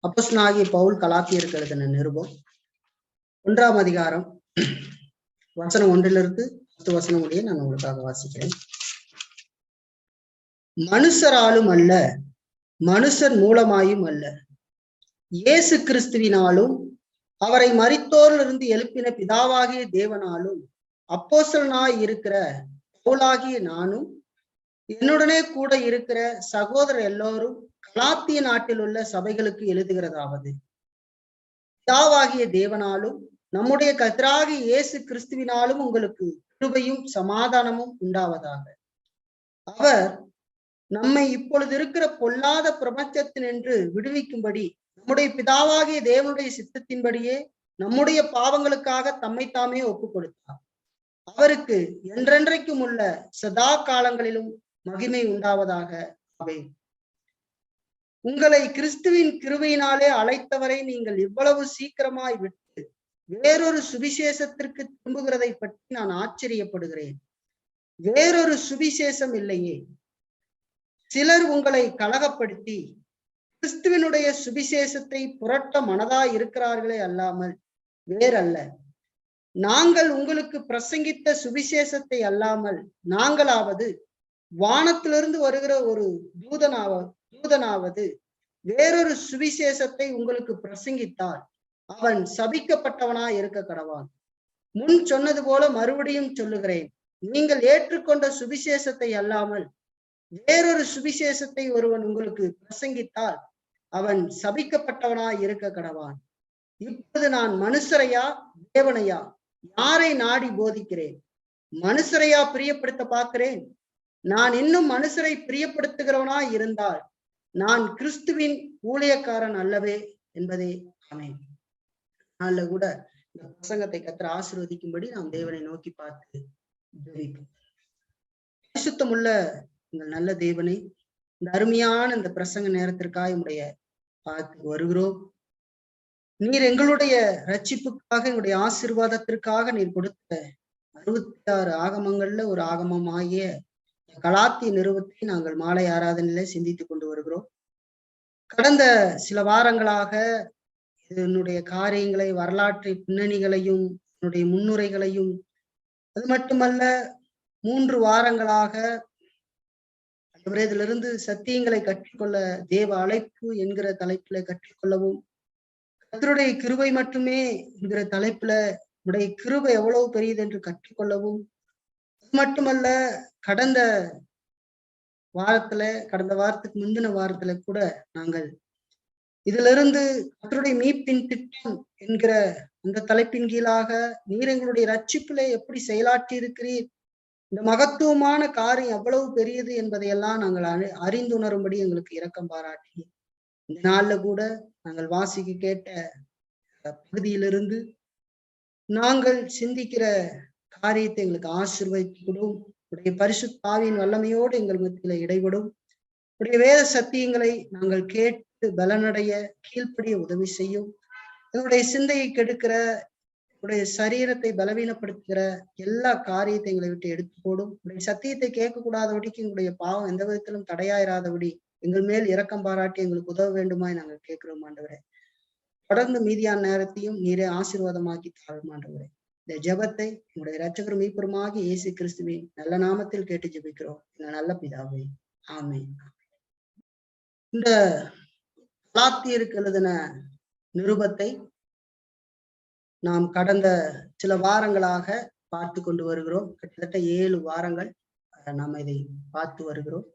அப்போஸ்தலனாகிய பவுல் கலாத்தியருக்கு எழுதின நிருபம் 1ஆம் அதிகாரம் வசனம் 1லிருந்து 10 வசனம் முடிய நான் உங்களுக்காக வாசிக்கிறேன். மனுஷராலும் அல்ல, மனுஷர் மூலமாயும் அல்ல, இயேசு கிறிஸ்துவினாலும் அவரை மரித்தோரிலிருந்து எழுப்பின பிதாவாகிய தேவனாலும் அப்போஸ்தலனாய் இருக்கிற பவுலாகிய நானும் என்னுடனே கூட இருக்கிற சகோதரர் எல்லோரும் கலாத்திய நாட்டில் உள்ள சபைகளுக்கு எழுதுகிறதாவது, பிதாவாகிய தேவனாலும் நம்முடைய கர்த்தராகிய இயேசு கிறிஸ்துவினாலும் உங்களுக்கு கிருபையும் சமாதானமும் உண்டாவதாக. அவர் நம்மை இப்பொழுது இருக்கிற பொல்லாத பிரபஞ்சத்தினின்று விடுவிக்கும்படி நம்முடைய பிதாவாகிய தேவனுடைய சித்தத்தின்படியே நம்முடைய பாவங்களுக்காக தம்மை தாமே ஒப்பு கொடுத்தார். அவருக்கு என்றென்றைக்கும் உள்ள சதா காலங்களிலும் மகிமை உண்டாவதாக. அவை உங்களை கிறிஸ்துவின் கிருபையினாலே அழைத்தவரை நீங்கள் இவ்வளவு சீக்கிரமாய் விட்டு வேறொரு சுவிசேஷத்திற்கு திரும்புகிறதை பற்றி நான் ஆச்சரியப்படுகிறேன். வேறொரு சுவிசேஷம் இல்லையே. சிலர் உங்களை கலகப்படுத்தி கிறிஸ்துவினுடைய சுவிசேஷத்தை புரட்ட மனதாய் இருக்கிறார்களே அல்லாமல் வேறல்ல. நாங்கள் உங்களுக்கு பிரசங்கித்த சுவிசேஷத்தை அல்லாமல் நாங்களாவது வானத்திலிருந்து வருகிற ஒரு தூதனாவது வேறொரு சுவிசேஷத்தை உங்களுக்கு பிரசங்கித்தால் அவன் சபிக்கப்பட்டவனாய் இருக்க கடவான். முன் சொன்னது போல மறுபடியும் சொல்லுகிறேன், நீங்கள் ஏற்றுக்கொண்ட சுவிசேஷத்தை அல்லாமல் வேறொரு சுவிசேஷத்தை ஒருவன் உங்களுக்கு பிரசங்கித்தால் அவன் சபிக்கப்பட்டவனாய் இருக்க கடவான். இப்போது நான் மனுஷரையா தேவனையா யாரை நாடி போதிக்கிறேன்? மனுஷரையா பிரியப்படுத்த பார்க்கிறேன்? நான் இன்னும் மனுஷரை பிரியப்படுத்துகிறவனாய் இருந்தால் நான் கிறிஸ்துவின் ஊழியக்காரன் அல்லவே என்பதே ஆமென். நாள்ல கூட இந்த பிரசங்கத்தை கர்த்தர் ஆசீர்வதிக்கும்படி நாம் தேவனை நோக்கி பார்த்து ஜெபிப்போம். பரிசுத்தமுள்ள எங்கள் நல்ல தேவனை, இந்த அருமையான இந்த பிரசங்க நேரத்திற்காக உடைய பார்த்து வருகிறோம். நீர் எங்களுடைய ரட்சிப்புக்காக, எங்களுடைய ஆசீர்வாதத்திற்காக நீர் கொடுத்த 66 ஆகமங்கள்ல ஒரு ஆகமமாகிய கலாத்திய நிருபத்தை நாங்கள் மாலை ஆராதனையில சிந்தித்துக் கொண்டு வருகிறோம். கடந்த சில வாரங்களாக இதனுடைய காரியங்களை, வரலாற்று பின்னணிகளையும், என்னுடைய முன்னுரைகளையும், அது மட்டுமல்ல 3 வாரங்களாக இதிலிருந்து சத்தியங்களை கற்றுக்கொள்ள தேவ அழைப்பு என்கிற தலைப்புல கற்றுக்கொள்ளவும், கர்த்தருடைய கிருபை மட்டுமே என்கிற தலைப்புல உடைய கிருபை எவ்வளவு பெரியது என்று கற்றுக்கொள்ளவும், அது மட்டுமல்ல கடந்த வாரத்துக்கு முந்தின வாரத்துல கூட நாங்கள் இதிலிருந்து கர்த்தருடைய மீட்பின் திட்டம் என்கிற அந்த தலைப்பின் கீழாக நீர் எங்களுடைய ரட்சிப்பிலே எப்படி செயலாற்றி இருக்கிறீர், இந்த மகத்துவமான காரியம் எவ்வளவு பெரியது என்பதையெல்லாம் நாங்கள் அறிந்துணரும்படி எங்களுக்கு இரக்கம் பாராட்டி, இந்த நாள்ல கூட நாங்கள் வாசிக்க கேட்ட பகுதியிலிருந்து நாங்கள் சிந்திக்கிற காரியத்தை எங்களுக்கு ஆசீர்வதிக்கணும். உடைய பரிசுத்த ஆவியின் வல்லமையோடு எங்கள் மத்தியில இடைபடும். உடைய வேத சத்தியங்களை நாங்கள் கேட்டு பலனடைய கீழ்ப்படிய உதவி செய்யும். எங்களுடைய சிந்தையை கெடுக்கிற, உடைய சரீரத்தை பலவீனப்படுத்துகிற எல்லா காரியத்தை எங்களை விட்டு எடுத்து போடும். உடைய சத்தியத்தை கேட்கக்கூடாதபடிக்கு எங்களுடைய பாவம் எந்த விதத்திலும் தடையாயிராதபடி எங்கள் மேல் இரக்கம் பாராட்டி எங்களுக்கு உதவ வேண்டுமாய் நாங்கள் கேட்கிறோம் ஆண்டவரே. தொடர்ந்து மீதியான நேரத்தையும் நீரே ஆசீர்வாதமாக்கி தாழும் ஆண்டவரே. இந்த ஜெபத்தை உங்களுடைய இரட்சகரும் மீட்பருமாகிய இயேசு கிறிஸ்துவின் நல்ல நாமத்தில் கேட்டு ஜெபிக்கிறோம் எங்கள் நல்ல பிதாவே, ஆமென். இந்த கலாத்தியருக்கு எழுதின நிருபத்தை நாம் கடந்த சில வாரங்களாக பார்த்து கொண்டு வருகிறோம். கிட்டத்தட்ட 7 வாரங்கள் நாம் இதை பார்த்து வருகிறோம்.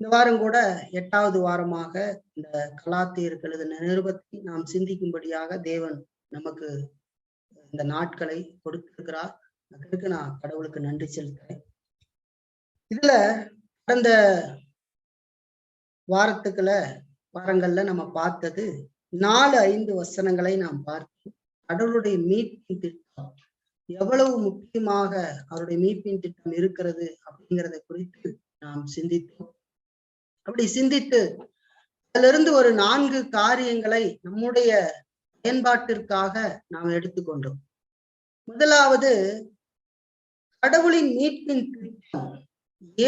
இந்த வாரம் கூட 8வது வாரமாக இந்த கலாத்தியருக்கு எழுதின நிருபத்தை நாம் சிந்திக்கும்படியாக தேவன் நமக்கு இந்த நாட்களை கொடுத்திருக்கிறார். அதற்கு நான் கடவுளுக்கு நன்றி செலுத்துறேன். இதுல கடந்த வாரங்கள்ல நம்ம பார்த்தது 4-5 வசனங்களை நாம் பார்த்தோம். கடவுளுடைய மீட்பின் திட்டம் எவ்வளவு முக்கியமாக அவருடைய மீட்பின் திட்டம் இருக்கிறது அப்படிங்கிறத குறித்து நாம் சிந்தித்தோம். அப்படி சிந்தித்து அதிலிருந்து ஒரு 4 காரியங்களை நம்முடைய பயன்பாட்டிற்காக நாம் எடுத்துக்கொண்டோம். முதலாவது, கடவுளின் மீட்பின் திட்டம்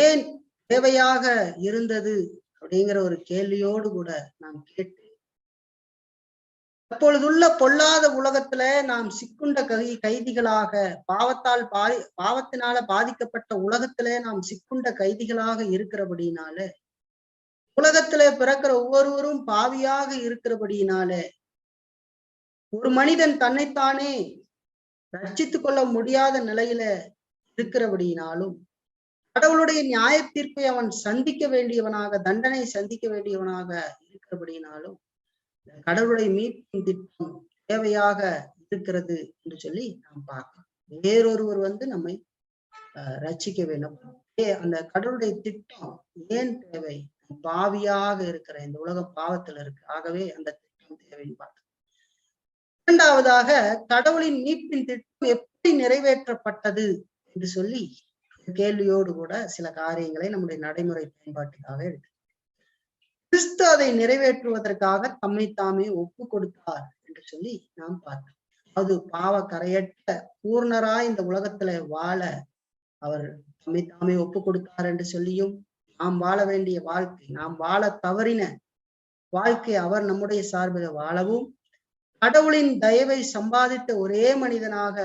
ஏன் தேவையாக இருந்தது அப்படிங்கிற ஒரு கேள்வியோடு கூட நாம் கேட்டு அப்பொழுதுள்ள பொல்லாத உலகத்துல நாம் சிக்குண்ட கைதிகளாக, பாவத்தினால பாதிக்கப்பட்ட உலகத்துல நாம் சிக்குண்ட கைதிகளாக இருக்கிறபடினால, உலகத்துல பிறக்கிற ஒவ்வொருவரும் பாவியாக இருக்கிறபடியினால, ஒரு மனிதன் தன்னைத்தானே ரட்சித்துக் கொள்ள முடியாத நிலையில இருக்கிறபடியினாலும், கடவுளுடைய நியாய தீர்ப்பை அவன் சந்திக்க வேண்டியவனாக, தண்டனை சந்திக்க வேண்டியவனாக இருக்கிறபடியினாலும், கடவுளுடைய மீட்பின் திட்டம் தேவையாக இருக்கிறது என்று சொல்லி நாம் பார்க்கலாம். வேறொருவர் நம்மை ரட்சிக்க வேண்டும். அந்த கடவுளுடைய திட்டம் ஏன் தேவை? பாவியாக இருக்கிற இந்த உலக பாவத்துல இருக்கு. ஆகவே அந்த திட்டம் தேவைன்னு பார்த்தோம். இரண்டாவதாக, கடவுளின் மீட்பின் திட்டம் எப்படி நிறைவேற்றப்பட்டது என்று சொல்லி கேள்வியோடு கூட சில காரியங்களை நம்முடைய நடைமுறை பயன்பாட்டுக்காக எடுத்து, கிறிஸ்து அதை நிறைவேற்றுவதற்காக தம்மை தாமே ஒப்பு கொடுத்தார் என்று சொல்லி நாம் பார்த்தோம். அது பாவ கரையற்ற பூர்ணராய் இந்த உலகத்துல வாழ அவர் தம்மை தாமே ஒப்பு கொடுத்தார் என்று சொல்லியும், நாம் வாழ வேண்டிய வாழ்க்கை, நாம் வாழ தவறின வாழ்க்கை அவர் நம்முடைய சார்பில் வாழவும், கடவுளின் தயவை சம்பாதித்த ஒரே மனிதனாக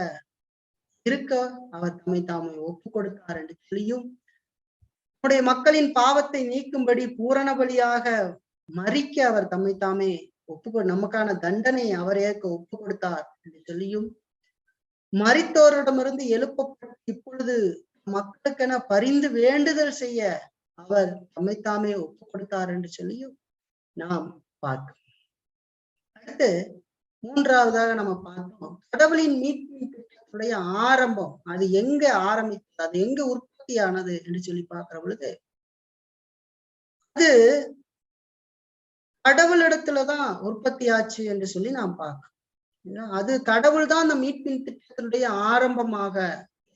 இருக்க அவர் தம்மை தாமே ஒப்பு கொடுத்தார் என்று சொல்லியும், நம்முடைய மக்களின் பாவத்தை நீக்கும்படி பூரண பலியாக மறிக்க அவர் தம்மை தாமே நமக்கான தண்டனை அவர் ஏற்க ஒப்பு கொடுத்தார் என்று சொல்லியும், மரித்தோரிடமிருந்து எழுப்பப்பட்டு இப்பொழுது மக்களுக்கென பரிந்து வேண்டுதல் செய்ய அவர் தம்மைத்தாமே ஒப்பு கொடுத்தார் என்று சொல்லியும் நாம் பார்க்கிறோம். அடுத்து மூன்றாவதாக நம்ம பார்த்தோம், கடவுளின் மீட்பின் திட்டத்துடைய ஆரம்பம், அது எங்க ஆரம்பித்தது, அது எங்க உற்பத்தியானது என்று சொல்லி பார்க்கிற பொழுது, அது கடவுளிடத்துலதான் உற்பத்தி ஆச்சு என்று சொல்லி நாம் பார்க்கிறோம். அது கடவுள் தான் அந்த மீட்பின் திட்டத்தினுடைய ஆரம்பமாக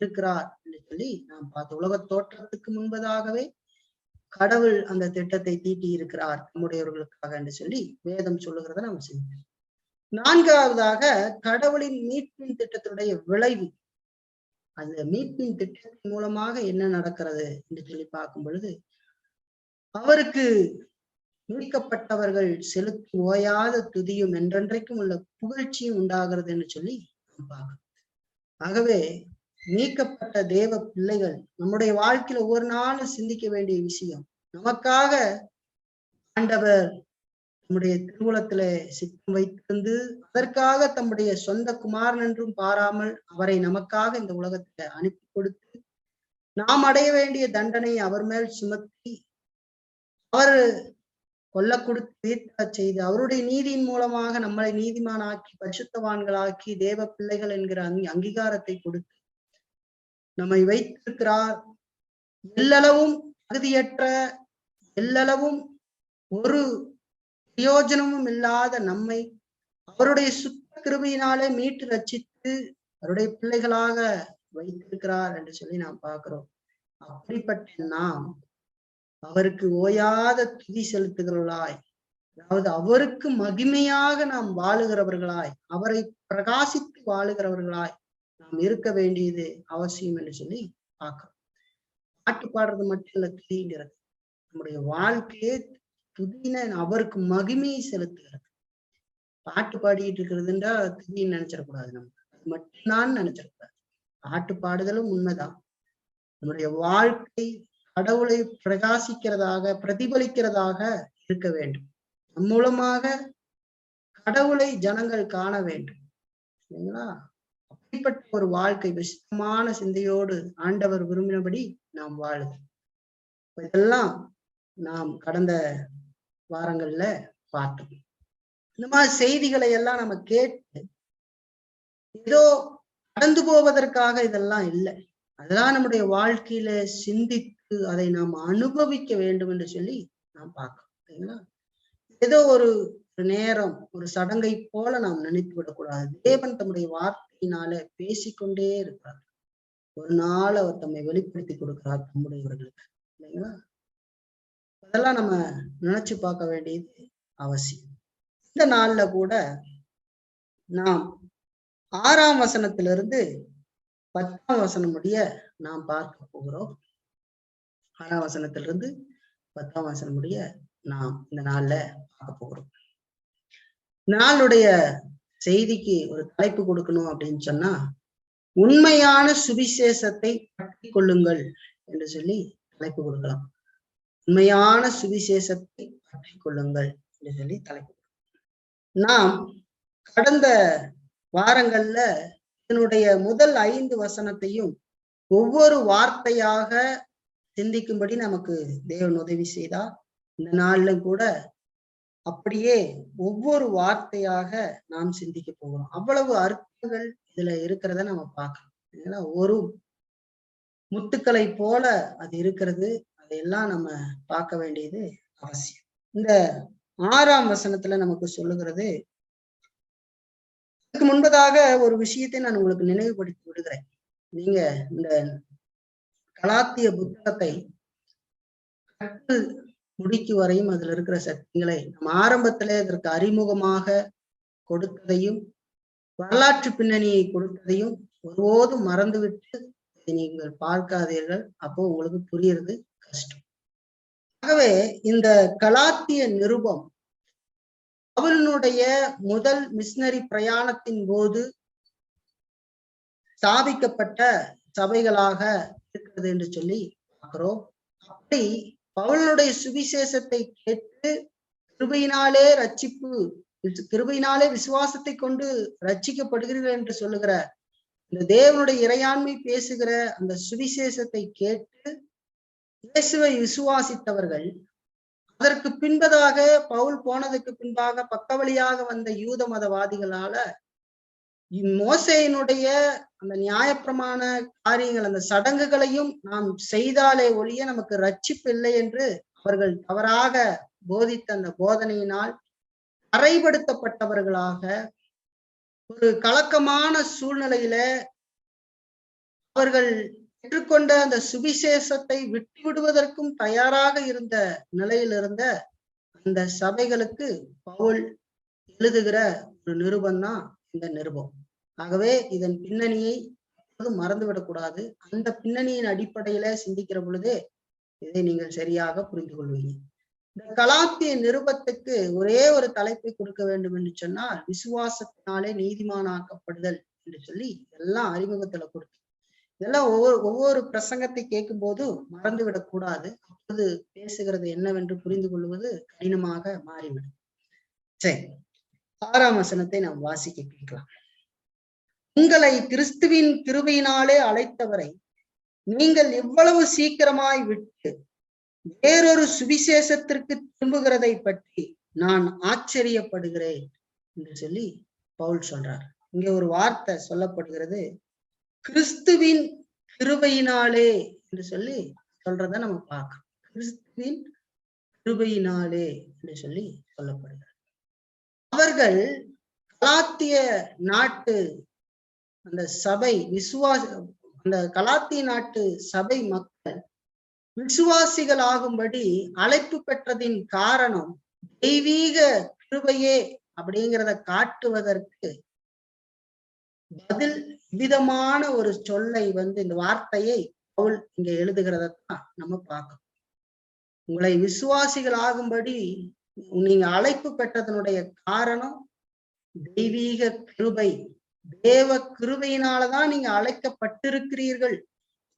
இருக்கிறார் என்று சொல்லி நாம் பார்த்தோம். உலக தோற்றத்துக்கு முன்பதாகவே கடவுள் அந்த திட்டத்தை தீட்டி இருக்கிறார் நம்முடையவர்களுக்காக என்று சொல்லி வேதம் சொல்லுகிறத நம்ம செய்யணும். நான்காவதாக, கடவுளின் மீட்பின் திட்டத்தினுடைய விளைவு, அந்த மீட்பின் திட்டத்தின் மூலமாக என்ன நடக்கிறது என்று சொல்லி பார்க்கும் பொழுது, அவருக்கு மீட்கப்பட்டவர்கள் செலுத்தி ஓயாத துதியும் என்றென்றைக்கும் உள்ள புகழ்ச்சியும் உண்டாகிறது என்று சொல்லி நாம் பார்க்கிறோம். ஆகவே மீட்கப்பட்ட தேவ பிள்ளைகள் நம்முடைய வாழ்க்கையில ஒவ்வொரு நாளும் சிந்திக்க வேண்டிய விஷயம், நமக்காக ஆண்டவர் நம்முடைய திருவுளத்துல சித்தம் வைத்திருந்து அதற்காக தம்முடைய சொந்த குமாரன் என்றும் பாராமல் அவரை நமக்காக இந்த உலகத்துல அனுப்பி கொடுத்து, நாம் அடைய வேண்டிய தண்டனை அவர் மேல் சுமத்தி, அவர் கொல்ல கொடுத்து வீர்த்த செய்து, அவருடைய நீதியின் மூலமாக நம்மளை நீதிமானாக்கி பரிசுத்தவான்களாக்கி தேவ பிள்ளைகள் என்கிற அங்கீகாரத்தை கொடுத்து நம்மை வைத்திருக்கிறார். எல்லளவும் தகுதியற்ற, எல்லளவும் ஒரு பிரயோஜனமும் இல்லாத நம்மை அவருடைய சுத்த கிருபையினாலே மீட்டு ரட்சித்து அவருடைய பிள்ளைகளாக வைத்திருக்கிறார் என்று சொல்லி நாம் பார்க்கிறோம். அப்படிப்பட்ட நாம் அவருக்கு ஓயாத துதி செலுத்துகிறவர்களாய், அதாவது அவருக்கு மகிமையாக நாம் வாழுகிறவர்களாய், அவரை பிரகாசித்து வாழுகிறவர்களாய் நாம் இருக்க வேண்டியது அவசியம் என்று சொல்லி பார்க்கிறோம். பாட்டு பாடுறது மட்டும் இல்ல துதிங்கிறது, நம்முடைய வாழ்க்கையே துதின அவருக்கு மகிமையை செலுத்துகிறது. பாட்டு பாடிட்டு இருக்கிறதுன்றா துதின்னு நினைச்சிடக்கூடாது, நம்ம அது மட்டும்தான் நினைச்சிடக்கூடாது. பாட்டு பாடுதலும் உண்மைதான். நம்முடைய வாழ்க்கை கடவுளை பிரகாசிக்கிறதாக, பிரதிபலிக்கிறதாக இருக்க வேண்டும். நம் மூலமாக கடவுளை ஜனங்கள் காண வேண்டும், சரிங்களா? அப்படிப்பட்ட ஒரு வாழ்க்கை விசித்தமான சிந்தையோடு ஆண்டவர் விரும்பினபடி நாம் வாழுது. இதெல்லாம் நாம் கடந்த வாரங்கள்ல பார்த்தோம். இந்த மாதிரி செய்திகளை எல்லாம் நம்ம கேட்டு ஏதோ கடந்து போவதற்காக இதெல்லாம் இல்லை, அதெல்லாம் நம்முடைய வாழ்க்கையில சிந்தித்து அதை நாம் அனுபவிக்க வேண்டும் என்று சொல்லி நாம் பார்க்கிறோம், சரிங்களா? ஏதோ ஒரு நேரம் ஒரு சடங்கை போல நாம் நினைத்து விடக்கூடாது. தேவன் தம்முடைய வார்த்தையினால பேசிக்கொண்டே இருக்கிறார். ஒரு நாள் அவர் தம்மை வெளிப்படுத்தி கொடுக்கிறார் நம்முடையவர்களுக்கு, இல்லைங்களா? அதெல்லாம் நம்ம நினைச்சு பார்க்க வேண்டியது அவசியம். இந்த நாள்ல கூட நாம் 6ஆம் வசனத்திலிருந்து 10ஆம் வசனம் முடிய நாம் பார்க்க போகிறோம். 6ஆம் வசனத்திலிருந்து 10ஆம் வசனம் முடிய நாம் இந்த நாள்ல பார்க்க போகிறோம். நாளுடைய செய்திக்கு ஒரு தலைப்பு கொடுக்கணும் அப்படின்னு சொன்னா, உண்மையான சுவிசேஷத்தை பற்றி கொள்ளுங்கள் என்று சொல்லி தலைப்பு கொடுக்கலாம். உண்மையான சுவிசேஷத்தை பற்றி கொள்ளுங்கள் என்று சொல்லி தலைப்பு. நாம் கடந்த வாரங்கள்ல இதனுடைய முதல் 5 வசனத்தையும் ஒவ்வொரு வார்த்தையாக சிந்திக்கும்படி நமக்கு தேவன் உதவி செய்தார். இந்த நாள்ல கூட அப்படியே ஒவ்வொரு வார்த்தையாக நாம் சிந்திக்க போகிறோம். அவ்வளவு அர்த்தங்கள் இதுல இருக்கிறத நம்ம பார்க்கணும். ஒரு முத்துக்களை போல அது இருக்கிறது. அதையெல்லாம் நம்ம பார்க்க வேண்டியது அவசியம். இந்த 6ஆம் வசனத்துல நமக்கு சொல்லுகிறது, அதுக்கு முன்பதாக ஒரு விஷயத்தை நான் உங்களுக்கு நினைவுபடுத்தி விடுகிறேன். நீங்க இந்த கலாத்திய புத்தகத்தை முடிக்கு வரையும் அதுல இருக்கிற சத்தியங்களை நம்ம ஆரம்பத்திலே இதற்கு அறிமுகமாக கொடுத்ததையும் வரலாற்று பின்னணியை கொடுத்ததையும் ஒருபோதும் மறந்துவிட்டு நீங்கள் பார்க்காதீர்கள். அப்போ உங்களுக்கு புரியுறது கஷ்டம். ஆகவே இந்த கலாத்திய நிருபம் பவுலினுடைய முதல் மிஷனரி பிரயாணத்தின் போது ஸ்தாபிக்கப்பட்ட சபைகளாக இருக்கிறது என்று சொல்லி பார்க்கிறோம். அப்படி பவுலினுடைய சுவிசேஷத்தை கேட்டு கிருபையினாலே ரட்சிப்பு, கிருபையினாலே விசுவாசத்தை கொண்டு ரட்சிக்கப்படுகிறீர்கள் என்று சொல்லுகிற இந்த தேவனுடைய இறையாண்மை பேசுகிற அந்த சுவிசேஷத்தை கேட்டு இயேசுவை விசுவாசித்தவர்கள், அதற்கு பின்பதாக பவுல் போனதுக்கு பின்பாக பக்கவழியாக வந்த யூத மதவாதிகளால மோசேயினுடைய அந்த நியாயப்பிரமாண காரியங்கள், அந்த சடங்குகளையும் நாம் செய்தாலே ஒழிய நமக்கு ரட்சிப்பு இல்லை என்று அவர்கள் தவறாக போதித்த அந்த போதனையினால் அறைபடுத்தப்பட்டவர்களாக ஒரு கலக்கமான சூழ்நிலையில அவர்கள் பெற்றுக்கொண்ட அந்த சுவிசேஷத்தை விட்டு விடுவதற்கும் தயாராக இருந்த நிலையில் இருந்த அந்த சபைகளுக்கு பவுல் எழுதுகிற ஒரு நிருபம் தான் இந்த நிருபம். ஆகவே இதன் பின்னணியை மறந்துவிடக்கூடாது. அந்த பின்னணியின் அடிப்படையில சிந்திக்கிற பொழுதே இதை நீங்கள் சரியாக புரிந்து கொள்வீங்க. இந்த கலாத்திய நிருபத்துக்கு ஒரே ஒரு தலைப்பை கொடுக்க வேண்டும் என்று சொன்னால், விசுவாசத்தினாலே நீதிமானாக்கப்படுதல் என்று சொல்லி எல்லாம் அறிமுகத்துல கொடுத்து, இதெல்லாம் ஒவ்வொரு பிரசங்கத்தை கேட்கும் போது மறந்துவிடக்கூடாது. அப்போது பேசுகிறது என்னவென்று புரிந்து கொள்வது கடினமாக மாறிவிடும். சரி, 6ஆம் வசனத்தை நாம் வாசிக்க கேட்கலாம். உங்களை கிறிஸ்துவின் கிருபையினாலே அழைத்தவரை நீங்கள் இவ்வளவு சீக்கிரமாய் விட்டு வேறொரு சுவிசேஷத்திற்கு திரும்புகிறதை பற்றி நான் ஆச்சரியப்படுகிறேன் என்று சொல்லி பவுல் சொல்றார். இங்க ஒரு வார்த்தை சொல்லப்படுகிறது, கிறிஸ்துவின் கிருபையினாலே என்று சொல்லி சொல்றத நம்ம பார்க்கணும். கிறிஸ்துவின் கிருபையினாலே என்று சொல்லி சொல்லப்படுகிறது. அவர்கள் கலாத்திய நாட்டு அந்த சபை அந்த கலாத்திய நாட்டு சபை மக்கள் விசுவாசிகள் ஆகும்படி அழைப்பு பெற்றதின் காரணம் தெய்வீக கிருபையே அப்படிங்கிறத காட்டுவதற்கு பதில் விதமான ஒரு சொல்லை இந்த வார்த்தையை பவுல் இங்க எழுதுகிறதான் நம்ம பார்க்கணும். உங்களை விசுவாசிகள் ஆகும்படி நீங்க அழைப்பு பெற்றதனுடைய காரணம் தெய்வீக கிருபை, தேவ கிருபையினாலதான் நீங்க அழைக்கப்பட்டிருக்கிறீர்கள்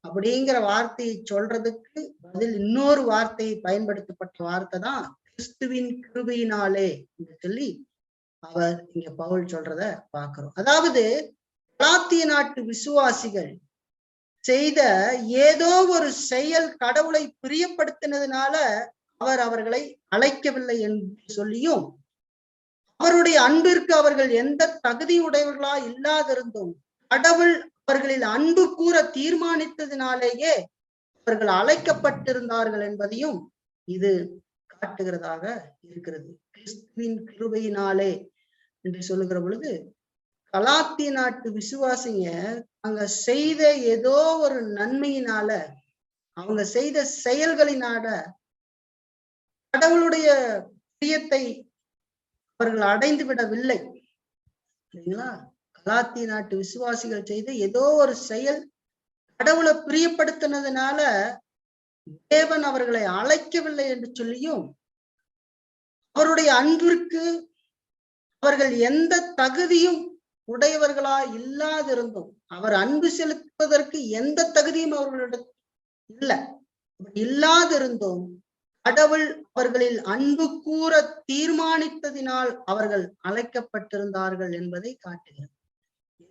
அப்படிங்கிற வார்த்தையை சொல்றதுக்கு பதில் இன்னொரு வார்த்தையை பயன்படுத்தப்பட்ட வார்த்தை தான் கிறிஸ்துவின் கிருபையினாலே என்று சொல்லி அவர் இங்க பவுல் சொல்றத பார்க்கிறோம். அதாவது கலாத்திய நாட்டு விசுவாசிகள் செய்த ஏதோ ஒரு செயல் கடவுளை பிரியப்படுத்தினதுனால அவர் அவர்களை அழைக்கவில்லை என்று சொல்லியும், அவருடைய அன்பிற்கு அவர்கள் எந்த தகுதியுடையவர்களா இல்லாதிருந்தும் கடவுள் அவர்களில் அன்பு கூற தீர்மானித்ததினாலேயே அவர்கள் அழைக்கப்பட்டிருந்தார்கள் என்பதையும் இது காட்டுகிறதாக இருக்கிறது. கிறிஸ்துவின் கிருபையினாலே என்று சொல்லுகிற பொழுது கலாத்திய நாட்டு விசுவாசிங்க அங்க செய்த ஏதோ ஒரு நன்மையினால, அவங்க செய்த செயல்களினால கடவுளுடைய பிரியத்தை அவர்கள் அடைந்து விடவில்லை. சரிங்களா? கலாத்திய நாட்டு விசுவாசிகள் செய்த ஏதோ ஒரு செயல் கடவுளை பிரியப்படுத்தினதுனால தேவன் அவர்களை அழைக்கவில்லை என்று சொல்லியும், அவருடைய அன்பிற்கு அவர்கள் எந்த தகுதியும் உடையவர்களா இல்லாதிருந்தும், அவர் அன்பு செலுத்துவதற்கு எந்த தகுதியும் அவர்களிடம் இல்லை இல்லாதிருந்தும், கடவுள் அவர்களில் அன்பு கூற தீர்மானித்ததினால் அவர்கள் அழைக்கப்பட்டிருந்தார்கள் என்பதை காட்டுகிறது.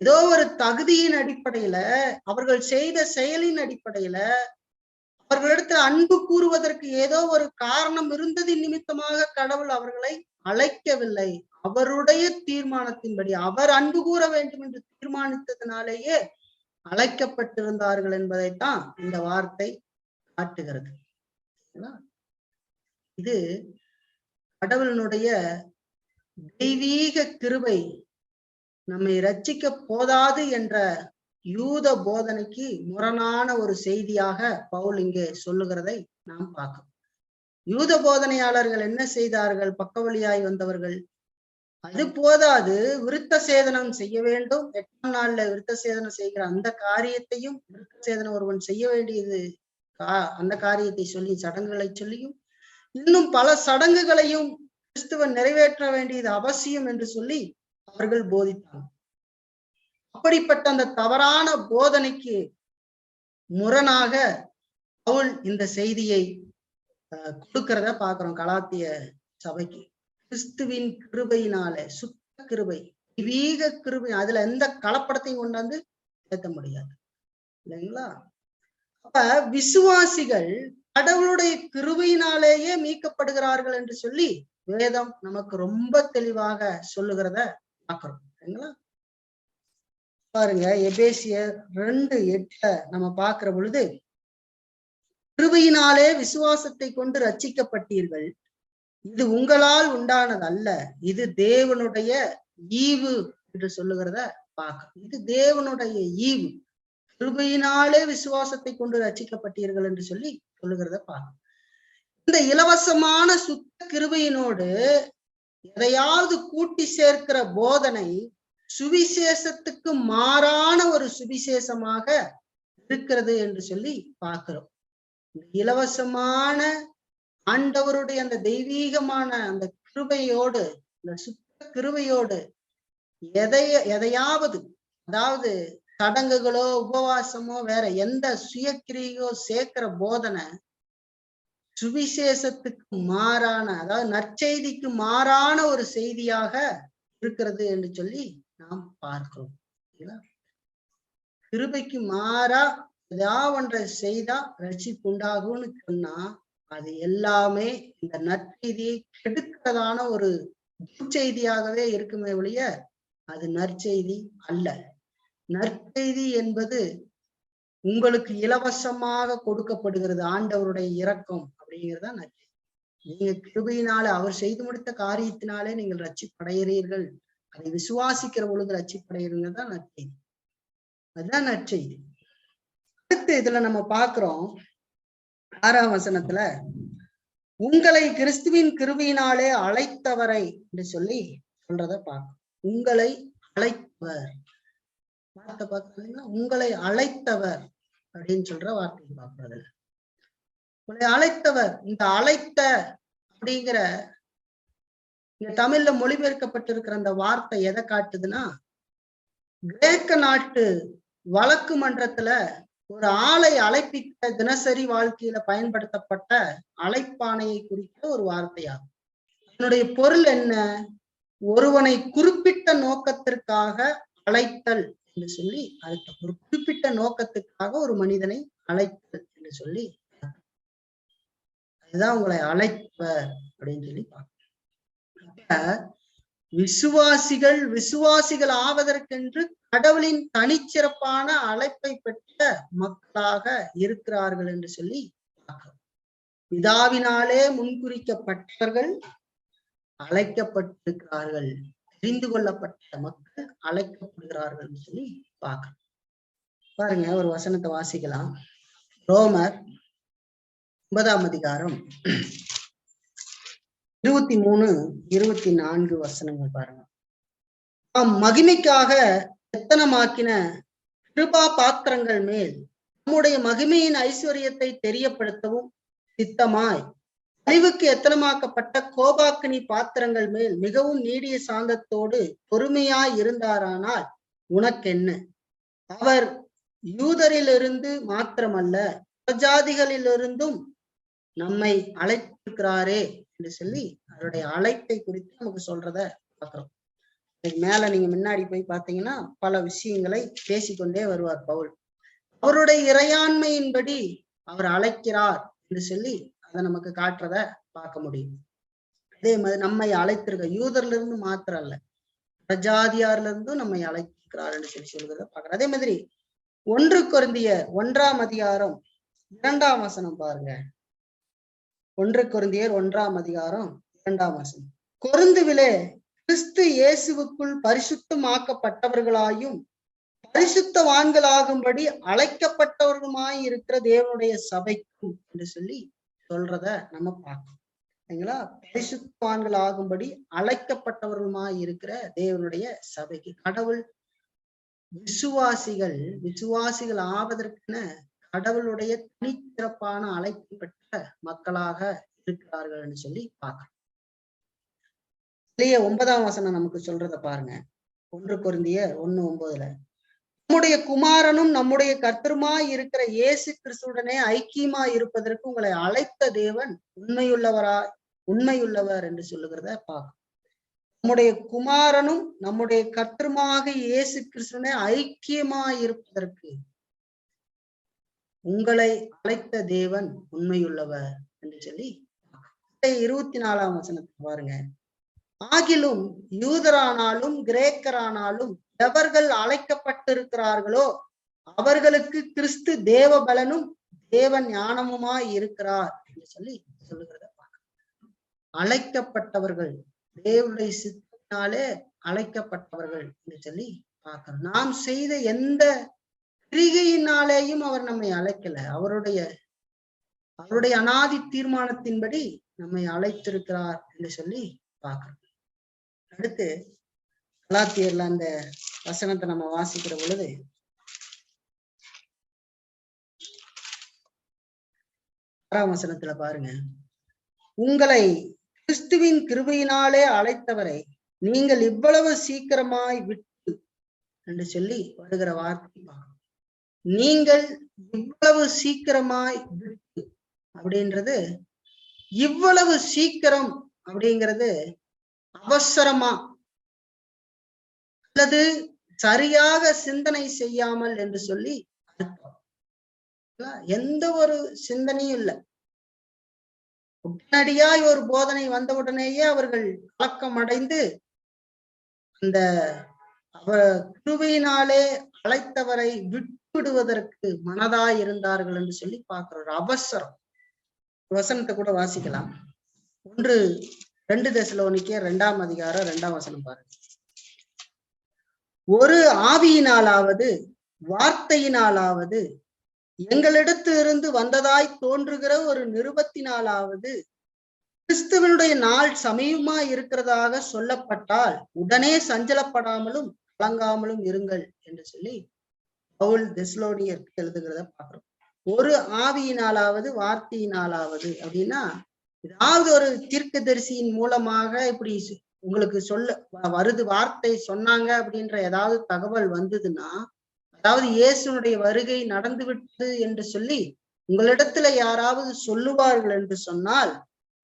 ஏதோ ஒரு தகுதியின் அடிப்படையில, அவர்கள் செய்த செயலின் அடிப்படையில, அவர்களிடத்தில் அன்பு கூறுவதற்கு ஏதோ ஒரு காரணம் இருந்ததின் நிமித்தமாக கடவுள் அவர்களை அழைக்கவில்லை. அவருடைய தீர்மானத்தின்படி, அவர் அன்பு கூற வேண்டும் என்று தீர்மானித்ததினாலேயே அழைக்கப்பட்டிருந்தார்கள் என்பதைத்தான் இந்த வார்த்தை காட்டுகிறது. இது கடவுளினுடைய தெய்வீக கிருபை நம்மை ரட்சிக்க போதாது என்ற யூத போதனைக்கு முரணான ஒரு செய்தியாக பவுல் இங்கே சொல்லுகிறதை நாம் பார்க்கிறோம். யூத போதனையாளர்கள் என்ன செய்தார்கள்? பக்கவழியாய் வந்தவர்கள், அது போதாது, விருத்த சேதனம் செய்ய வேண்டும், 8ஆம் நாள்ல விருத்த சேதனம் செய்கிற அந்த காரியத்தையும், விருத்த சேதனம் ஒருவன் செய்ய வேண்டியது அந்த காரியத்தை சொல்லி, சடங்குகளை சொல்லியும், இன்னும் பல சடங்குகளையும் கிறிஸ்துவன் நிறைவேற்ற வேண்டியது அவசியம் என்று சொல்லி அவர்கள் போதித்தார். அப்படிப்பட்ட அந்த தவறான போதனைக்கு முரணாக பவுல் இந்த செய்தியை கொடுக்கிறத பாக்குறோம் கலாத்திய சபைக்கு. கிறிஸ்துவின் கிருபையினாலே, சுத்த கிருபை, தெய்வீக கிருபை, அதுல எந்த கலப்படத்தையும் கொண்டாந்து சேர்த்த முடியாது இல்லைங்களா? அப்ப விசுவாசிகள் கடவுளுடைய கிருபையினாலேயே மீட்கப்படுகிறார்கள் என்று சொல்லி வேதம் நமக்கு ரொம்ப தெளிவாக சொல்லுகிறத பார்க்கிறோம் இல்லைங்களா? பாருங்க, எபேசியர் 2:8 நம்ம பார்க்கிற பொழுது, கிருபையினாலே விசுவாசத்தை கொண்டு ரட்சிக்கப்பட்டீர்கள், இது உங்களால் உண்டானது அல்ல, இது தேவனுடைய ஈவு என்று சொல்லுகிறத பார்க்கிறோம். இது தேவனுடைய ஈவு. கிருபையினாலே விசுவாசத்தை கொண்டு ரட்சிக்கப்பட்டீர்கள் என்று சொல்லி சொல்லுகிறத பார்க்கணும். இந்த இலவசமான சுத்த கிருபையினோடு எதையாவது கூட்டி சேர்க்கிற போதனை சுவிசேஷத்துக்கு மாறான ஒரு சுவிசேஷமாக இருக்கிறது என்று சொல்லி பார்க்கிறோம். இலவசமான ஆண்டவருடைய அந்த தெய்வீகமான அந்த கிருபையோடு, இந்த சுத்த கிருபையோடு எதையாவது, அதாவது சடங்குகளோ உபவாசமோ வேற எந்த சுயக்கிரியோ சேர்க்கிற போதனை சுவிசேஷத்துக்கு மாறான, அதாவது நற்செய்திக்கு மாறான ஒரு செய்தியாக இருக்கிறது என்று சொல்லி நாம் பார்க்கிறோம். கிருபைக்கு மாறா ஏதாவது ஒன்றை செய்தா ரட்சிப்பு உண்டாகும்னு சொன்னா அது எல்லாமே இந்த நற்செய்தியை கெடுக்கிறதான ஒரு செய்தியாகவே இருக்குமே ஒழிய அது நற்செய்தி அல்ல. நற்செய்தி என்பது உங்களுக்கு இலவசமாக கொடுக்கப்படுகிறது, ஆண்டவருடைய இரக்கம் அப்படிங்கிறதா நற்செய்தி. நீங்க கிருபையினால, அவர் செய்து முடித்த காரியத்தினாலே நீங்கள் ரட்சிப்படைகிறீர்கள், அதை விசுவாசிக்கிற பொழுது ரட்சிப்படைகிறீர்கள் தான் நற்செய்தி. அதுதான் நற்செய்தி. அடுத்து இதுல நம்ம பார்க்கிறோம் 6ஆம் வசனத்துல, உங்களை கிறிஸ்துவின் கிருபையினாலே அழைத்தவரை என்று சொல்லி சொல்றத பார்க்கிறோம். உங்களை அழைத்தவர், வார்த்தை பார்க்கறீங்களா? உங்களை அழைத்தவர் அப்படின்னு சொல்ற வார்த்தையை பார்க்கறது. உங்களை அழைத்தவர், இந்த அழைத்த அப்படிங்கிற இங்க தமிழ்ல மொழிபெயர்க்கப்பட்டிருக்கிற அந்த வார்த்தை எதை காட்டுதுன்னா, கிரேக்க நாட்டு வழக்கு மன்றத்துல ஒரு ஆளை அழைப்பிக்க தினசரி வாழ்க்கையில பயன்படுத்தப்பட்ட அழைப்பானையை குறித்த ஒரு வார்த்தையாகும். அதனுடைய பொருள் என்ன? ஒருவனை குறிப்பிட்ட நோக்கத்திற்காக அழைத்தல் என்று சொல்லி அழைத்த, ஒரு குறிப்பிட்ட நோக்கத்துக்காக ஒரு மனிதனை அழைத்தல் என்று சொல்லி, அதுதான் உங்களை அழைப்பர் அப்படின்னு சொல்லி பார்க்க. விசுவாசிகள் ஆவதற்கென்று கடவுளின் தனிச்சிறப்பான அழைப்பை பெற்ற மக்களாக இருக்கிறார்கள் என்று சொல்லி பார்க்கிறோம். பிதாவினாலே முன்குறிக்கப்பட்டவர்கள் அழைக்கப்பட்டிருக்கிறார்கள், தெரிந்து கொள்ளப்பட்ட மக்கள் அழைக்கப்படுகிறார்கள் சொல்லி பார்க்கிறோம். பாருங்க, ஒரு வசனத்தை வாசிக்கலாம். ரோமர் 9ஆம் அதிகாரம் 23, 24 வசனங்கள் பாருங்க. மகிமைக்காக எத்தனமாக்கின கிருபா பாத்திரங்கள் மேல் நம்முடைய மகிமையின் ஐஸ்வர்யத்தை தெரியப்படுத்தவும் சித்தமாய் அழிவுக்கு எத்தனமாக்கப்பட்ட கோபாக்கினி பாத்திரங்கள் மேல் மிகவும் நீடிய சாந்தத்தோடு பொறுமையாய் இருந்தாரானால் உனக்கென்ன? அவர் யூதரிலிருந்து மாத்திரமல்ல புறஜாதிகளிலிருந்தும் நம்மை அழைத்திருக்கிறாரே என்று சொல்லி அவருடைய அழைப்பை குறித்து நமக்கு சொல்றத பார்க்கிறோம். மேல நீங்க முன்னாடி போய் பார்த்தீங்கன்னா பல விஷயங்களை பேசிக்கொண்டே வருவார் பவுல். அவருடைய இறையாண்மையின்படி அவர் அழைக்கிறார் என்று சொல்லி அதை நமக்கு காட்டுறத பார்க்க முடியும். அதே மாதிரி நம்மை அழைத்திருக்க யூதர்ல இருந்து மாத்திரம் அல்ல, பிரஜாதியார்ல இருந்தும் நம்மை அழைத்திருக்கிறார் என்று சொல்லி சொல்கிறத பார்க்கிறோம். அதே மாதிரி 1 கொரிந்தியர் 1ஆம் அதிகாரம் 2ஆம் வசனம் பாருங்க. 1 கொரிந்தியர் 1ஆம் அதிகாரம் 2ஆம் வசனம். கொரிந்துவிலே கிறிஸ்து இயேசுவுக்குள் பரிசுத்தமாக்கப்பட்டவர்களாயும் பரிசுத்தவான்களாகும்படி அழைக்கப்பட்டவர்களுமாய் இருக்கிற தேவனுடைய சபைக்கும் என்று சொல்லி சொல்றத நம்ம பார்க்கணும். சரிங்களா? பரிசுத்தவான்கள் ஆகும்படி அழைக்கப்பட்டவர்களுமாய் இருக்கிற தேவனுடைய சபைக்கு கடவுள் விசுவாசிகள் ஆவதற்கென கடவுளுடைய தனிச்சிறப்பான அழைப்பு பெற்ற மக்களாக இருக்கிறார்கள் என்று சொல்லி பார்க்கணும். 9ஆம் வசனம் நமக்கு சொல்றத பாருங்க. 1 கொரிந்தியர் 1:9. நம்முடைய குமாரனும் நம்முடைய கர்த்தருமாய் இருக்கிற இயேசு கிறிஸ்துவுடனே ஐக்கியமாய் இருப்பதற்கு உங்களை அழைத்த தேவன் உண்மையுள்ளவர் என்று சொல்லுகிறத பார்க்கணும். நம்முடைய குமாரனும் நம்முடைய கர்த்தருமாக இயேசு கிறிஸ்துவுடனே ஐக்கியமாய் இருப்பதற்கு உங்களை அழைத்த தேவன் உண்மையுள்ளவர் என்று சொல்லி 24ஆம் வசனத்தை பாருங்க. ஆகிலும் யூதரானாலும் கிரேக்கரானாலும் எவர்கள் அழைக்கப்பட்டிருக்கிறார்களோ அவர்களுக்கு கிறிஸ்து தேவ பலனும் தேவ ஞானமுமாய் இருக்கிறார் என்று சொல்லி சொல்லுகிறத பார்க்கணும். அழைக்கப்பட்டவர்கள் தேவனுடைய சித்தத்தினாலே அழைக்கப்பட்டவர்கள் என்று சொல்லி பார்க்கணும். நாம் செய்த எந்த கிரிகையினாலேயும் அவர் நம்மை அழைக்கல. அவருடைய அனாதி தீர்மானத்தின்படி நம்மை அழைத்திருக்கிறார் என்று சொல்லி பார்க்கிறோம். அடுத்து கலாத்தியர்ல அந்த வசனத்தை நம்ம வாசிக்கிற பொழுது 6ஆம் வசனத்துல பாருங்க. உங்களை கிறிஸ்துவின் கிருபையினாலே அழைத்தவரை நீங்கள் இவ்வளவு சீக்கிரமாய் விட்டு என்று சொல்லி வருகிற வார்த்தை. நீங்கள் இவ்வளவு சீக்கிரமாய் விட்டு அப்படின்றது, இவ்வளவு சீக்கிரம் அப்படிங்கிறது அவசரமா அல்லது சரியாக சிந்தனை செய்யாமல் என்று சொல்லி அர்த்தம். எந்த ஒரு சிந்தனையும் இல்லை. உடனடியாய் ஒரு போதனை வந்தவுடனேயே அவர்கள் கலக்கம் அடைந்து அந்த கிருபையினாலே அழைத்தவரை விட்டுவிடுவதற்கு மனதாய் இருந்தார்கள் என்று சொல்லி பார்க்கிறோம். அவசரம். வசனத்தை கூட வாசிக்கலாம். 1-2 தெசலோனிக்கேயர் 2ஆம் அதிகாரம் 2ஆம் வசனம் பாருங்க. ஒரு ஆவியினாலாவது வார்த்தையினாலாவது எங்களிடத்திலிருந்து வந்ததாய் தோன்றுகிற ஒரு நிருபத்தினாலாவது கிறிஸ்துவனுடைய நாள் சமயமாய் இருக்கிறதாக சொல்லப்பட்டால் உடனே சஞ்சலப்படாமலும் கலங்காமலும் இருங்கள் என்று சொல்லி பவுல் தெசலோனியருக்கு எழுதுகிறத பார்க்கிறோம். ஒரு ஆவியினாலாவது வார்த்தையினாலாவது அப்படின்னா, ஏதாவது ஒரு தீர்க்கதரிசியின் மூலமாக இப்படி உங்களுக்கு வருது வார்த்தை சொன்னாங்க அப்படின்ற ஏதாவது தகவல் வந்ததுன்னா, அதாவது இயேசுனுடைய வருகை நடந்து விட்டது என்று சொல்லி உங்களிடத்துல யாராவது சொல்லுவார்கள் என்று சொன்னால்,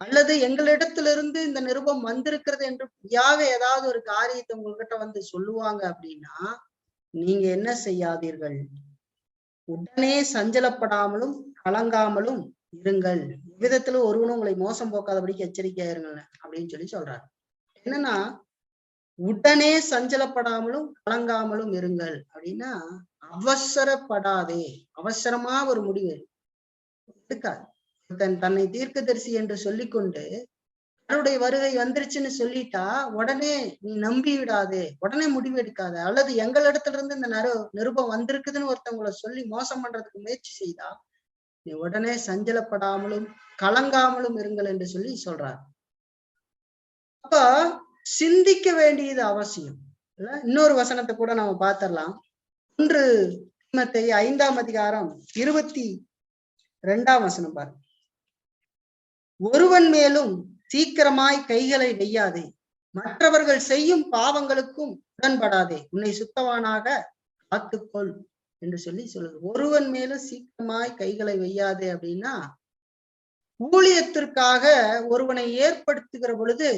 அல்லது எங்களிடத்திலிருந்து இந்த நிருபம் வந்திருக்கிறது என்று ஏதாவது ஒரு காரியத்தை உங்ககிட்ட வந்து சொல்லுவாங்க அப்படின்னா, நீங்க என்ன செய்யாதீர்கள், உடனே சஞ்சலப்படாமலும் கலங்காமலும் இருங்கள். எவ்விதத்துல ஒருவனும் உங்களை மோசம் போக்காதபடிக்கு எச்சரிக்கையா இருங்கள் அப்படின்னு சொல்லி சொல்றாரு. என்னன்னா, உடனே சஞ்சலப்படாமலும் கலங்காமலும் இருங்கள் அப்படின்னா, அவசரப்படாதே. அவசரமா ஒரு முடிவு எடுக்காது. தன்னை தீர்க்கதரிசி என்று சொல்லிக்கொண்டு அவருடைய வருகை வந்துருச்சுன்னு சொல்லிட்டா உடனே நீ நம்பி விடாதே, உடனே முடிவு எடுக்காத. அல்லது எங்களிடத்துல இருந்து இந்த நிருபம் வந்திருக்குதுன்னு ஒருத்தவங்களை சொல்லி மோசம் பண்றதுக்கு முயற்சி செய்தா நீ உடனே சஞ்சலப்படாமலும் கலங்காமலும் இருங்கள் என்று சொல்லி சொல்றார். அப்ப சிந்திக்க வேண்டியது அவசியம் இல்ல. இன்னொரு வசனத்தை கூட நம்ம பார்த்திடலாம். 1 தீமோத்தேயு 5ஆம் அதிகாரம் 22ஆம் வசனம் பாருங்க. ஒருவன் மேலும் சீக்கிரமாய் கைகளை வையாதே, மற்றவர்கள் செய்யும் பாவங்களுக்கும் உடன்படாதே, உன்னை சுத்தவானாக காத்துக்கொள் என்று சொல்லுது. ஒருவன் மேலும் சீக்கிரமாய் கைகளை வையாதே அப்படின்னா, ஊழியத்திற்காக ஒருவனை ஏற்படுத்துகிற பொழுது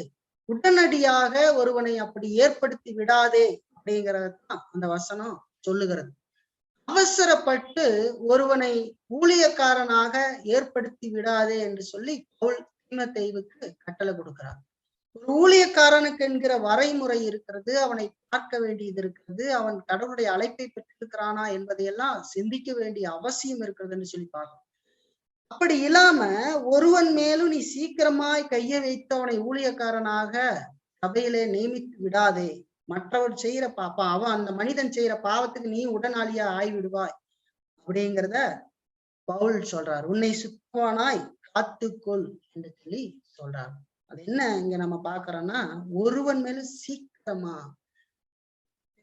உடனடியாக ஒருவனை அப்படி ஏற்படுத்தி விடாதே அப்படிங்கறதுதான் அந்த வசனம் சொல்லுகிறது. அவசரப்பட்டு ஒருவனை ஊழியக்காரனாக ஏற்படுத்தி விடாதே என்று சொல்லி பவுல் தீமோத்தேயுவுக்கு கட்டளை கொடுக்கிறார். ஒரு ஊழியக்காரனுக்கு என்கிற வரைமுறை இருக்கிறது, அவனை பார்க்க வேண்டியது இருக்கிறது, அவன் கடவுளுடைய அழைப்பை பெற்றிருக்கிறானா என்பதையெல்லாம் சிந்திக்க வேண்டிய அவசியம் இருக்கிறதுன்னு சொல்லி பார்க்கணும். அப்படி இல்லாம ஒருவன் மேலும் நீ சீக்கிரமாய் கையை வைத்து அவனை ஊழியக்காரனாக சபையிலே நியமித்து விடாதே, மற்றவர் செய்யற அவன் அந்த மனிதன் செய்யற பாவத்துக்கு நீ உடனாளியா ஆய்விடுவாய் அப்படிங்கிறத பவுல் சொல்றார். உன்னை சுத்தவானாய் காத்துக்கொள் என்று சொல்லி சொல்றார். அது என்ன இங்க நம்ம பாக்குறோம்னா, ஒருவன் மேலும் சீக்கிரமா.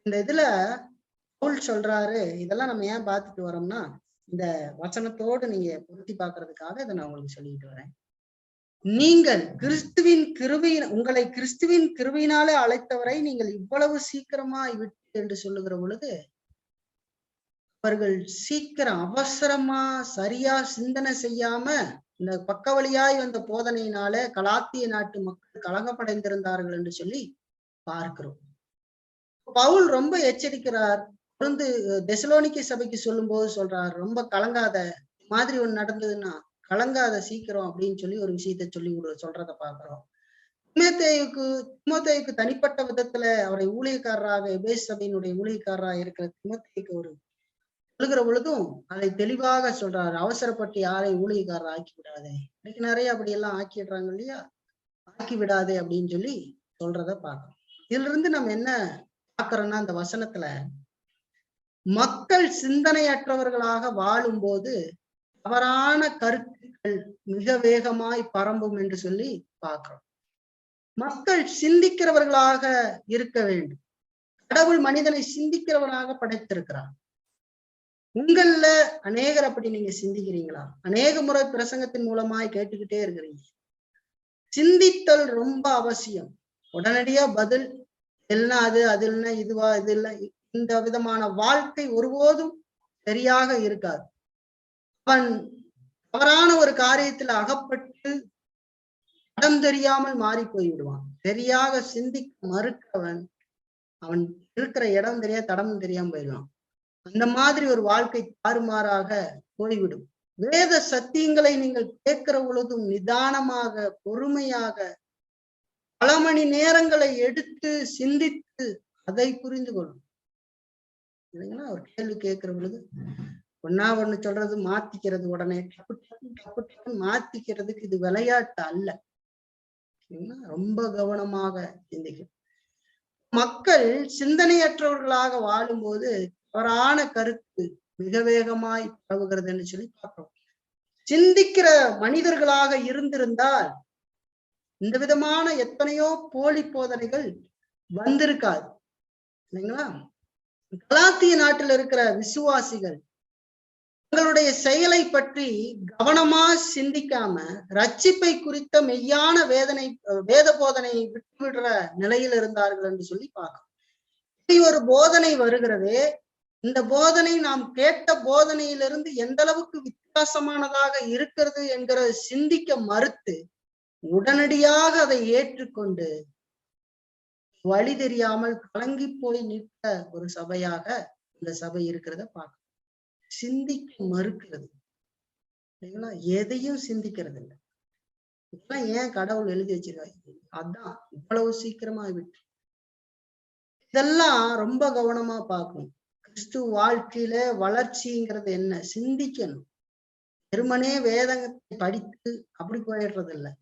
இந்த இதுல பவுல் சொல்றாரு, இதெல்லாம் நம்ம ஏன் பார்த்துட்டு வரோம்னா, இந்த வசனத்தோடு நீங்க பொருத்தி பாக்குறதுக்காக இதை நான் உங்களுக்கு சொல்லிட்டு வரேன். நீங்கள் கிறிஸ்துவின் கிருபையின் உங்களை கிறிஸ்துவின் கிருபையினாலே அழைத்தவரை நீங்கள் இவ்வளவு சீக்கிரமா விட்டு என்று சொல்லுகிற பொழுது, அவர்கள் சீக்கிரம் அவசரமா சரியா சிந்தனை செய்யாம இந்த பக்க வழியாய் வந்த போதனையினால கலாத்திய நாட்டு மக்கள் கலங்கப்படைந்திருந்தார்கள் என்று சொல்லி பார்க்கிறோம். பவுல் ரொம்ப எச்சரிக்கிறார். தொடர்ந்து தெசலோனிக்கே சபைக்கு சொல்லும் போது சொல்றார், ரொம்ப கலங்காத, மாதிரி ஒண்ணு நடந்ததுன்னா கலங்காத சீக்கிரம் அப்படின்னு சொல்லி ஒரு விஷயத்த சொல்லி சொல்றத பாக்குறோம். தீமோத்தேயுக்கு தனிப்பட்ட விதத்துல அவரை ஊழியக்காரராக எபேசு சபையினுடைய ஊழியக்காரராக இருக்கிற தீமோத்தேயுக்கு ஒரு சொல்லுகிற பொழுதும் அதை தெளிவாக சொல்றாரு, அவசரப்பட்டு யாரையும் ஊழியக்காரர் ஆக்கி விடாதே. இன்னைக்கு நிறைய அப்படி எல்லாம் ஆக்கிடுறாங்க இல்லையா, ஆக்கி விடாதே அப்படின்னு சொல்லி சொல்றத பார்க்கணும். இதுல இருந்து நம்ம என்ன பாக்குறோம்னா, அந்த வசனத்துல மக்கள் சிந்தனையற்றவர்களாக வாழும் போது தவறான கருத்துக்கள் மிக வேகமாய் பரம்பும் என்று சொல்லி பார்க்கிறோம். மக்கள் சிந்திக்கிறவர்களாக இருக்க வேண்டும். கடவுள் மனிதனை சிந்திக்கிறவனாக படைத்திருக்கிறார். உங்கள்ல அநேகர் அப்படி நீங்க சிந்திக்கிறீங்களா? அநேக முறை பிரசங்கத்தின் மூலமாய் கேட்டுக்கிட்டே இருக்கிறீங்க. சிந்தித்தல் ரொம்ப அவசியம். உடனடியா பதில் இல்லைன்னா அது இல்லைன்னா இதுவா, இது இல்லை, இந்த விதமான வாழ்க்கை ஒருபோதும் சரியாக இருக்காது. அவன் தவறான ஒரு காரியத்துல அகப்பட்டு இடம் தெரியாமல் மாறி போய்விடுவான். சரியாக சிந்திக்க மறுக்கிறவன் அவன் இருக்கிற இடம் தெரியாம தடம் தெரியாம போயிடுவான். அந்த மாதிரி ஒரு வாழ்க்கை தாறுமாறாக போய்விடும். வேத சத்தியங்களை நீங்கள் கேட்கிற பொழுதும் நிதானமாக பொறுமையாக பல மணி நேரங்களை எடுத்து சிந்தித்து அதை புரிந்து கொள்ளும். இல்லைங்களா? ஒரு கேள்வி கேட்கிற பொழுது ஒண்ணு சொல்றது மாத்திக்கிறது, உடனே டப்பு மாத்திக்கிறதுக்கு இது விளையாட்டு அல்ல. ரொம்ப கவனமாக சிந்திக்கும். மக்கள் சிந்தனையற்றவர்களாக வாழும்போது தவறான கருத்து மிக வேகமாய் பரவுகிறதுன்னு சொல்லி பார்க்கிறோம். சிந்திக்கிற மனிதர்களாக இருந்திருந்தால் இந்த விதமான எத்தனையோ போலி போதனைகள் வந்திருக்காது இல்லைங்களா? கலாத்திய நாட்டில் இருக்கிற விசுவாசிகள் தங்களுடைய செயலை பற்றி கவனமா சிந்திக்காம ரட்சிப்பை குறித்த மெய்யான வேத போதனை விட்டுவிடுற நிலையில் இருந்தார்கள் என்று சொல்லி பார்க்கணும். ஒரு போதனை வருகிறது, இந்த போதனை நாம் கேட்ட போதனையிலிருந்து எந்த அளவுக்கு வித்தியாசமானதாக இருக்கிறது என்கிற சிந்திக்க மறுத்து உடனடியாக அதை ஏற்றுக்கொண்டு வழி தெரியாமல் கலங்கி போய் நிற்க ஒரு சபையாக இந்த சபை இருக்கிறத பார்க்கணும். சிந்திக்க மறுக்கிறது இல்லைங்களா? எதையும் சிந்திக்கிறது இல்லை. இதெல்லாம் ஏன் கடவுள் எழுதி வச்சிருக்காங்க? அதான் இவ்வளவு சீக்கிரமா விட்டு இதெல்லாம் ரொம்ப கவனமா பார்க்கணும். கிறிஸ்து வாழ்க்கையில வளர்ச்சிங்கிறது என்ன? சிந்திக்கணும். வெறுமனே வேதத்தை படித்து அப்படி போயிடுறது இல்லை,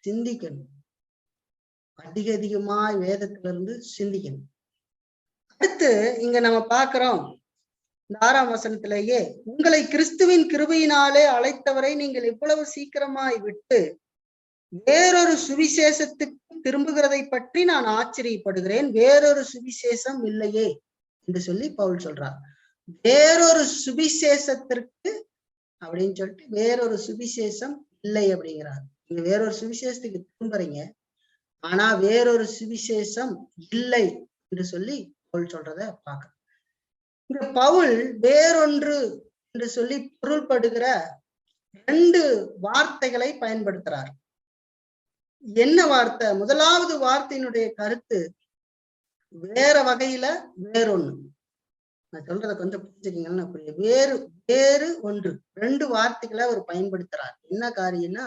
சிந்திக்கணும். அதிகமாய் வேதத்திலிருந்து சிந்திக்கணும். அடுத்து இங்க நம்ம பார்க்கிறோம், இந்த 6ஆம் வசனத்திலேயே உங்களை கிறிஸ்துவின் கிருபையினாலே அழைத்தவரை நீங்கள் இவ்வளவு சீக்கிரமாய் விட்டு வேறொரு சுவிசேஷத்துக்கு திரும்புகிறதை பற்றி நான் ஆச்சரியப்படுகிறேன். வேறொரு சுவிசேஷம் இல்லையே என்று சொல்லி பவுல் சொல்றார். வேறொரு சுவிசேஷத்திற்கு அப்படின்னு சொல்லிட்டு வேறொரு சுவிசேஷம் இல்லை அப்படிங்கிறார். நீங்க வேறொரு சுவிசேஷத்துக்கு திரும்புறீங்க, ஆனா வேறொரு சுவிசேஷம் இல்லை என்று சொல்லி பவுல் சொல்றத பார்க்க. இந்த பவுல் வேறொன்று என்று சொல்லி பொருள்படுகிற 2 வார்த்தைகளை பயன்படுத்துறார். என்ன வார்த்தை? முதலாவது வார்த்தையினுடைய கருத்து வேற வகையில வேறொன்னு. நான் சொல்றத கொஞ்சம் புரிஞ்சுக்கீங்கன்னா புரியும். வேறு ஒன்று 2 வார்த்தைகளை அவர் பயன்படுத்துறார். என்ன காரியம்னா,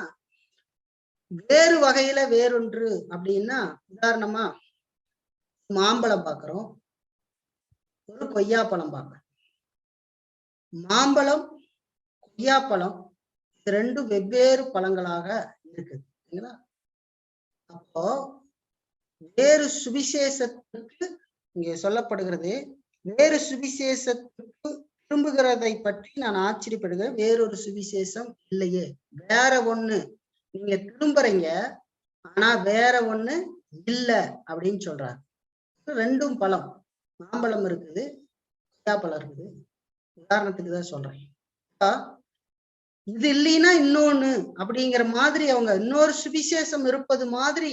வேறு வகையில வேறொன்று அப்படின்னா, உதாரணமா மாம்பழம் பாக்குறோம், ஒரு கொய்யாப்பழம் பார்க்கிறோம். மாம்பழம், கொய்யாப்பழம் 2 வெவ்வேறு பழங்களாக இருக்குது. அப்போ வேறு சுவிசேஷத்துக்கு இங்கே சொல்லப்படுகிறது, வேறு சுவிசேஷத்துக்கு திரும்புகிறதை பற்றி நான் ஆச்சரியப்படுகிறேன். வேறொரு சுவிசேஷம் இல்லையே, வேற ஒண்ணு நீங்க திரும்புறீங்க, ஆனா வேற ஒண்ணு இல்ல அப்படின்னு சொல்றாரு. 2 பழம், மாம்பழம் இருக்குது, கொய்யாப்பழம் இருக்குது. உதாரணத்துக்கு தான் சொல்றேன். இது இல்லைன்னா இன்னொன்னு அப்படிங்கிற மாதிரி அவங்க இன்னொரு சுவிசேஷம் இருப்பது மாதிரி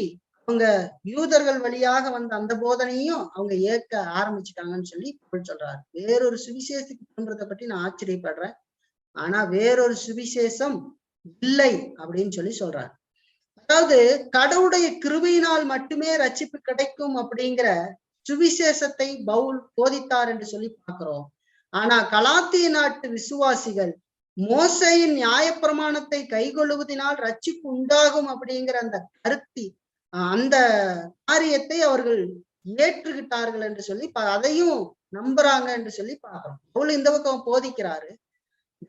அவங்க யூதர்கள் வழியாக வந்த அந்த போதனையும் அவங்க ஏற்க ஆரம்பிச்சுட்டாங்கன்னு சொல்லி சொல்றாரு. வேறொரு சுவிசேஷத்துக்கு திரும்புறதை பற்றி நான் ஆச்சரியப்படுறேன், ஆனா வேறொரு சுவிசேஷம் இல்லை அப்படின்னு சொல்லி சொல்றாரு. அதாவது கடவுளுடைய கிருபையினால் மட்டுமே ரட்சிப்பு கிடைக்கும் அப்படிங்கிற சுவிசேஷத்தை பவுல் போதித்தார் என்று சொல்லி பார்க்கிறோம். ஆனா கலாத்திய நாட்டு விசுவாசிகள் மோசையின் நியாயப்பிரமாணத்தை கைகொள்ளுவதனால் ரட்சிப்பு உண்டாகும் அப்படிங்கிற அந்த காரியத்தை அவர்கள் ஏற்றுக்கிட்டார்கள் என்று சொல்லி அதையும் நம்புறாங்க என்று சொல்லி பார்க்கிறோம். பவுல் இந்த பக்கம் போதிக்கிறாரு,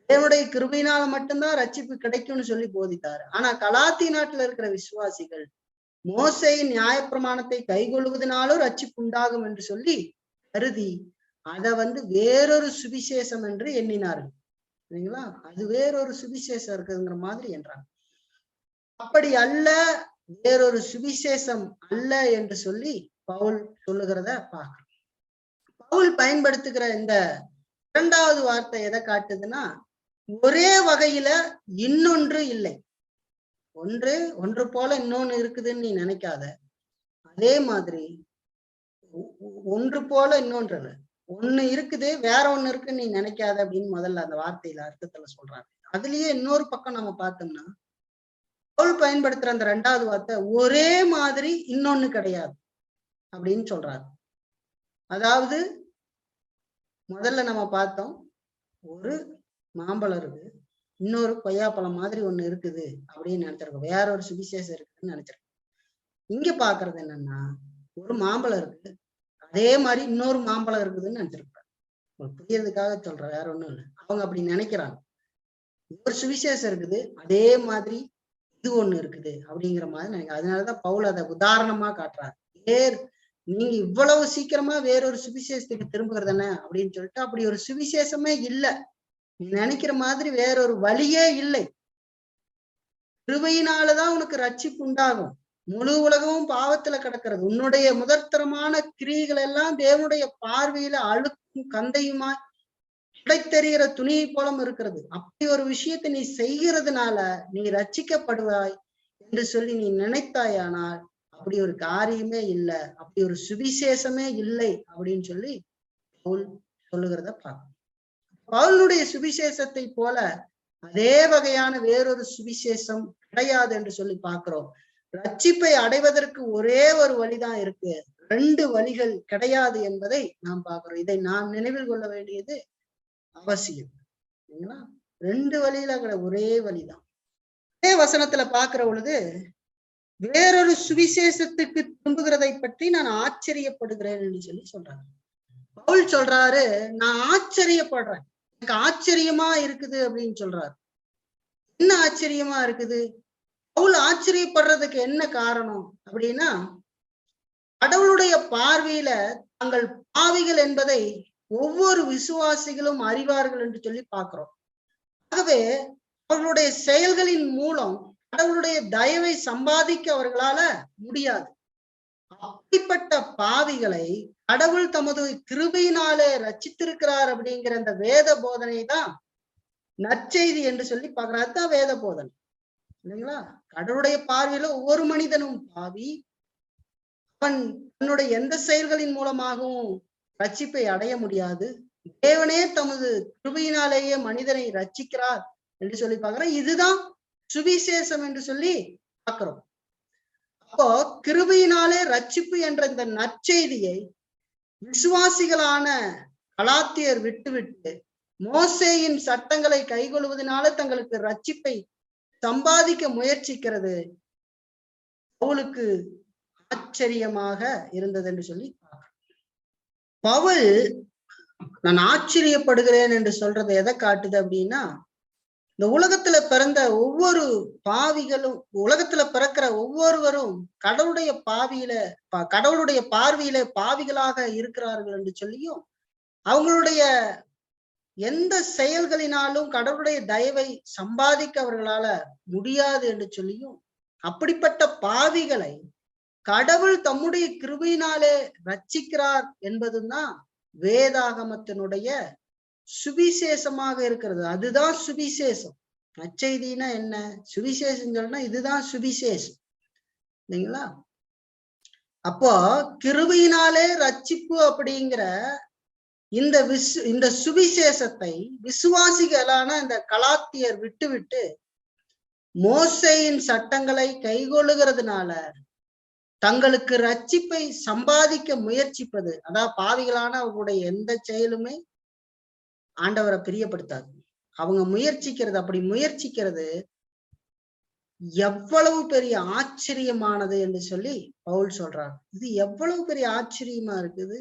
தேவனுடைய கிருபையினால மட்டும்தான் ரட்சிப்பு கிடைக்கும்னு சொல்லி போதித்தாரு. ஆனா கலாத்திய நாட்டுல இருக்கிற விசுவாசிகள் மோசையின் நியாயப்பிரமாணத்தை கைகொள்வதனாலும் ரட்சிப்பு உண்டாகும் என்று சொல்லி கருதி அதை வேறொரு சுவிசேஷம் என்று எண்ணினார்கள். சரிங்களா? அது வேறொரு சுவிசேஷம் இருக்குங்கிற மாதிரி என்றாங்க. அப்படி அல்ல, வேறொரு சுவிசேஷம் அல்ல என்று சொல்லி பவுல் சொல்லுகிறத பார்க்கிறோம். பவுல் பயன்படுத்துகிற இந்த 2வது வார்த்தை எதை காட்டுதுன்னா, ஒரே வகையில இன்னொன்று இல்லை. ஒன்று போல இன்னொன்னு இருக்குதுன்னு நீ நினைக்காத. அதே மாதிரி ஒன்று போல இன்னொன்று இல்லை, ஒண்ணு இருக்குது வேற ஒண்ணு இருக்குன்னு நீ நினைக்காத அப்படின்னு முதல்ல அந்த வார்த்தையில அர்த்தத்துல சொல்றாங்க. அதுலயே இன்னொரு பக்கம் நம்ம பார்த்தோம்னா, பவுல் பயன்படுத்துற அந்த 2வது வார்த்தை ஒரே மாதிரி இன்னொன்னு கிடையாது அப்படின்னு சொல்றாரு. அதாவது முதல்ல நம்ம பார்த்தோம், ஒரு மாம்பழம் இருக்கு, இன்னொரு கொய்யாப்பழம் மாதிரி ஒண்ணு இருக்குது அப்படின்னு நினைச்சிருக்கோம், வேற ஒரு சுவிசேஷம் இருக்குன்னு நினைச்சிருக்கோம். இங்க பாக்குறது என்னன்னா, ஒரு மாம்பழம் இருக்கு, அதே மாதிரி இன்னொரு மாம்பழம் இருக்குதுன்னு நினைச்சிருப்பாங்க. புரியறதுக்காக சொல்றேன், வேற ஒண்ணும் இல்லை. அவங்க அப்படி நினைக்கிறாங்க. ஒரு சுவிசேஷம் இருக்குது, அதே மாதிரி இது ஒண்ணு இருக்குது அப்படிங்கிற மாதிரி நினைக்கிறேன். அதனாலதான் பவுல் அதை உதாரணமா காட்டுறாரு. நீங்க இவ்வளவு சீக்கிரமா வேறொரு சுவிசேஷத்துக்கு திரும்புகிறது என்ன அப்படின்னு சொல்லிட்டு, அப்படி ஒரு சுவிசேஷமே இல்லை. நீ நினைக்கிற மாதிரி வேறொரு வழியே இல்லை. கிருபையினாலதான் உனக்கு ரட்சிப்பு உண்டாகும். முழு உலகமும் பாவத்துல கிடக்கிறது. உன்னுடைய முதற்தரமான கிரியைகள் எல்லாம் தேவனுடைய பார்வையில அழுக்கும் கந்தையுமா கிடைத்தெறிகிற துணியை போலம் இருக்கிறது. அப்படி ஒரு விஷயத்தை நீ செய்கிறதுனால நீ ரட்சிக்கப்படுவாய் என்று சொல்லி நீ நினைத்தாயானால் அப்படி ஒரு காரியமே இல்லை, அப்படி ஒரு சுவிசேஷமே இல்லை அப்படின்னு சொல்லி பவுல் சொல்லுகிறத பார்க்கணும். பவுலுடைய சுவிசேஷத்தை போல அதே வகையான வேறொரு சுவிசேஷம் கிடையாது என்று சொல்லி பார்க்கிறோம். ரட்சிப்பை அடைவதற்கு ஒரே ஒரு வழிதான் இருக்கு, 2 வழிகள் கிடையாது என்பதை நாம் பார்க்கிறோம். இதை நாம் நினைவில் கொள்ள வேண்டியது அவசியம். 2 வழியில ஒரே வழிதான். அதே வசனத்துல பார்க்கிற பொழுது, வேறொரு சுவிசேஷத்துக்கு திரும்புகிறதை பற்றி நான் ஆச்சரியப்படுகிறேன் என்று சொல்லி சொல்றாரு. பவுல் சொல்றாரு, நான் ஆச்சரியப்படுறேன், எனக்கு ஆச்சரியமா இருக்குது அப்படின்னு சொல்றாரு. என்ன ஆச்சரியமா இருக்குது? பவுல் ஆச்சரியப்படுறதுக்கு என்ன காரணம் அப்படின்னா, கடவுளுடைய பார்வையில தாங்கள் பாவிகள் என்பதை ஒவ்வொரு விசுவாசிகளும் அறிவார்கள் என்று சொல்லி பார்க்கிறோம். ஆகவே அவர்களுடைய செயல்களின் மூலம் கடவுளுடைய தயவை சம்பாதிக்க அவர்களால முடியாது. அப்படிப்பட்ட பாவிகளை கடவுள் தமது கிருபையினாலே ரட்சித்திருக்கிறார் அப்படிங்கிற அந்த வேத போதனை தான் நற்செய்தி என்று சொல்லி பார்க்கிறார். அதுதான் வேத போதனை. இல்லைங்களா? கடவுளுடைய பார்வையில ஒவ்வொரு மனிதனும் பாவி. அவன் தன்னுடைய எந்த செயல்களின் மூலமாகவும் ரட்சிப்பை அடைய முடியாது. தேவனே தமது கிருபையினாலேயே மனிதனை ரட்சிக்கிறார் என்று சொல்லி பார்க்கிறோம். இதுதான் சுவிசேஷம் என்று சொல்லி பார்க்கிறோம். அப்போ கிருபையினாலே ரட்சிப்பு என்ற இந்த நற்செய்தியை விசுவாசிகளான கலாத்தியர் விட்டுவிட்டு மோசேயின் சட்டங்களை கைகொள்வதனால தங்களுக்கு ரட்சிப்பை சம்பாதிக்க முயற்சிக்கிறது பவுலுக்கு ஆச்சரியமாக இருந்தது என்று சொல்லி பவுல் நான் ஆச்சரியப்படுகிறேன் என்று சொல்றது எதை காட்டுது அப்படின்னா, இந்த உலகத்துல பிறந்த ஒவ்வொரு பாவிகளும், உலகத்துல பிறக்கிற ஒவ்வொருவரும் கடவுளுடைய பார்வையில பாவிகளாக இருக்கிறார்கள் என்று சொல்லியும், அவங்களுடைய எந்த செயல்களினாலும் கடவுளுடைய தயவை சம்பாதிக்க அவர்களால முடியாது என்று சொல்லியும், அப்படிப்பட்ட பாவிகளை கடவுள் தம்முடைய கிருபையினாலே ரட்சிக்கிறார் என்பதுதான் வேதாகமத்தினுடைய சுவிசேஷமாக இருக்கிறது. அதுதான் சுவிசேஷம். நற்செய்தினா என்ன? சுவிசேஷம் சொன்னா இதுதான் சுவிசேஷம், இல்லைங்களா? அப்போ கிருபையினாலே ரட்சிப்பு அப்படிங்கிற இந்த சுவிசேஷத்தை விசுவாசிகளான இந்த கலாத்தியர் விட்டுவிட்டு மோசேயின் சட்டங்களை கைகொள்ளுகிறதுனால தங்களுக்கு ரட்சிப்பை சம்பாதிக்க முயற்சிப்பது, அதாவது பாவிகளான அவங்களுடைய எந்த செயலுமே ஆண்டவரை பிரியப்படுத்தாது. அவங்க முயற்சிக்கிறது, அப்படி முயற்சிக்கிறது எவ்வளவு பெரிய ஆச்சரியமானது என்று சொல்லி பவுல் சொல்றார். இது எவ்வளவு பெரிய ஆச்சரியமா இருக்குது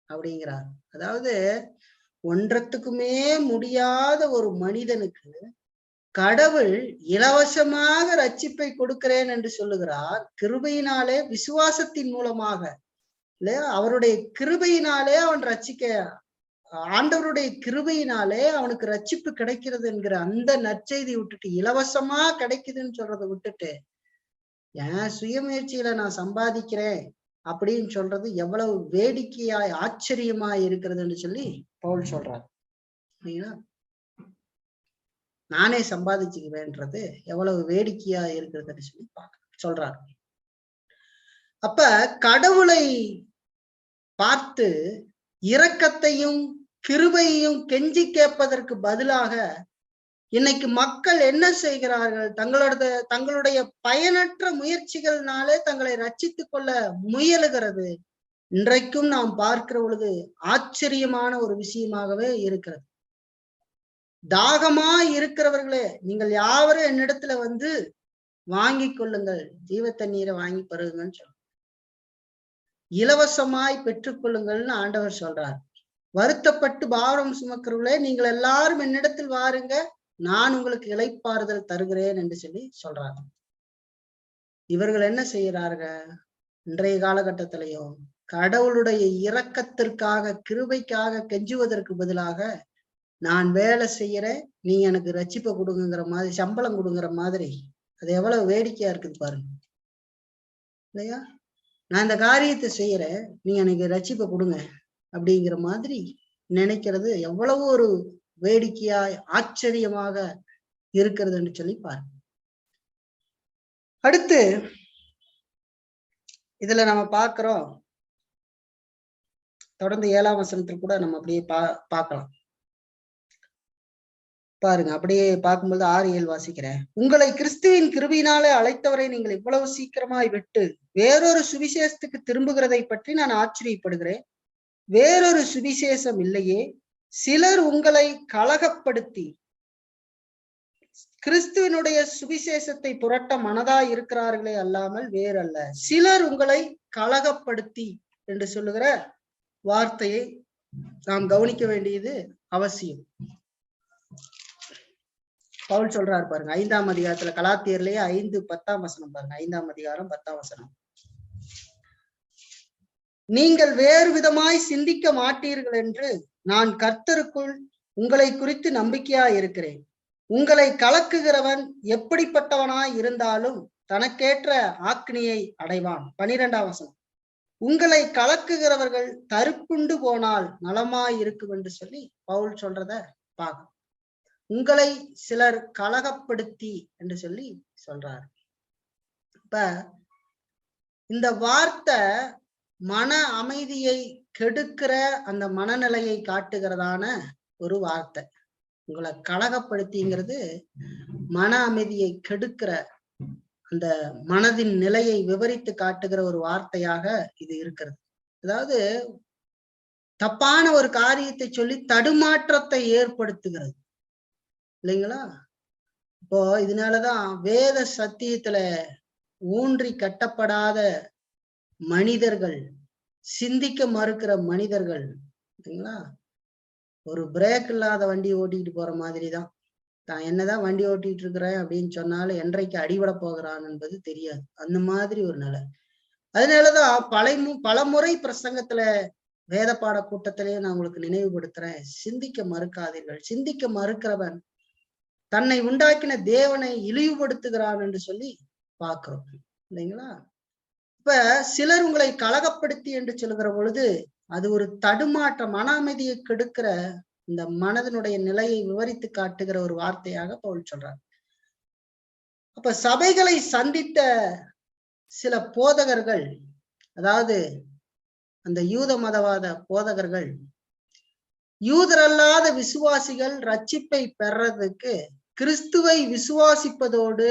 அப்படிங்கிறார். அதாவது ஒன்றத்துக்குமே முடியாத ஒரு மனிதனுக்கு கடவுள் இலவசமாக ரட்சிப்பை கொடுக்கிறேன் என்று சொல்லுகிறார். கிருபையினாலே, விசுவாசத்தின் மூலமாக, இல்லையா? அவருடைய கிருபையினாலே அவன் ஆண்டவருடைய கிருபையினாலே அவனுக்கு ரட்சிப்பு கிடைக்கிறது என்கிற அந்த நற்செய்தி விட்டுட்டு, இலவசமா கிடைக்குதுன்னு சொல்றதை விட்டுட்டு, என் சுயமுயற்சியில நான் சம்பாதிக்கிறேன் அப்படின்னு சொல்றது எவ்வளவு வேடிக்கையாய் ஆச்சரியமாய் இருக்கிறதுன்னு சொல்லி பவுல் சொல்றார். இல்லைங்களா? நானே சம்பாதிச்சுக்குவேன்றது எவ்வளவு வேடிக்கையா இருக்கிறதுன்னு சொல்லி சொல்றார். அப்ப கடவுளை பார்த்து இரக்கத்தையும் கிருபையையும் கெஞ்சி கேட்பதற்கு பதிலாக இன்னைக்கு மக்கள் என்ன செய்கிறார்கள்? தங்களுடைய பயனற்ற முயற்சிகள்னாலே தங்களை ரட்சித்துக் கொள்ள முயலுகிறது. இன்றைக்கும் நாம் பார்க்கிற பொழுது ஆச்சரியமான ஒரு விஷயமாகவே இருக்கிறது. தாகமா இருக்கிறவர்களே, நீங்கள் யாவரும் என்னிடத்துல வந்து வாங்கி கொள்ளுங்கள், ஜீவ தண்ணீரை வாங்கி பருகுங்கன்னு சொல்ல, இலவசமாய் பெற்றுக்கொள்ளுங்கள்னு ஆண்டவர் சொல்றார். வருத்தப்பட்டு பாரம் சுமக்கிறவர்களே, நீங்கள் எல்லாரும் என்னிடத்தில் வாருங்க, நான் உங்களுக்கு இளைப்பாறுதல் தருகிறேன் என்று சொல்லி சொல்றாங்க. இவர்கள் என்ன செய்யறார்கள்? இன்றைய காலகட்டத்திலையும் கடவுளுடைய இரக்கத்திற்காக, கிருபைக்காக கெஞ்சுவதற்கு பதிலாக, நான் வேலை செய்யறேன், நீங்க எனக்கு ரட்சிப்பை கொடுங்கிற மாதிரி, சம்பளம் கொடுங்கிற மாதிரி, அது எவ்வளவு வேடிக்கையா இருக்குது பாருங்க, இல்லையா? நான் இந்த காரியத்தை செய்யறேன், நீங்க எனக்கு ரட்சிப்பை கொடுங்க அப்படிங்கிற மாதிரி நினைக்கிறது எவ்வளவு ஒரு வேடிக்கையா ஆச்சரியமாக இருக்கிறதுன்னு சொல்லி பாருங்க. அடுத்து இதுல நம்ம பார்க்கிறோம், தொடர்ந்து 7ஆம் வசனத்தில் கூட நம்ம அப்படியே பார்க்கலாம் பாருங்க. அப்படியே பார்க்கும்போது 6-7 வாசிக்கிறேன். உங்களை கிறிஸ்துவின் கிருபையினாலே அழைத்தவரை நீங்கள் இவ்வளவு சீக்கிரமாய் விட்டு வேறொரு சுவிசேஷத்துக்கு திரும்புகிறதை பற்றி நான் ஆச்சரியப்படுகிறேன். வேறொரு சுவிசேஷம் இல்லையே. சிலர் உங்களை கலகப்படுத்தி கிறிஸ்துவனுடைய சுவிசேஷத்தை புரட்ட மனதாய் இருக்கிறார்களே அல்லாமல் வேறல்ல. சிலர் உங்களை கலகப்படுத்தி என்று சொல்லுகிற வார்த்தையை நாம் கவனிக்க வேண்டியது அவசியம். பவுல் சொல்றாரு பாருங்க, 5ஆம் அதிகாரத்துல, கலாத்தியர்லயே 5:10 வசனம் பாருங்க. 5ஆம் அதிகாரம் 10 வசனம். நீங்கள் வேறு விதமாய் சிந்திக்க மாட்டீர்கள் என்று நான் கர்த்தருக்குள் உங்களை குறித்து நம்பிக்கையா இருக்கிறேன். உங்களை கலக்குகிறவன் எப்படிப்பட்டவனாய் இருந்தாலும் தனக்கேற்ற ஆக்கினியை அடைவான். 12ஆம் வசனம். உங்களை கலக்குகிறவர்கள் தருப்புண்டு போனால் நலமாய் இருக்கும் என்று சொல்லி பவுல் சொல்றத பார்க்கணும். உங்களை சிலர் கலகப்படுத்தி என்று சொல்லி சொல்றார். இப்ப இந்த வார்த்தை மன அமைதியை கெடுக்கிற அந்த மனநிலையை காட்டுகிறதான ஒரு வார்த்தை. உங்களை கலகப்படுத்திங்கிறது மன அமைதியை கெடுக்கிற அந்த மனதின் நிலையை விவரித்து காட்டுகிற ஒரு வார்த்தையாக இது இருக்கிறது. அதாவது தப்பான ஒரு காரியத்தை சொல்லி தடுமாற்றத்தை ஏற்படுத்துகிறது இல்லைங்களா? இப்போ இதனாலதான் வேத சத்தியத்துல ஊன்றி கட்டப்படாத மனிதர்கள், சிந்திக்க மறுக்கிற மனிதர்கள் இல்லைங்களா, ஒரு பிரேக் இல்லாத வண்டி ஓட்டிட்டு போற மாதிரிதான். தான் என்னதான் வண்டி ஓட்டிட்டு இருக்கிறேன் அப்படின்னு சொன்னாலும் என்றைக்கு அடிபட போகிறான் என்பது தெரியாது. அந்த மாதிரி ஒரு நிலை. அதனாலதான் பல முறை பிரசங்கத்துல வேத பாட கூட்டத்திலேயே நான் உங்களுக்கு நினைவுபடுத்துறேன், சிந்திக்க மறுக்காதீர்கள். சிந்திக்க மறுக்கிறவன் தன்னை உண்டாக்கின தேவனை இழிவுபடுத்துகிறான் என்று சொல்லி பார்க்கிறோம் இல்லைங்களா? இப்ப சிலர் உங்களை கலகப்படுத்தி என்று சொல்லுகிற பொழுது அது ஒரு தடுமாற்ற மன அமைதியை கெடுக்கிற இந்த மனதனுடைய நிலையை விவரித்து காட்டுகிற ஒரு வார்த்தையாக பவுல் சொல்றார். அப்ப சபைகளை சந்தித்த சில போதகர்கள், அதாவது அந்த யூத மதவாத போதகர்கள், யூதரல்லாத விசுவாசிகள் ரட்சிப்பை பெறறதுக்கு கிறிஸ்துவை விசுவாசிப்பதோடு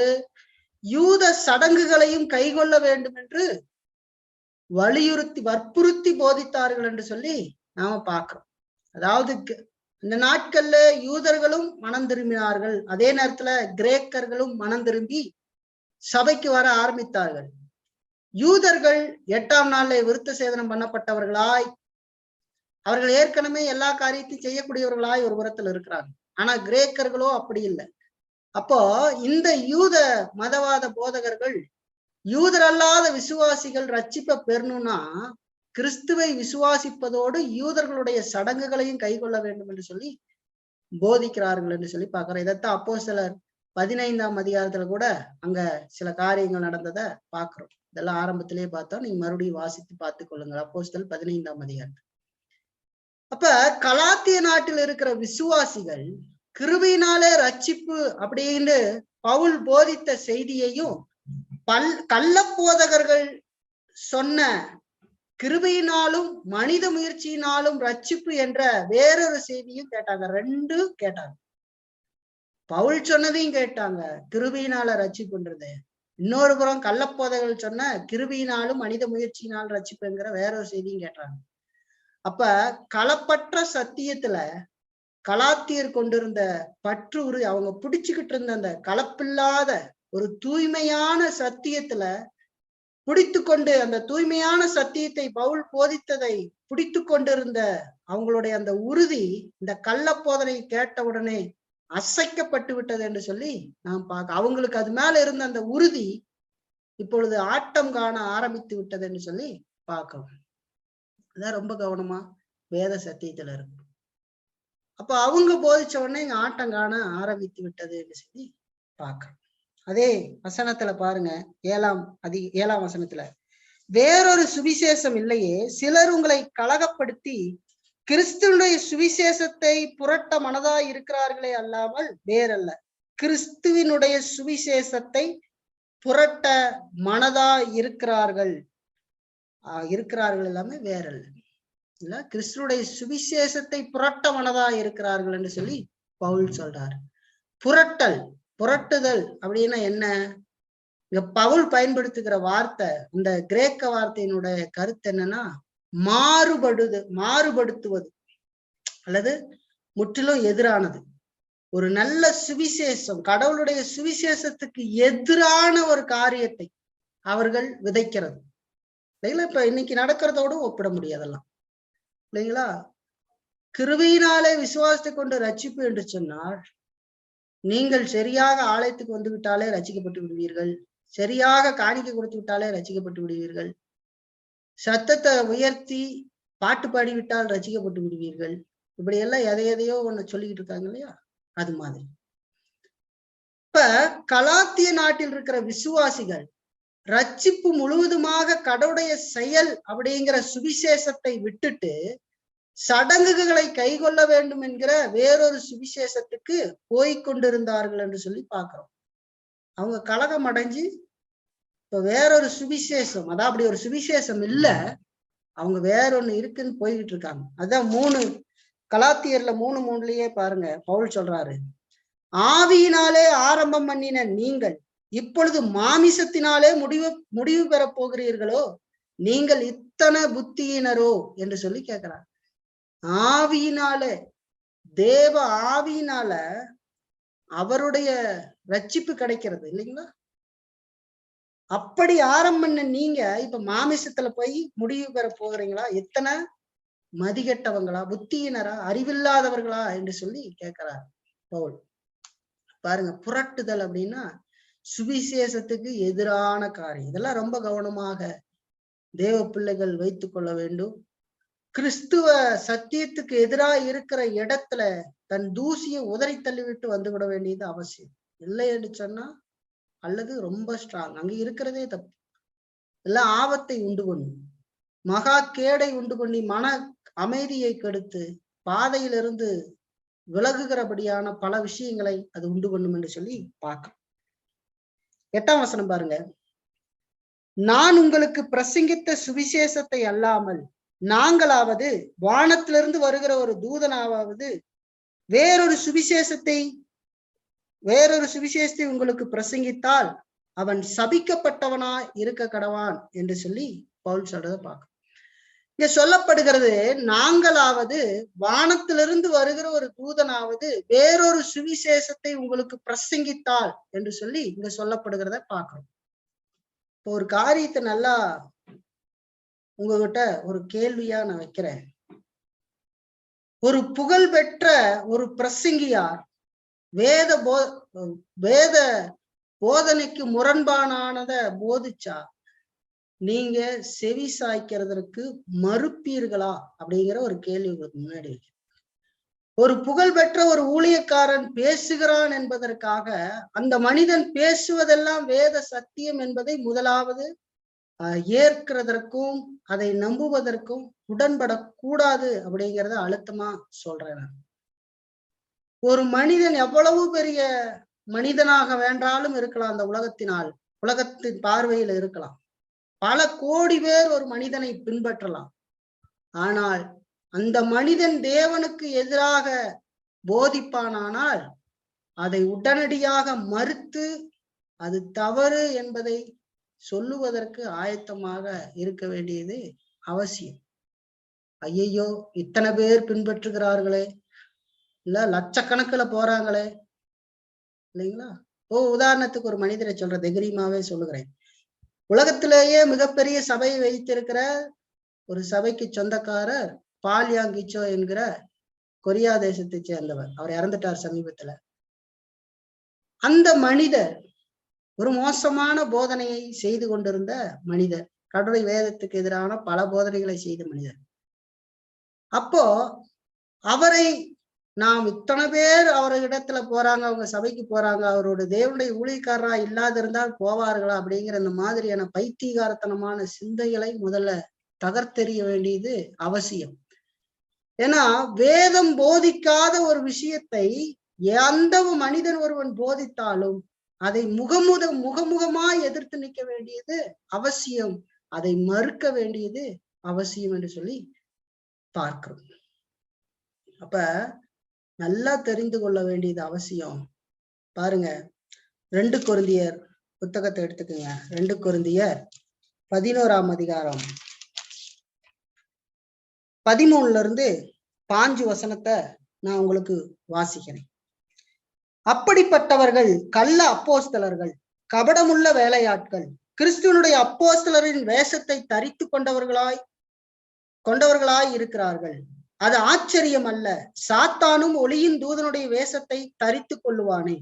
யூத சடங்குகளையும் கைகொள்ள வேண்டும் என்று வற்புறுத்தி போதித்தார்கள் என்று சொல்லி நாம பார்க்கிறோம். அதாவது இந்த நாட்கள்ல யூதர்களும் மனம் திரும்பினார்கள், அதே நேரத்துல கிரேக்கர்களும் மனம் திரும்பி சபைக்கு வர ஆரம்பித்தார்கள். யூதர்கள் 8ஆம் நாள்ல விருத்த சேதனம் பண்ணப்பட்டவர்களாய், அவர்கள் ஏற்கனவே எல்லா காரியத்தையும் செய்யக்கூடியவர்களாய் ஒரு புறத்தில் இருக்கிறாங்க. ஆனா கிரேக்கர்களோ அப்படி இல்லை. அப்போ இந்த யூத மதவாத போதகர்கள் யூதரல்லாத விசுவாசிகள் ரட்சிப்பை பெறணும்னா கிறிஸ்துவை விசுவாசிப்பதோடு யூதர்களுடைய சடங்குகளையும் கைகொள்ள வேண்டும் என்று சொல்லி போதிக்கிறார்கள் என்று சொல்லி பார்க்கிறோம். இதைத்தான் அப்போஸ்தலர் 15ஆம் அதிகாரத்துல கூட அங்க சில காரியங்கள் நடந்ததை பார்க்கிறோம். இதெல்லாம் ஆரம்பத்திலேயே பார்த்தோம், நீங்க மறுபடியும் வாசித்து பார்த்துக் கொள்ளுங்கள். அப்போஸ்தலர் 15ஆம் அதிகாரம். அப்ப கலாத்திய நாட்டில் இருக்கிற விசுவாசிகள் கிருபையினாலே ரட்சிப்பு அப்படின்னு பவுல் போதித்த செய்தியையும் கள்ள போதகர்கள் சொன்ன கிருபையினாலும் மனித முயற்சியினாலும் ரட்சிப்பு என்ற வேறொரு செய்தியும் கேட்டாங்க. ரெண்டும் கேட்டாங்க. பவுல் சொன்னதையும் கேட்டாங்க, கிருபையினால ரட்சிப்புன்றது. இன்னொரு புறம் கள்ளப்போதகர்கள் சொன்ன கிருபையினாலும் மனித முயற்சியினால் ரட்சிப்புங்கிற வேறொரு செய்தியும் கேட்டாங்க. அப்ப களப்பற்ற சத்தியத்துல கலாத்தியர் கொண்டிருந்த பற்று அவங்க பிடிச்சுக்கிட்டு இருந்த அந்த கலப்பில்லாத ஒரு தூய்மையான சத்தியத்துல பிடித்து கொண்டு, அந்த தூய்மையான சத்தியத்தை பவுல் போதித்ததை பிடித்து கொண்டிருந்த அவங்களுடைய அந்த உறுதி இந்த கள்ள போதனை கேட்ட உடனே அசைக்கப்பட்டு விட்டது என்று சொல்லி நாம் பார்க்க, அவங்களுக்கு அது மேல இருந்த அந்த உறுதி இப்பொழுது ஆட்டம் காண ஆரம்பித்து விட்டது என்று சொல்லி பார்க்கிறோம். அதான் ரொம்ப கவனமா வேத சத்தியத்துல இருக்கு. அப்ப அவங்க போதிச்ச உடனே இங்க ஆட்டம் காண ஆரம்பித்து விட்டது என்று சொல்லி பார்க்கிறோம். அதே வசனத்துல பாருங்க, 7ஆம் வசனத்துல, வேறொரு சுவிசேஷம் இல்லையே, சிலர் உங்களை கலகப்படுத்தி கிறிஸ்துவனுடைய சுவிசேஷத்தை புரட்ட மனதாய் இருக்கிறார்களே அல்லாமல் வேறல்ல. கிறிஸ்துவினுடைய சுவிசேஷத்தை புரட்ட மனதாய் இருக்கிறார்கள் எல்லாமே வேறல்ல. இல்ல, கிறிஸ்துவனுடைய சுவிசேஷத்தை புரட்ட மனதாய் இருக்கிறார்கள் என்று சொல்லி பவுல் சொல்றார். புரட்டுதல் அப்படின்னா என்ன? இங்க பவுல் பயன்படுத்துகிற வார்த்தை, இந்த கிரேக்க வார்த்தையினுடைய கருத்து என்னன்னா மாறுபடுத்துவது அல்லது முற்றிலும் எதிரானது. ஒரு நல்ல சுவிசேஷம், கடவுளுடைய சுவிசேஷத்துக்கு எதிரான ஒரு காரியத்தை அவர்கள் விதைக்கிறது இல்லைங்களா? இப்ப இன்னைக்கு நடக்கிறதோடு ஒப்பிட முடியாதெல்லாம் இல்லைங்களா? கிருபையினாலே விசுவாசத்தை கொண்டு ரட்சிப்பு என்று சொன்னால், நீங்கள் சரியாக ஆலயத்துக்கு வந்து விட்டாலே ரட்சிக்கப்பட்டு விடுவீர்கள், சரியாக காணிக்கை கொடுத்து விட்டாலே ரட்சிக்கப்பட்டு விடுவீர்கள், சத்தத்தை உயர்த்தி பாட்டு பாடிவிட்டால் ரட்சிக்கப்பட்டு விடுவீர்கள், இப்படி எல்லாம் எதையோ ஒண்ணு சொல்லிக்கிட்டு இருக்காங்க இல்லையா? அது மாதிரி இப்ப கலாத்திய நாட்டில் இருக்கிற விசுவாசிகள் ரட்சிப்பு முழுவதுமாக கடவுளுடைய செயல் அப்படிங்கிற சுவிசேஷத்தை விட்டுட்டு சடங்குகளை கைக்கொள்ள வேண்டும் என்கிற வேறொரு சுவிசேஷத்துக்கு போய்கொண்டிருந்தார்கள் என்று சொல்லி பார்க்கிறோம். அவங்க கலகம் அடைஞ்சு இப்ப வேறொரு சுவிசேஷம், அதான் அப்படி ஒரு சுவிசேஷம் இல்ல, அவங்க வேறொன்னு இருக்குன்னு போய்கிட்டு இருக்காங்க. அதான் 3 கலாத்தியர்ல 3:3 பாருங்க, பவுல் சொல்றாரு, ஆவியினாலே ஆரம்பம் பண்ணின நீங்கள் இப்பொழுது மாமிசத்தினாலே முடிவு பெற போகிறீர்களோ, நீங்கள் இத்தனை புத்தியினரோ என்று சொல்லி கேட்கிறார். ஆவியினால, தேவ ஆவியினால அவருடைய ரட்சிப்பு கிடைக்கிறது இல்லைங்களா? அப்படி ஆரம்பம் நீங்க இப்ப மாமிசத்துல போய் முடிவு பெற போகிறீங்களா? எத்தனை மதிகெட்டவங்களா, புத்தியினரா, அறிவில்லாதவர்களா என்று சொல்லி கேட்கிறார் பவுல். பாருங்க, புரட்டுதல் அப்படின்னா சுவிசேஷத்துக்கு எதிரான காரியம். இதெல்லாம் ரொம்ப கவனமாக தேவ பிள்ளைகள் வைத்துக் கொள்ள வேண்டும். கிறிஸ்துவ சத்தியத்துக்கு எதிராக இருக்கிற இடத்துல தன் தூசியை உதறி தள்ளிவிட்டு வந்து விட வேண்டியது அவசியம். இல்லை என்று சொன்னா, அல்லது ரொம்ப ஸ்ட்ராங், அங்க இருக்கிறதே தப்பு, எல்லாம் ஆபத்தை உண்டு பண்ணி, மகா கேடை உண்டு பண்ணி, மன அமைதியை கெடுத்து பாதையிலிருந்து விலகுகிறபடியான பல விஷயங்களை அது உண்டு பண்ணும் என்று சொல்லி பார்க்க. 8ஆம் வசனம் பாருங்க, நான் உங்களுக்கு பிரசங்கித்த சுவிசேஷத்தை அல்லாமல் நாங்களாவது வானத்திலிருந்து வருகிற ஒரு தூதனாவது வேறொரு சுவிசேஷத்தை உங்களுக்கு பிரசங்கித்தால் அவன் சபிக்கப்பட்டவனா இருக்க கடவான் என்று சொல்லி பவுல் சொல்றத பார்க்க. இங்க சொல்லப்படுகிறது, நாங்களாவது வானத்திலிருந்து வருகிற ஒரு தூதனாவது வேறொரு சுவிசேஷத்தை உங்களுக்கு பிரசங்கித்தால் என்று சொல்லி இங்க சொல்லப்படுகிறத பார்க்கிறோம். இப்போ ஒரு காரியத்தை நல்லா உங்ககிட்ட ஒரு கேள்வியா நான் வைக்கிறேன். ஒரு புகழ்பெற்ற ஒரு பிரசங்கியார் வேத போதனைக்கு முரண்பானத போதிச்சா நீங்க செவி சாய்க்கிறதற்கு மறுப்பீர்களா அப்படிங்கிற ஒரு கேள்வி உங்களுக்கு முன்னாடி இருக்கு. ஒரு புகழ்பெற்ற ஒரு ஊழியக்காரன் பேசுகிறான் என்பதற்காக அந்த மனிதன் பேசுவதெல்லாம் வேத சத்தியம் என்பதை முதலாவது ஏற்கிறதற்கும் அதை நம்புவதற்கும் உடன்படக்கூடாது அப்படிங்கிறத அழுத்தமா சொல்றேன். ஒரு மனிதன் எவ்வளவு பெரிய மனிதனாக வேண்டாலும் இருக்கலாம், அந்த உலகத்தின் பார்வையில் இருக்கலாம், பல கோடி பேர் ஒரு மனிதனை பின்பற்றலாம். ஆனால் அந்த மனிதன் தேவனுக்கு எதிராக போதிப்பானால் அதை உடனடியாக மறுத்து அது தவறு என்பதை சொல்லுவதற்கு ஆயத்தமாக இருக்க வேண்டியது அவசியம். ஐயையோ, இத்தனை பேர் பின்பற்றுகிறார்களே, இல்ல லட்சக்கணக்குல போறாங்களே இல்லைங்களா? உதாரணத்துக்கு ஒரு மனிதரை சொல்ற, தைரியமாவே சொல்லுகிறேன். உலகத்திலேயே மிகப்பெரிய சபையை வைத்திருக்கிற ஒரு சபைக்கு சொந்தக்காரர் பால்யாங்கிச்சோ என்கிற கொரியா தேசத்தை சேர்ந்தவர். அவர் இறந்துட்டார் சமீபத்துல. அந்த மனிதர் ஒரு மோசமான போதனையை செய்து கொண்டிருந்த மனிதர், கடவுளை வேதத்துக்கு எதிரான பல போதனைகளை செய்த மனிதர். அப்போ அவரை நாம் இத்தனை பேர் அவரிடத்துல போறாங்க, அவங்க சபைக்கு போறாங்க, அவரோட தேவனுடைய ஊழியக்காரரா இல்லாதிருந்தால் போவார்களா அப்படிங்கிற இந்த மாதிரியான பைத்தியகாரத்தனமான சிந்தைகளை முதல்ல தகர்த்தெறிய வேண்டியது அவசியம். ஏன்னா வேதம் போதிக்காத ஒரு விஷயத்தை எந்த மனிதன் ஒருவன் போதித்தாலும் அதை முகமுகமாய் எதிர்த்து நிற்க வேண்டியது அவசியம், அதை மறுக்க வேண்டியது அவசியம் என்று சொல்லி பார்க்கிறோம். அப்ப நல்லா தெரிந்து கொள்ள வேண்டியது அவசியம். பாருங்க, 2 கொரிந்தியர் புத்தகத்தை எடுத்துக்கோங்க. 2 கொரிந்தியர் 11ஆம் அதிகாரம் 13 வசனத்தை நான் உங்களுக்கு வாசிக்கிறேன். அப்படிப்பட்டவர்கள் கள்ள அப்போஸ்தலர்கள், கபடமுள்ள வேலையாட்கள், கிறிஸ்துவனுடைய அப்போஸ்தலரின் வேஷத்தை தரித்து கொண்டவர்களாய் இருக்கிறார்கள். அது ஆச்சரியம் அல்ல, சாத்தானும் ஒளியின் தூதனுடைய வேஷத்தை தரித்து கொள்ளுவானே.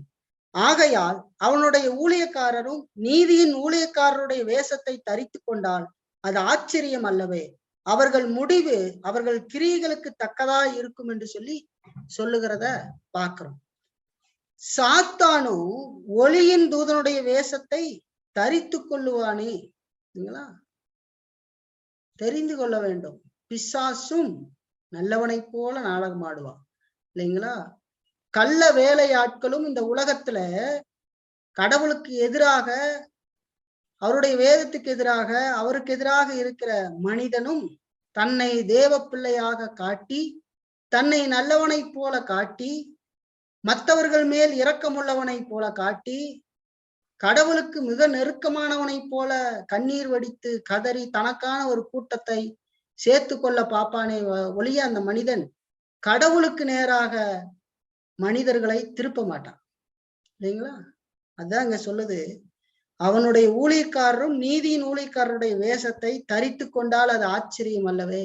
ஆகையால் அவனுடைய ஊழியக்காரரும் நீதியின் ஊழியக்காரருடைய வேஷத்தை தரித்து கொண்டால் அது ஆச்சரியம் அல்லவே. அவர்கள் முடிவு அவர்கள் கிரியைகளுக்கு தக்கதா இருக்கும் என்று சொல்லி சொல்லுகிறத பார்க்கிறோம். சாத்தானும் ஒளியின் தூதனுடைய வேஷத்தை தரித்து கொள்ளுவானே. தெரிந்து கொள்ள வேண்டும். பிசாசும் நல்லவனை போல நாடகம் ஆடுவான் இல்லைங்களா? கள்ள வேலையாட்களும் இந்த உலகத்துல கடவுளுக்கு எதிராக, அவருடைய வேதத்துக்கு எதிராக, அவருக்கு எதிராக இருக்கிற மனிதனும் தன்னை தேவ பிள்ளையாக காட்டி, தன்னை நல்லவனை போல காட்டி, மற்றவர்கள் மேல் இரக்கமுள்ளவனை போல காட்டி, கடவுளுக்கு மிக நெருக்கமானவனை போல கண்ணீர் வடித்து கதறி தனக்கான ஒரு கூட்டத்தை சேர்த்து கொள்ள பாப்பானே ஒழிய அந்த மனிதன் கடவுளுக்கு நேராக மனிதர்களை திருப்ப மாட்டான் இல்லைங்களா? அதான் இங்க சொல்லுது, அவனுடைய ஊழியக்காரரும் நீதியின் ஊழியக்காரருடைய வேஷத்தை தரித்து கொண்டால் அது ஆச்சரியம் அல்லவே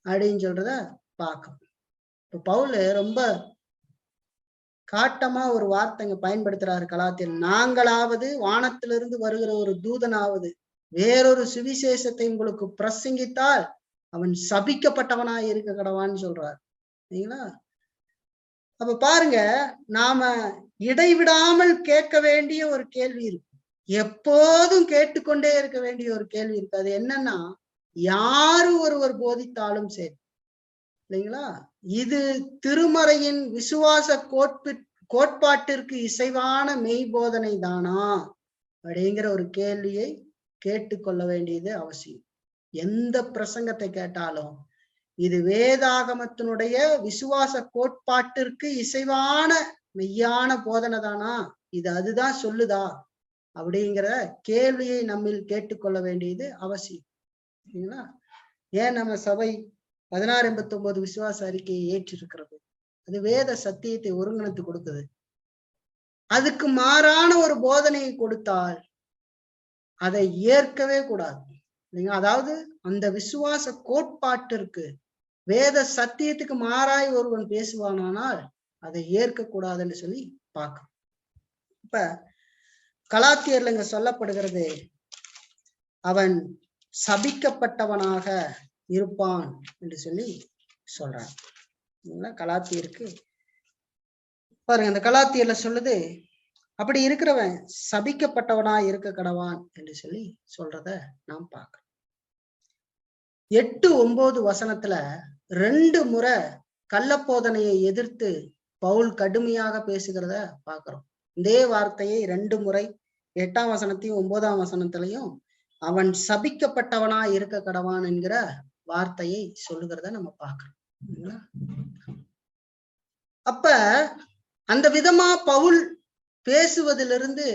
அப்படின்னு சொல்றத பார்க்கணும். இப்ப பவுல் ரொம்ப காட்டமா ஒரு வார்த்தைங்க பயன்படுத்துறாரு கலாத்தியர். நாங்களாவது வானத்திலிருந்து வருகிற ஒரு தூதனாவது வேறொரு சுவிசேஷத்தை உங்களுக்கு பிரசங்கித்தால் அவன் சபிக்கப்பட்டவனாய் இருக்க கடவான்னு சொல்றாரு சரிங்களா? அப்ப பாருங்க, நாம இடைவிடாமல் கேட்க வேண்டிய ஒரு கேள்வி இருக்கு, எப்போதும் கேட்டுக்கொண்டே இருக்க வேண்டிய ஒரு கேள்வி இருக்கு. அது என்னன்னா, யாரு ஒருவர் போதித்தாலும் சரி இல்லைங்களா, இது திருமறையின் விசுவாச கோட்பாட்டிற்கு இசைவான மெய்போதனை தானா அப்படிங்கிற ஒரு கேள்வியை கேட்டுக்கொள்ள வேண்டியது அவசியம். எந்த பிரசங்கத்தை கேட்டாலும் இது வேதாகமத்தினுடைய விசுவாச கோட்பாட்டிற்கு இசைவான மெய்யான போதனை தானா, இது அதுதான் சொல்லுதா அப்படிங்கிற கேள்வியை நம்மில் கேட்டுக்கொள்ள வேண்டியது அவசியம் சரிங்களா? ஏன் நம்ம சபை 1689 விசுவாச அறிக்கையை ஏற்றிருக்கிறது? அது வேத சத்தியத்தை ஒருங்கிணைத்து கொடுக்குது. அதுக்கு மாறான ஒரு போதனையை கொடுத்தால் அதை ஏற்கவே கூடாது இல்லைங்க? அதாவது அந்த விசுவாச கோட்பாட்டிற்கு வேத சத்தியத்துக்கு மாறாய் ஒருவன் பேசுவானால் அதை ஏற்க கூடாதுன்னு சொல்லி பார்க்கணும். இப்ப கலாத்தியர்ல இங்க சொல்லப்படுகிறது, அவன் சபிக்கப்பட்டவனாக இருப்பான் என்று சொல்லி சொல்றான். கலாத்தியருக்கு பாருங்க, இந்த கலாத்தியர்ல சொல்லுது, அப்படி இருக்கிறவன் சபிக்கப்பட்டவனா இருக்க கடவான் என்று சொல்லி சொல்றத நாம் பார்க்கிறோம். 8-9 வசனத்துல 2 முறை கள்ளப்போதனையை எதிர்த்து பவுல் கடுமையாக பேசுகிறத பார்க்கிறோம். இதே வார்த்தையை 2 முறை 8ஆம் வசனத்தையும் 9ஆம் வசனத்திலையும் அவன் சபிக்கப்பட்டவனா இருக்க கடவான் என்கிற வார்த்தையை சொல்லுகிறத நம்ம பார்க்கிறோம். அப்ப அந்த விதமா பவுல் பேசுவதிலிருந்து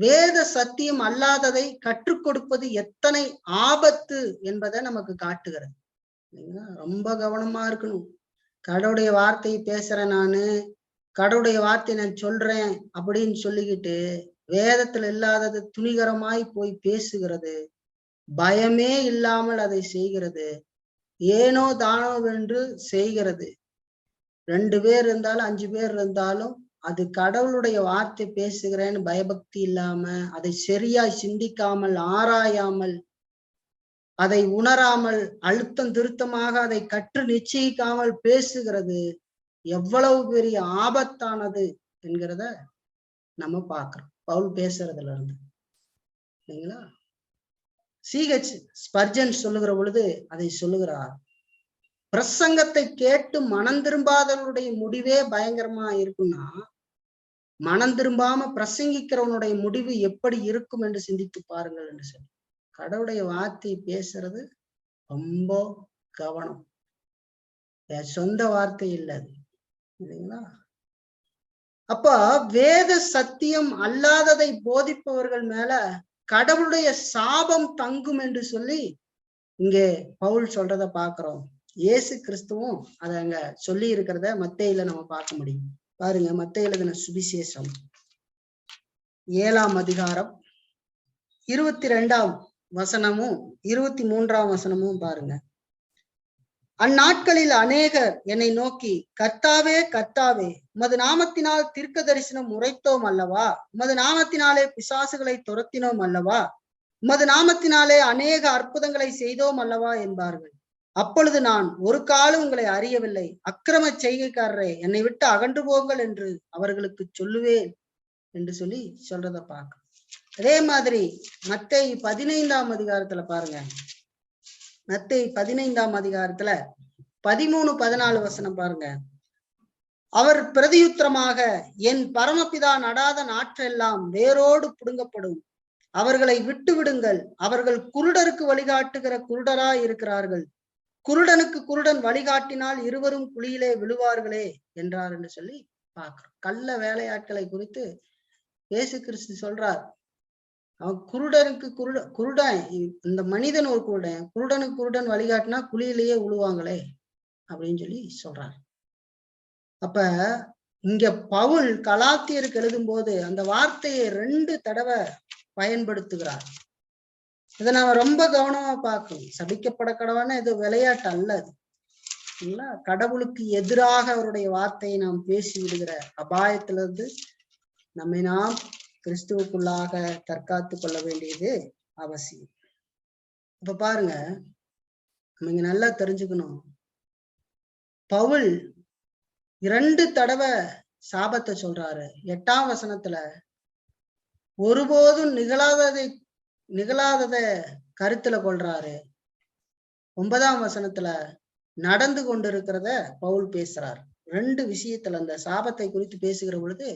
வேத சத்தியம் அல்லாததை கற்றுக் கொடுப்பது எத்தனை ஆபத்து என்பதை நமக்கு காட்டுகிறது. ரொம்ப கவனமா இருக்கணும். கடவுளுடைய வார்த்தையை பேசுறேன் நானு, கடவுளுடைய வார்த்தையை நான் சொல்றேன் அப்படின்னு சொல்லிக்கிட்டு வேதத்துல இல்லாதது துணிகரமாய் போய் பேசுகிறது, பயமே இல்லாமல் அதை செய்கிறது, ஏனோ தானோ என்று செய்கிறது. 2 பேர் இருந்தாலும் 5 பேர் இருந்தாலும் அது கடவுளுடைய வார்த்தை பேசுகிறேன்னு பயபக்தி இல்லாம, அதை சரியாய் சிந்திக்காமல், ஆராயாமல், அதை உணராமல், அழுத்தம் திருத்தமாக அதை கற்று நிச்சயிக்காமல் பேசுகிறது எவ்வளவு பெரிய ஆபத்தானது என்கிறத நம்ம பார்க்கிறோம் பவுல் பேசுறதுல இருந்து இல்லைங்களா? சிஹெச் ஸ்பர்ஜன் சொல்லுகிற பொழுது அதை சொல்லுகிறார், பிரசங்கத்தை கேட்டு மனம் திரும்பாதவனுடைய முடிவே பயங்கரமா இருக்குன்னா, மனம் திரும்பாம பிரசங்கிக்கிறவனுடைய முடிவு எப்படி இருக்கும் என்று சிந்தித்து பாருங்கள் என்று சொல்லி. கடவுளுடைய வார்த்தை பேசுறது ரொம்ப கவனம், சொந்த வார்த்தை இல்லை இல்லைங்களா? அப்ப வேத சத்தியம் அல்லாததை போதிப்பவர்கள் மேல கடவுளுடைய சாபம் தங்கும் என்று சொல்லி இங்கே பவுல் சொல்றத பாக்குறோம். இயேசு கிறிஸ்துவும் அதை அங்க சொல்லி இருக்கிறத மத்தேயில நம்ம பார்க்க முடியும். பாருங்க, மத்தேயு எழுதின சுவிசேஷம் 7ஆம் அதிகாரம் 22ஆம் வசனமும் 23ஆம் வசனமும் பாருங்க. அந்நாட்களில் அநேகர் என்னை நோக்கி, கர்த்தாவே கர்த்தாவே, உமது நாமத்தினால் தீர்க்க தரிசனம் உரைத்தோம் அல்லவா, உமது நாமத்தினாலே பிசாசுகளை துரத்தினோம் அல்லவா, உமது நாமத்தினாலே அநேக அற்புதங்களை செய்தோம் அல்லவா என்பார்கள். அப்பொழுது நான், ஒரு காலம் உங்களை அறியவில்லை, அக்கிரம செய்கைக்காரரே, என்னை விட்டு அகன்று போங்கள் என்று அவர்களுக்கு சொல்லுவேன் என்று சொல்லி சொல்றத பார்க்க. அதே மாதிரி மத்தேயு 15ஆம் அதிகாரத்துல பாருங்க, மத்தேயு 15ஆம் அதிகாரத்துல 13-14 பாருங்க. அவர் பிரதியுத்தரமாக, என் பரமபிதா நடாத நாற்றெல்லாம் வேரோடு புடுங்கப்படும், அவர்களை விட்டு விடுங்கள், அவர்கள் குருடருக்கு வழிகாட்டுகிற குருடராய் இருக்கிறார்கள், குருடனுக்கு குருடன் வழிகாட்டினால் இருவரும் குழியிலே விழுவார்களே என்றார் என்று சொல்லி பார்க்கிறோம். கள்ள வேலையாட்களை குறித்து இயேசு கிறிஸ்து சொல்றார். அவன் குருடனுக்கு குருடன், இந்த மனிதன் ஒரு குருடன், குருடனுக்கு குருடன் வழிகாட்டினா குழியிலேயே விழுவாங்களே அப்படின்னு சொல்லி சொல்றார். அப்ப இங்க பவுல் கலாத்தியருக்கு எழுதும் போது அந்த வார்த்தையை 2 தடவை பயன்படுத்துகிறார். இதை நாம ரொம்ப கவனமா பார்க்கணும். சபிக்கப்பட கடவான இது விளையாட்டு அல்ல. அது கடவுளுக்கு எதிராக அவருடைய வார்த்தையை நாம் பேசி விடுகிற அபாயத்திலிருந்து நம்மை நாம் கிறிஸ்துவுக்குள்ளாக தற்காத்து கொள்ள வேண்டியது அவசியம். இப்ப பாருங்க, நம்ம இங்க நல்லா தெரிஞ்சுக்கணும். பவுல் 2 தடவை சாபத்தை சொல்றாரு. 8ஆம் வசனத்துல ஒருபோதும் நிகழாதத கருத்துல கொள்றாரு. 9ஆம் வசனத்துல நடந்து கொண்டிருக்கிறத பவுல் பேசுறார். 2 விஷயத்துல அந்த சாபத்தை குறித்து பேசுகிற பொழுது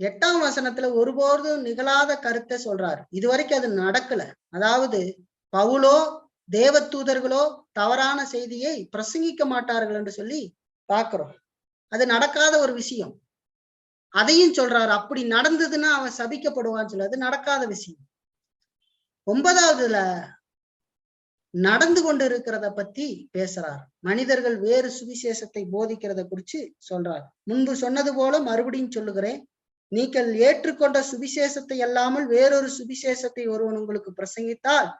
8ஆம் வசனத்துல ஒருபோதும் நிகழாத கருத்தை சொல்றாரு. இதுவரைக்கும் அது நடக்கல. அதாவது பவுலோ தேவதூதர்களோ தவறான செய்தியை பிரசங்கிக்க மாட்டார்கள் என்று சொல்லி பாக்குறோம். அது நடக்காத ஒரு விஷயம். அதையும் சொல்றாரு. அப்படி நடந்ததுன்னா அவன் சபிக்கப்படுவான்னு சொல்லி அது நடக்காத விஷயம். 9ஆவதுல நடந்து கொண்டு இருக்கிறத பத்தி பேசுறார். மனிதர்கள் வேறு சுவிசேஷத்தை போதிக்கிறத குறிச்சு சொல்றார். முன்பு சொன்னது போல மறுபடியும் சொல்லுகிறேன், நீங்கள் ஏற்றுக்கொண்ட சுவிசேஷத்தை அல்லாமல் வேறொரு சுவிசேஷத்தை ஒருவன் உங்களுக்கு பிரசங்கித்தால்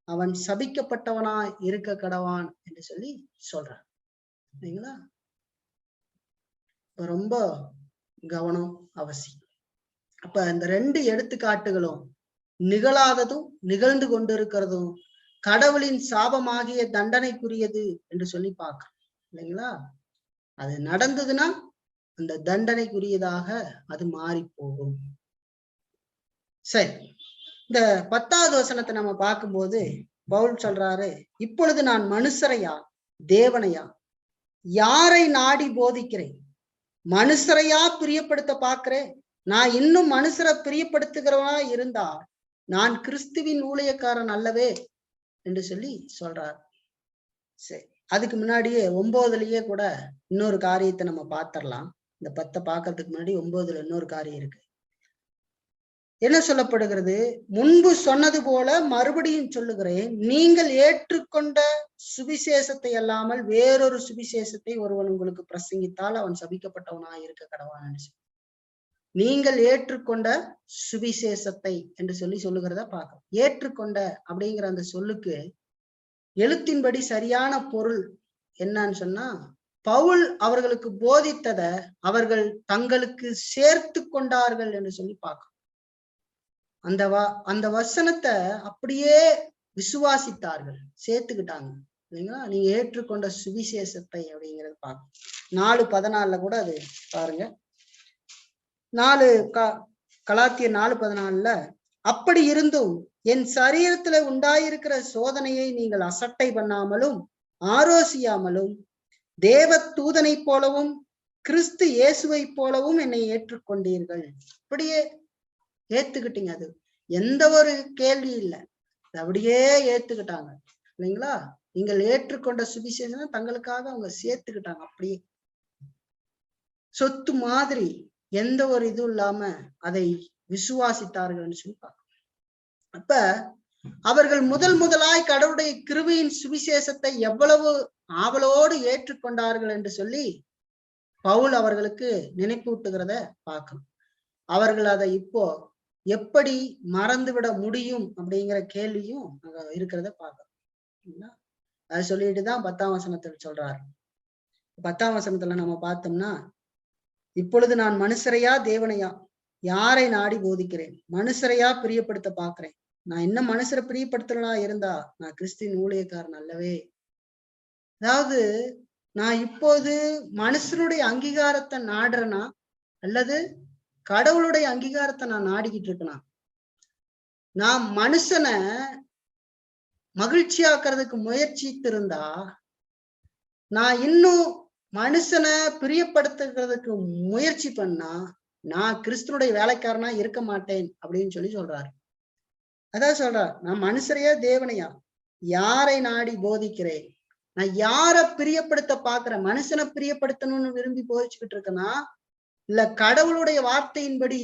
அவன் சபிக்கப்பட்டவனா இருக்க கடவான் என்று சொல்லி சொல்றார். சரிங்களா? ரொம்ப கவனம் அவசியம். அப்ப இந்த 2 எடுத்துக்காட்டுகளும் நிகழாததும் நிகழ்ந்து கொண்டிருக்கிறதும் கடவுளின் சாபமாகிய தண்டனைக்குரியது என்று சொல்லி பார்க்கிறோம். இல்லைங்களா? அது நடந்ததுன்னா அந்த தண்டனைக்குரியதாக அது மாறி போகும். சரி, இந்த 10ஆவது வசனத்தை நம்ம பார்க்கும்போது பவுல் சொல்றாரு, இப்பொழுது நான் மனுஷரையா தேவனையா யாரை நாடி போதிக்கிறேன்? மனுஷரையா பிரியப்படுத்த பாக்குறேன்? நான் இன்னும் மனுஷரை பிரியப்படுத்துகிறவனா இருந்தா நான் கிறிஸ்துவின் ஊழியக்காரன் அல்லவே என்று சொல்லி சொல்றார். சரி, அதுக்கு முன்னாடியே 9லயே கூட இன்னொரு காரியத்தை நம்ம பார்த்திடலாம். இந்த 10 பார்க்கறதுக்கு முன்னாடி 9ல இன்னொரு காரியம் இருக்கு. என்ன சொல்லப்படுகிறது? முன்பு சொன்னது போல மறுபடியும் சொல்லுகிறேன், நீங்கள் ஏற்றுக்கொண்ட சுவிசேஷத்தை அல்லாமல் வேறொரு சுவிசேஷத்தை ஒருவன் உங்களுக்கு பிரசங்கித்தால் அவன் சபிக்கப்பட்டவனாய் இருக்க கடவான். நீங்கள் ஏற்றுக்கொண்ட சுவிசேஷத்தை என்று சொல்லி சொல்லுகிறத பார்க்கணும். ஏற்றுக்கொண்ட அப்படிங்கிற அந்த சொல்லுக்கு எழுத்தின்படி சரியான பொருள் என்னன்னு சொன்னா, பவுல் அவர்களுக்கு போதித்தத அவர்கள் தங்களுக்கு சேர்த்து கொண்டார்கள் என்று சொல்லி பார்க்கணும். அந்த வசனத்தை அப்படியே விசுவாசித்தார்கள், சேர்த்துக்கிட்டாங்க. இல்லைங்களா? நீங்க ஏற்றுக்கொண்ட சுவிசேஷத்தை அப்படிங்கிறது பார்க்கணும். 4:14 கூட அது பாருங்க. கலாத்தியர் 4:14 அப்படி இருந்தும் என் சரீரத்துல உண்டாயிருக்கிற சோதனையை நீங்கள் அசட்டை பண்ணாமலும் ஆரோசியாமலும் தேவ தூதனை போலவும் கிறிஸ்து இயேசுவை போலவும் என்னை ஏற்றுக்கொண்டீர்கள். அப்படியே ஏத்துக்கிட்டீங்க. அது எந்த ஒரு கேள்வி இல்லை, அப்படியே ஏத்துக்கிட்டாங்க. இல்லைங்களா? நீங்கள் ஏற்றுக்கொண்ட சுவிசேஷம் தங்களுக்காக அவங்க சேர்த்துக்கிட்டாங்க. அப்படியே சொத்து மாதிரி எந்த ஒரு இதுவும் இல்லாம அதை விசுவாசித்தார்கள் சொல்லி பார்க்கணும். அப்ப அவர்கள் முதலாய் கடவுளுடைய கிருபையின் சுவிசேஷத்தை எவ்வளவு ஆவலோடு ஏற்றுக்கொண்டார்கள் என்று சொல்லி பவுல் அவர்களுக்கு நினைப்பூட்டுகிறத பார்க்கணும். அவர்கள் அதை இப்போ எப்படி மறந்துவிட முடியும் அப்படிங்கிற கேள்வியும் அங்க இருக்கிறத பார்க்கணும். அது சொல்லிட்டுதான் 10ஆம் வசனத்தில் சொல்றாரு. 10ஆம் வசனத்துல நம்ம பார்த்தோம்னா, இப்பொழுது நான் மனுஷரையா தேவனையா யாரை நாடி போதிக்கிறேன்? மனுஷரையா பிரியப்படுத்த பாக்குறேன். நான் இன்னும் மனுஷரை பிரியப்படுத்துறா இருந்தா நான் கிறிஸ்துவின் ஊழியக்காரன் அல்லவே. அதாவது நான் இப்போது மனுஷனுடைய அங்கீகாரத்தை நாடுறேனா அல்லது கடவுளுடைய அங்கீகாரத்தை நான் நாடிக்கிட்டு இருக்கேனா? நான் மனுஷனை மகிழ்ச்சியாக்குறதுக்கு முயற்சித்து இருந்தா நான் இன்னும் மனுஷனை பிரியப்படுத்துறதுக்கு முயற்சி பண்ணா நான் கிறிஸ்துனுடைய வேலைக்காரனா இருக்க மாட்டேன் அப்படின்னு சொல்றாரு. அதான் சொல்றார், நான் மனுஷரையா தேவனையா யாரை நாடி போதிக்கிறேன்? நான் யார பிரியப்படுத்த பாக்குறேன்? மனுஷனை பிரியப்படுத்தணும்னு விரும்பி போதிச்சுக்கிட்டு இருக்கேன்னா, இல்ல கடவுளுடைய வார்த்தையின்படி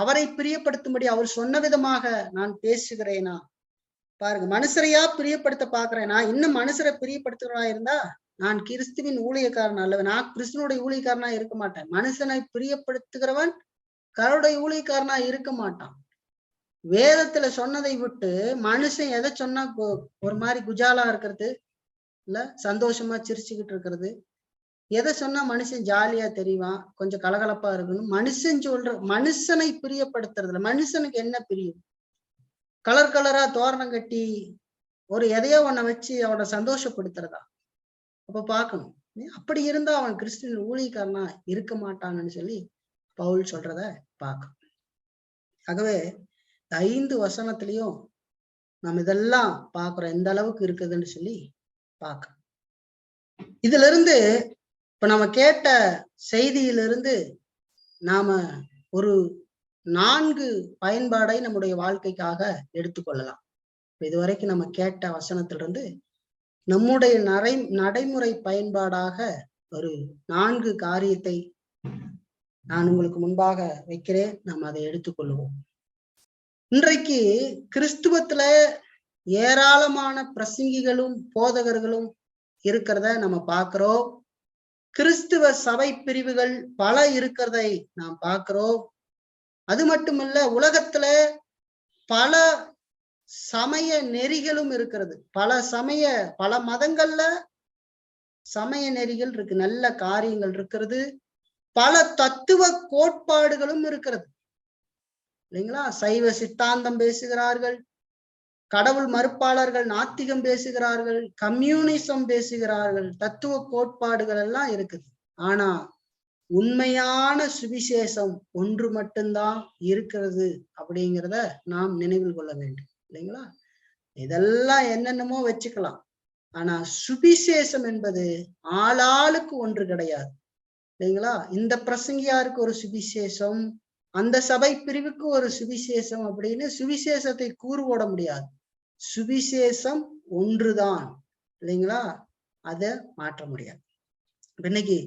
அவரை பிரியப்படுத்தும்படி அவர் சொன்ன விதமாக நான் பேசுகிறேனா? பாருங்க, மனுஷரையா பிரியப்படுத்த பாக்குறேனா? இன்னும் மனுஷரை பிரியப்படுத்துகிறா இருந்தா நான் கிறிஸ்துவின் ஊழியக்காரன் அல்ல, நான் கிறிஸ்துவனுடைய ஊழியக்காரனா இருக்க மாட்டேன். மனுஷனை பிரியப்படுத்துகிறவன் கடவுளுடைய ஊழியக்காரனா இருக்க மாட்டான். வேதத்துல சொன்னதை விட்டு மனுஷன் எதை சொன்னா ஒரு மாதிரி குஜாலா இருக்கிறது, இல்ல சந்தோஷமா சிரிச்சுக்கிட்டு இருக்கிறது, எதை சொன்னா மனுஷன் ஜாலியா தெரிவான், கொஞ்சம் கலகலப்பா இருக்கணும், மனுஷன் சொல்ற மனுஷனை பிரியப்படுத்துறதுல மனுஷனுக்கு என்ன பிரியம்? கலர் கலரா தோரணம் கட்டி ஒரு எதையோ ஒன்ன வச்சு அவனை சந்தோஷப்படுத்துறதா? அப்ப பார்க்கணும். அப்படி இருந்தா அவன் கிறிஸ்துவின் ஊழியக்காரனா இருக்க மாட்டான்னு சொல்லி பவுல் சொல்றத பார்க்கணும். ஆகவே 5 வசனத்திலையும் நம்ம இதெல்லாம் பார்க்கிறோம், எந்த அளவுக்கு இருக்குதுன்னு சொல்லி பார்க்க. இதுல இருந்து இப்ப நம்ம கேட்ட செய்தியிலிருந்து நாம ஒரு 4 பயன்பாடை நம்முடைய வாழ்க்கைக்காக எடுத்துக்கொள்ளலாம். இதுவரைக்கும் நம்ம கேட்ட வசனத்திலிருந்து நம்முடைய நடைமுறை பயன்பாடாக ஒரு 4 காரியத்தை நான் உங்களுக்கு முன்பாக வைக்கிறேன். நாம் அதை எடுத்துக்கொள்வோம். இன்றைக்கு கிறிஸ்துவத்துல ஏராளமான பிரசங்கிகளும் போதகர்களும் இருக்கிறத நம்ம பார்க்கிறோம். கிறிஸ்துவ சபை பிரிவுகள் பல இருக்கிறதை நாம் பார்க்கிறோம். அது மட்டுமல்ல, உலகத்துல பல சமய நெறிகளும் இருக்கிறது. பல மதங்கள்ல சமய நெறிகள் இருக்கு, நல்ல காரியங்கள் இருக்கிறது. பல தத்துவ கோட்பாடுகளும் இருக்கிறது இல்லைங்களா? சைவ சித்தாந்தம் பேசுகிறார்கள், கடவுள் மறுப்பாளர்கள் நாத்திகம் பேசுகிறார்கள், கம்யூனிசம் பேசுகிறார்கள், தத்துவ கோட்பாடுகள் எல்லாம் இருக்குது. ஆனா உண்மையான சுவிசேஷம் ஒன்று மட்டும்தான் இருக்கிறது அப்படிங்கிறத நாம் நினைவில் கொள்ள வேண்டும் இல்லைங்களா? இதெல்லாம் என்னென்னமோ வச்சுக்கலாம், ஆனா சுவிசேஷம் என்பது ஆளாளுக்கு ஒன்று கிடையாது இல்லைங்களா? இந்த பிரசங்கியாருக்கு ஒரு சுவிசேஷம், அந்த சபை பிரிவுக்கு ஒரு சுவிசேஷம் அப்படின்னு சுவிசேஷத்தை கூறு போட முடியாது. சுவிசேஷம் ஒன்றுதான் இல்லைங்களா? அதை மாற்ற முடியாது. இன்னைக்கு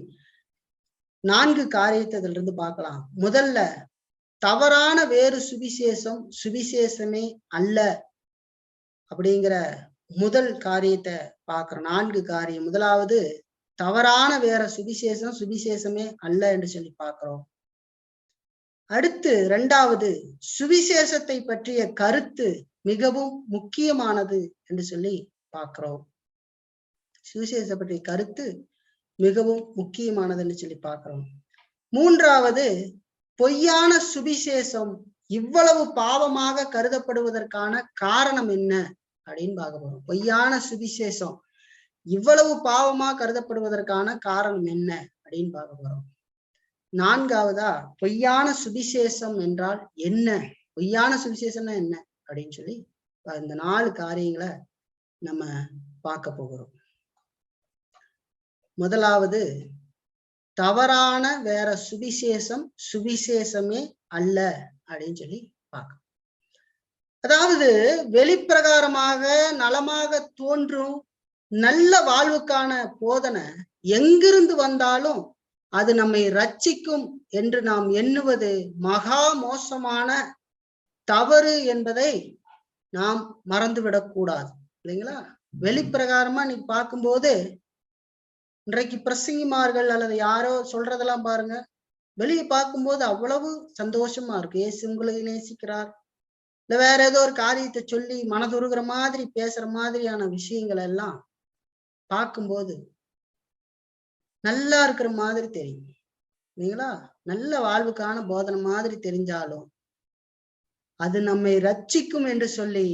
4 காரியத்தை இதுல இருந்து பார்க்கலாம். முதல்ல, தவறான வேறு சுவிசேஷம் சுவிசேஷமே அல்ல அப்படிங்கிற முதல் காரியத்தை பார்க்கிறோம். 4 காரியம். முதலாவது, தவறான வேற சுவிசேஷம் சுவிசேஷமே அல்ல என்று சொல்லி பார்க்கிறோம். அடுத்து 2வது, சுவிசேஷத்தை பற்றிய கருத்து மிகவும் முக்கியமானது என்று சொல்லி பார்க்கிறோம். சுவிசேஷத்தை பற்றிய கருத்து மிகவும் முக்கியமானது என்று சொல்லி பார்க்கிறோம். 3வது, பொய்யான சுவிசேஷம் இவ்வளவு பாவமாக கருதப்படுவதற்கான காரணம் என்ன அப்படின்னு பார்க்க போறோம். பொய்யான சுவிசேஷம் இவ்வளவு பாவமாக கருதப்படுவதற்கான காரணம் என்ன அப்படின்னு பார்க்க போறோம். 4வதா, பொய்யான சுவிசேஷம் என்றால் என்ன, பொய்யான சுவிசேஷம்னா என்ன அப்படின்னு சொல்லி இந்த 4 காரியங்களை நம்ம பார்க்க போகிறோம். முதலாவது, தவறான வேற சுவிசேஷம் சுவிசேஷமே அல்ல அப்படின்னு சொல்லி பார்க்க. அதாவது வெளிப்பிரகாரமாக நலமாக தோன்றும் நல்ல வாழ்வுக்கான போதனை எங்கிருந்து வந்தாலும் அது நம்மை ரட்சிக்கும் என்று நாம் எண்ணுவது மகா மோசமான தவறு என்பதை நாம் மறந்துவிடக் கூடாது இல்லைங்களா? வெளிப்பிரகாரமா நீ பார்க்கும்போது இன்றைக்கு பிரசங்கிமார்கள் அல்லது யாரோ சொல்றதெல்லாம் பாருங்க, வெளியே பார்க்கும்போது அவ்வளவு சந்தோஷமா இருக்கு. ஏசு உங்களை நேசிக்கிறார், இல்ல வேற ஏதோ ஒரு காரியத்தை சொல்லி மனதுருகிற மாதிரி பேசுற மாதிரியான விஷயங்கள் எல்லாம் பார்க்கும்போது நல்லா இருக்கிற மாதிரி தெரியும் இல்லைங்களா? நல்ல வாழ்வுக்கான போதனை மாதிரி தெரிஞ்சாலும் அது நம்மை ரட்சிக்கும் என்று சொல்லி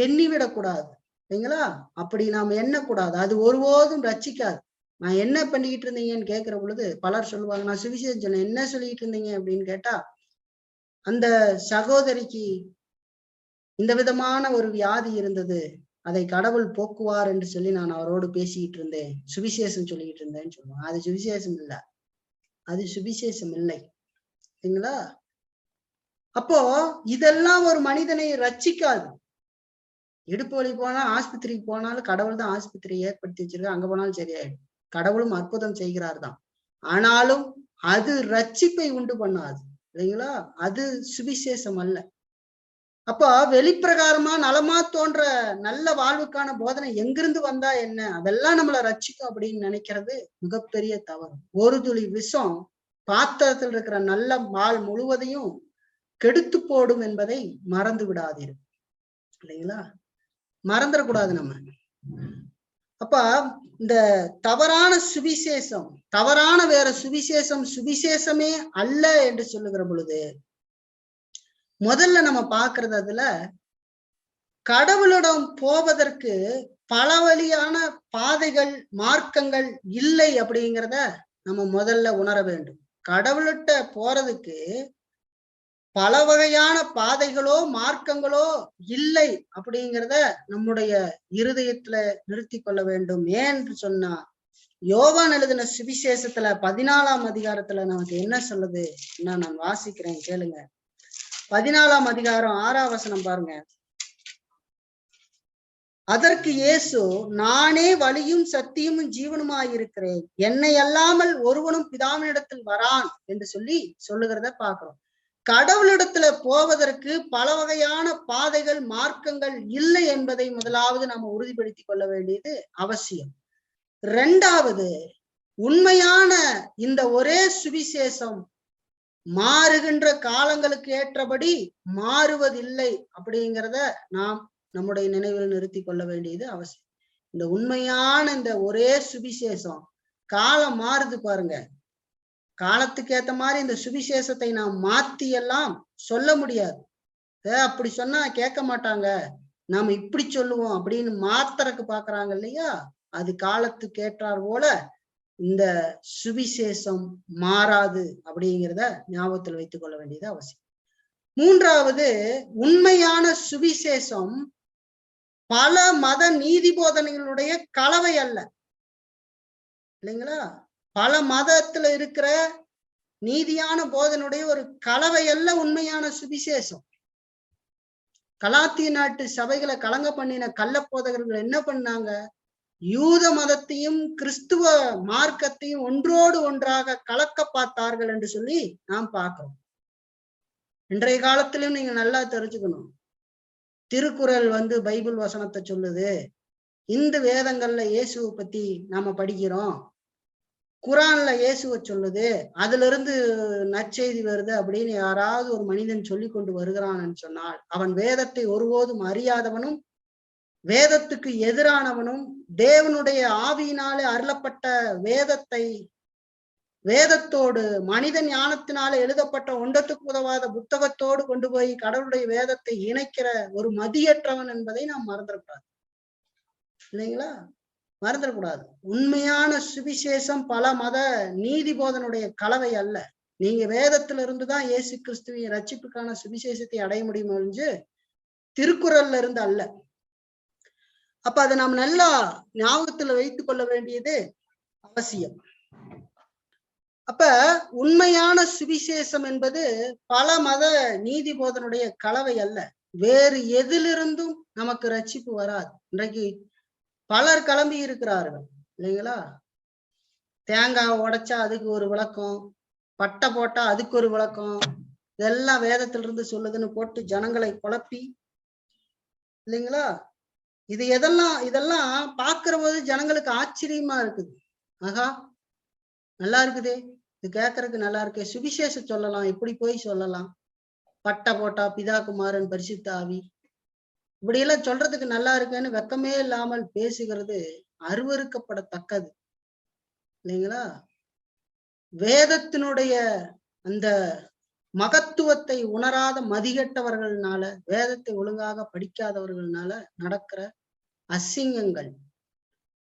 எண்ணிவிடக்கூடாது இல்லைங்களா? அப்படி நாம் எண்ணக்கூடாது. அது ஒருபோதும் ரட்சிக்காது. நான் என்ன பண்ணிக்கிட்டு இருந்தீங்கன்னு கேட்கிற பொழுது பலர் சொல்லுவாங்க, நான் சுவிசேஷம் சொன்னேன், என்ன சொல்லிட்டு இருந்தீங்க அப்படின்னு கேட்டா, அந்த சகோதரிக்கு இந்த விதமான ஒரு வியாதி இருந்தது, அதை கடவுள் போக்குவார் என்று சொல்லி நான் அவரோடு பேசிக்கிட்டு இருந்தேன், சுவிசேஷம் சொல்லிக்கிட்டு இருந்தேன்னு சொல்லுவாங்க. அது சுவிசேஷம் இல்ல, அது சுவிசேஷம் இல்லை. சரிங்களா? அப்போ இதெல்லாம் ஒரு மனிதனை ரட்சிக்காது. இடுப்பு வலி போனா ஆஸ்பத்திரிக்கு போனாலும் கடவுள் தான் ஆஸ்பத்திரியை ஏற்படுத்தி வச்சிருக்க, அங்க போனாலும் சரியாயிடும். கடவுளும் அற்புதம் செய்கிறார் தான். ஆனாலும் அது ரட்சிப்பை உண்டு பண்ணாது, இல்லைங்களா? அது சுவிசேஷம் அல்ல. அப்போ வெளிப்பிரகாரமா நலமா தோன்ற நல்ல வாழ்வுக்கான போதனை எங்கிருந்து வந்தா என்ன, அதெல்லாம் நம்மளை ரட்சிக்கும் அப்படின்னு நினைக்கிறது மிகப்பெரிய தவறு. ஒரு துளி விஷம் பாத்திரத்தில் இருக்கிற நல்ல பால் முழுவதையும் கெடுத்து போடும் என்பதை மறந்து விடாதீர்கள், இல்லைங்களா? மறந்துடக்கூடாது நம்ம. அப்ப இந்த தவறான சுவிசேஷம், தவறான வேற சுவிசேஷம் சுவிசேஷமே அல்ல என்று சொல்லுகிற பொழுது முதல்ல நம்ம பாக்குறது, அதுல கடவுளிடம் போவதற்கு பல வழியான பாதைகள் மார்க்கங்கள் இல்லை அப்படிங்கிறத நம்ம முதல்ல உணர வேண்டும். கடவுள்கிட்ட போறதுக்கு பல வகையான பாதைகளோ மார்க்கங்களோ இல்லை அப்படிங்கிறத நம்முடைய இருதயத்துல நிறுத்தி கொள்ள வேண்டும். ஏன்னு சொன்னா யோவான் எழுதின சுவிசேஷத்துல 14ஆம் அதிகாரத்துல நமக்கு என்ன சொல்லுது, நான் வாசிக்கிறேன் கேளுங்க. 14ஆம் அதிகாரம் 6ஆம் வசனம் பாருங்க. அதற்கு இயேசு, நானே வழியும் சத்தியமும் ஜீவனுமாயிருக்கிறேன், என்னை அல்லாமல் ஒருவனும் பிதாவினிடத்தில் வரான் என்று சொல்லுகிறத பாக்குறோம். கடவுளிடத்துல போவதற்கு பல வகையான பாதைகள் மார்க்கங்கள் இல்லை என்பதை முதலாவது நம்ம உறுதிப்படுத்திக் கொள்ள வேண்டியது அவசியம். இரண்டாவது, உண்மையான இந்த ஒரே சுவிசேஷம் மாறுகின்ற காலங்களுக்கு ஏற்றபடி மாறுவதில்லை அப்படிங்கிறத நாம் நம்முடைய நினைவில் நிறுத்தி கொள்ள வேண்டியது அவசியம். இந்த உண்மையான இந்த ஒரே சுவிசேஷம், காலம் மாறுது பாருங்க, காலத்துக்கு ஏத்த மாதிரி இந்த சுவிசேஷத்தை நாம் மாத்தி எல்லாம் சொல்ல முடியாது. அப்படி சொன்னா கேட்க மாட்டாங்க, நாம இப்படி சொல்லுவோம் அப்படின்னு மாத்தறக்கு பாக்குறாங்க இல்லையா? அது காலத்துக்கு ஏற்றார் போல இந்த சுவிசேஷம் மாறாது அப்படிங்கிறத ஞாபகத்தில் வைத்துக் கொள்ள வேண்டியது அவசியம். மூன்றாவது, உண்மையான சுவிசேஷம் பல மத நீதி போதனைகளுடைய கலவை அல்ல, இல்லைங்களா? பல மதத்துல இருக்கிற நீதியான போதனுடைய ஒரு கலவை அல்ல உண்மையான சுவிசேஷம். கலாத்திய நாட்டு சபைகளை கலங்க பண்ணின கள்ள போதகர்கள் என்ன பண்ணாங்க? யூத மதத்தையும் கிறிஸ்துவ மார்க்கத்தையும் ஒன்றோடு ஒன்றாக கலக்க பார்த்தார்கள் என்று சொல்லி நாம் பார்க்கிறோம். இன்றைய காலத்திலும் நீங்க நல்லா தெரிஞ்சுக்கணும், திருக்குறள் பைபிள் வசனத்தை சொல்லுது, இந்த வேதங்கள்ல இயேசுவை பத்தி நாம படிக்கிறோம், குரான்ல இயேசுவை சொல்லுது, அதுல இருந்து நற்செய்தி வருது அப்படின்னு யாராவது ஒரு மனிதன் சொல்லி கொண்டு வருகிறான்னு சொன்னால் அவன் வேதத்தை ஒருபோதும் அறியாதவனும் வேதத்துக்கு எதிரானவனும் தேவனுடைய ஆவியினாலே அருளப்பட்ட வேதத்தோடு மனித ஞானத்தினால எழுதப்பட்ட ஒன்றத்துக்கு உதவாத புத்தகத்தோடு கொண்டு போய் கடவுளுடைய வேதத்தை இணைக்கிற ஒரு மதியற்றவன் என்பதை நாம் மறந்துடக்கூடாது, இல்லைங்களா? மறந்துடக்கூடாது. உண்மையான சுவிசேஷம் பல மத நீதி போதனுடைய கலவை அல்ல. நீங்க வேதத்துல இருந்துதான் இயேசு கிறிஸ்துவின் ரட்சிப்புக்கான சுவிசேஷத்தை அடைய முடியும் என்று திருக்குறள்ல இருந்து அல்ல. அப்ப அதை நாம் நல்லா ஞாபகத்துல வைத்துக் கொள்ள வேண்டியது அவசியம். அப்ப உண்மையான சுவிசேஷம் என்பது பல மத நீதி போதனுடைய கலவை அல்ல. வேறு எதிலிருந்தும் நமக்கு ரட்சிப்பு வராது. இன்றைக்கு பலர் கிளம்பி இருக்கிறார்கள், இல்லைங்களா? தேங்காய் உடைச்சா அதுக்கு ஒரு விளக்கம், பட்டை போட்டா அதுக்கு ஒரு விளக்கம், இதெல்லாம் வேதத்திலிருந்து சொல்லுதுன்னு போட்டு ஜனங்களை குழப்பி, இல்லைங்களா? இதெல்லாம் பாக்குற போது ஜனங்களுக்கு ஆச்சரியமா இருக்குது. ஆகா, நல்லா இருக்குதே, இது கேட்கறதுக்கு நல்லா இருக்கே, சுவிசேஷம் சொல்லலாம், எப்படி போய் சொல்லலாம், பட்டை போட்டா பிதா குமாரன் பரிசுத்த ஆவி, இப்படி எல்லாம் சொல்றதுக்கு நல்லா இருக்குன்னு வெக்கமே இல்லாமல் பேசுகிறது அருவருக்கப்படத்தக்கது, இல்லைங்களா? வேதத்தினுடைய அந்த மகத்துவத்தை உணராத மதிகட்டவர்கள்னால, வேதத்தை ஒழுங்காக படிக்காதவர்கள்னால நடக்கிற அசிங்கங்கள்.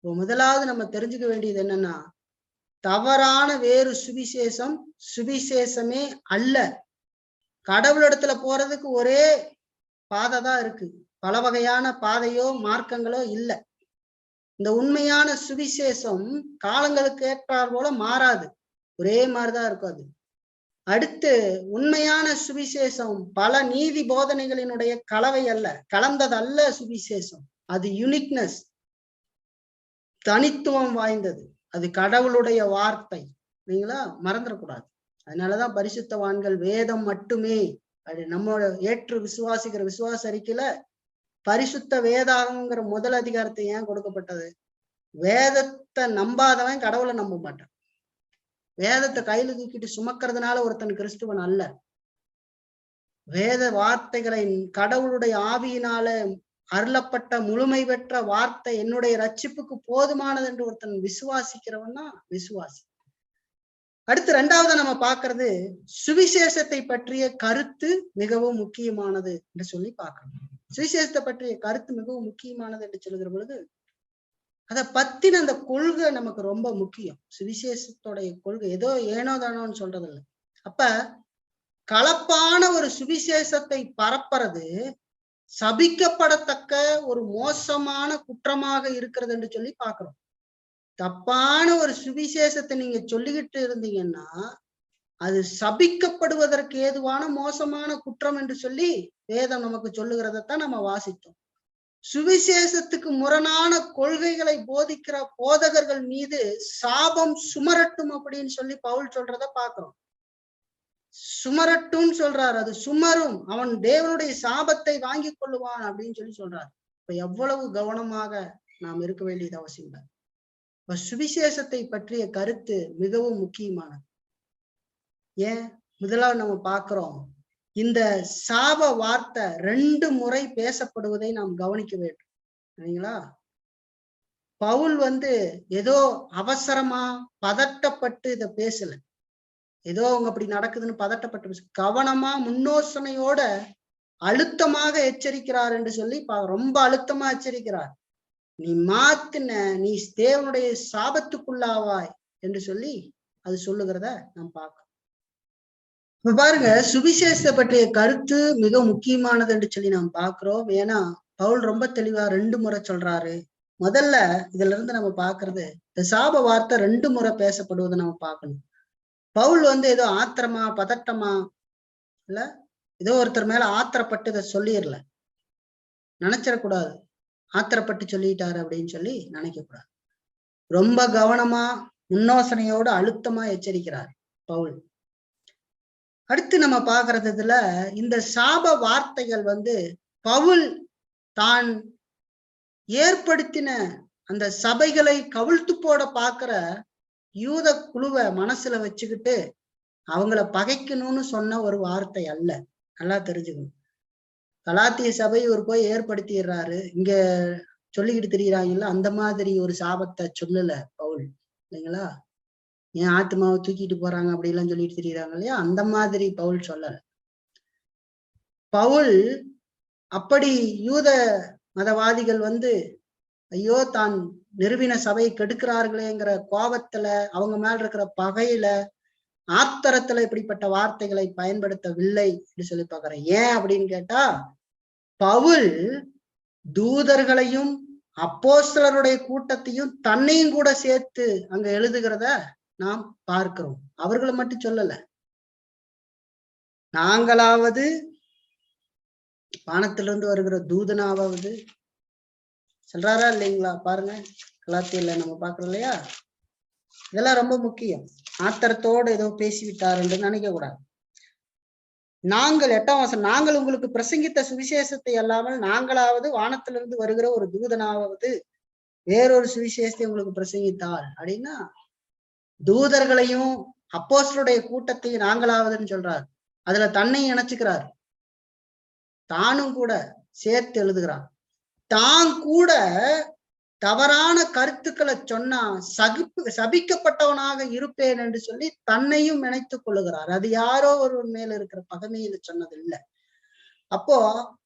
முதலாவது நம்ம தெரிஞ்சுக்க வேண்டியது என்னன்னா, தவறான வேறு சுவிசேஷம் சுவிசேஷமே அல்ல. கடவுளிடத்துல போறதுக்கு ஒரே பாதை தான் இருக்கு, பல வகையான பாதையோ மார்க்கங்களோ இல்லை. இந்த உண்மையான சுவிசேஷம் காலங்களுக்கு ஏற்றார் போல மாறாது, ஒரே மாதிரிதான் இருக்கும் அது. அடுத்து உண்மையான சுவிசேஷம் பல நீதி போதனைகளினுடைய கலவை அல்ல, கலந்தது அல்ல. சுவிசேஷம் அது யூனிக்னஸ், தனித்துவம் வாய்ந்தது. அது கடவுளுடைய வார்த்தை. நீங்களா மறந்துடக்கூடாது. அதனாலதான் பரிசுத்தவான்கள் வேதம் மட்டுமே, அது நம்மளோட ஏற்று விசுவாசிக்கிற விசுவாச அறிக்கையில பரிசுத்த வேதாகம்ங்கிற முதல் அதிகாரத்தை ஏன் கொடுக்கப்பட்டது? வேதத்தை நம்பாதவன் கடவுளை நம்ப மாட்டான். வேதத்தை கையில தூக்கிட்டு சுமக்கிறதுனால ஒருத்தன் கிறிஸ்துவன் அல்ல. வேத வார்த்தைகளை கடவுளுடைய ஆவியினால அருளப்பட்ட முழுமை பெற்ற வார்த்தை என்னுடைய ரட்சிப்புக்கு போதுமானது என்று ஒருத்தன் விசுவாசிக்கிறவன்னா விசுவாசி. அடுத்து இரண்டாவது நம்ம பார்க்கறது சுவிசேஷத்தை பற்றிய கருத்து மிகவும் முக்கியமானது என்று சொல்லி பார்க்கணும். சுவிசேஷத்தை பற்றிய கருத்து மிகவும் முக்கியமானது என்று சொல்லுகிற பொழுது அதை பத்தின அந்த கொள்கை நமக்கு ரொம்ப முக்கியம். சுவிசேஷத்தோடைய கொள்கை ஏதோ ஏனோ தானோன்னு சொல்றது இல்லை. அப்ப கலப்பான ஒரு சுவிசேஷத்தை பரப்புறது சபிக்கப்படத்தக்க ஒரு மோசமான குற்றமாக இருக்கிறது என்று சொல்லி பார்க்கிறோம். தப்பான ஒரு சுவிசேஷத்தை நீங்க சொல்லிக்கிட்டு இருந்தீங்கன்னா அது சபிக்கப்படுவதற்கு ஏதுவான மோசமான குற்றம் என்று சொல்லி வேதம் நமக்கு சொல்லுகிறதைத்தான் நம்ம வாசித்தோம். சுவிசேஷத்துக்கு முரணான கொள்கைகளை போதிக்கிற போதகர்கள் மீது சாபம் சுமரட்டும் அப்படின்னு சொல்லி பவுல் சொல்றத பாக்குறோம். சுமரட்டும் சொல்றாரு, அது சுமரும், அவன் தேவனுடைய சாபத்தை வாங்கி கொள்ளுவான் அப்படின்னு சொல்லி சொல்றாரு. இப்ப எவ்வளவு கவனமாக நாம் இருக்க வேண்டியது அவசியம். இப்ப சுவிசேஷத்தை பற்றிய கருத்து மிகவும் முக்கியமானது. ஏன் முதலாவது நம்ம பார்க்கிறோம், இந்த சாப வார்த்தை 2 முறை பேசப்படுவதை நாம் கவனிக்க வேண்டும். சரிங்களா? பவுல் ஏதோ அவசரமா பதட்டப்பட்டு இதை பேசல. ஏதோ அவங்க அப்படி நடக்குதுன்னு பதட்டப்பட்டு பேச, கவனமா முன்னோசனையோட அழுத்தமாக எச்சரிக்கிறார் என்று சொல்லி ரொம்ப அழுத்தமா எச்சரிக்கிறார். நீ மாத்தின நீ தேவனுடைய சாபத்துக்குள்ளாவாய் என்று சொல்லி அது சொல்லுகிறத நாம் பார்க்கிறோம். இப்ப பாருங்க, சுவிசேஷத்தை பற்றிய கருத்து மிக முக்கியமானது என்று சொல்லி நாம் பார்க்கிறோம். ஏன்னா பவுல் ரொம்ப தெளிவா 2 முறை சொல்றாரு. முதல்ல இதுல இருந்து நம்ம பாக்குறது, இந்த சாப வார்த்தை 2 முறை பேசப்படுவதை நம்ம பார்க்கணும். பவுல் ஏதோ ஆத்திரமா பதட்டமா இல்ல ஏதோ ஒருத்தர் மேல ஆத்திரப்பட்டு இதை சொல்லிடல, நினைச்சிடக்கூடாது. ஆத்திரப்பட்டு சொல்லிட்டாரு அப்படின்னு சொல்லி நினைக்க கூடாது. ரொம்ப கவனமா முன்னோசனையோடு அழுத்தமா எச்சரிக்கிறார் பவுல். அடுத்து நம்ம பாக்குறதுல இந்த சாப வார்த்தைகள் பவுல் தான் ஏற்படுத்தின அந்த சபைகளை கவிழ்த்து போட பாக்குற யூத குழுவை மனசுல வச்சுக்கிட்டு அவங்கள பகைக்கணும்னு சொன்ன ஒரு வார்த்தை அல்ல. நல்லா தெரிஞ்சுக்கணும். கலாத்திய சபை ஒரு போய் ஏற்படுத்திடுறாரு, இங்க சொல்லிக்கிட்டு திரியிறாங்கல்ல, அந்த மாதிரி ஒரு சாபத்தை சொல்லல பவுல். இல்லைங்களா? ஏன் ஆத்மாவை தூக்கிட்டு போறாங்க அப்படி எல்லாம் சொல்லிட்டு திரியிறாங்க இல்லையா, அந்த மாதிரி பவுல் சொல்லல. பவுல் அப்படி யூத மதவாதிகள் ஐயோ தான் நிறுவின சபையை கெடுக்கிறார்களேங்கிற கோபத்துல, அவங்க மேல இருக்கிற பகையில, ஆத்திரத்துல இப்படிப்பட்ட வார்த்தைகளை பயன்படுத்தவில்லை என்று சொல்லி பாக்குறேன். ஏன் அப்படின்னு கேட்டா, பவுல் தூதர்களையும் அப்போஸ்தலருடைய கூட்டத்தையும் தன்னையும் கூட சேர்த்து அங்க எழுதுகிறத நாம் பார்க்கிறோம். அவர்களை மட்டும் சொல்லல, நாங்களாவது வானத்திலிருந்து வருகிற தூதனாவது சொல்றாரா இல்லைங்களா? பாருங்க, கலாத்தியில நம்ம பாக்குறோம் இல்லையா? இதெல்லாம் ரொம்ப முக்கியம். ஆத்திரத்தோடு ஏதோ பேசிவிட்டார் என்று நினைக்க கூடாது. நாங்கள் 8ஆம் வசனம், நாங்கள் உங்களுக்கு பிரசங்கித்த சுவிசேஷத்தை அல்லாமல் நாங்களாவது வானத்திலிருந்து வருகிற ஒரு தூதனாவது வேறொரு சுவிசேஷத்தை உங்களுக்கு பிரசங்கித்தால் அப்படின்னா, தூதர்களையும் அப்போஸ்தலருடைய கூட்டத்தையும் நாங்களாவதுன்னு சொல்றார். அதுல தன்னையும் இணைச்சுக்கிறார், தானும் கூட சேர்த்து எழுதுகிறார். தான் கூட தவறான கருத்துக்களை சொன்னா சபிக்கப்பட்டவனாக இருப்பேன் என்று சொல்லி தன்னையும் நினைத்துக் கொள்ளுகிறார். அது யாரோ ஒருவன் மேல இருக்கிற பகைமையில சொன்னது இல்லை. அப்போ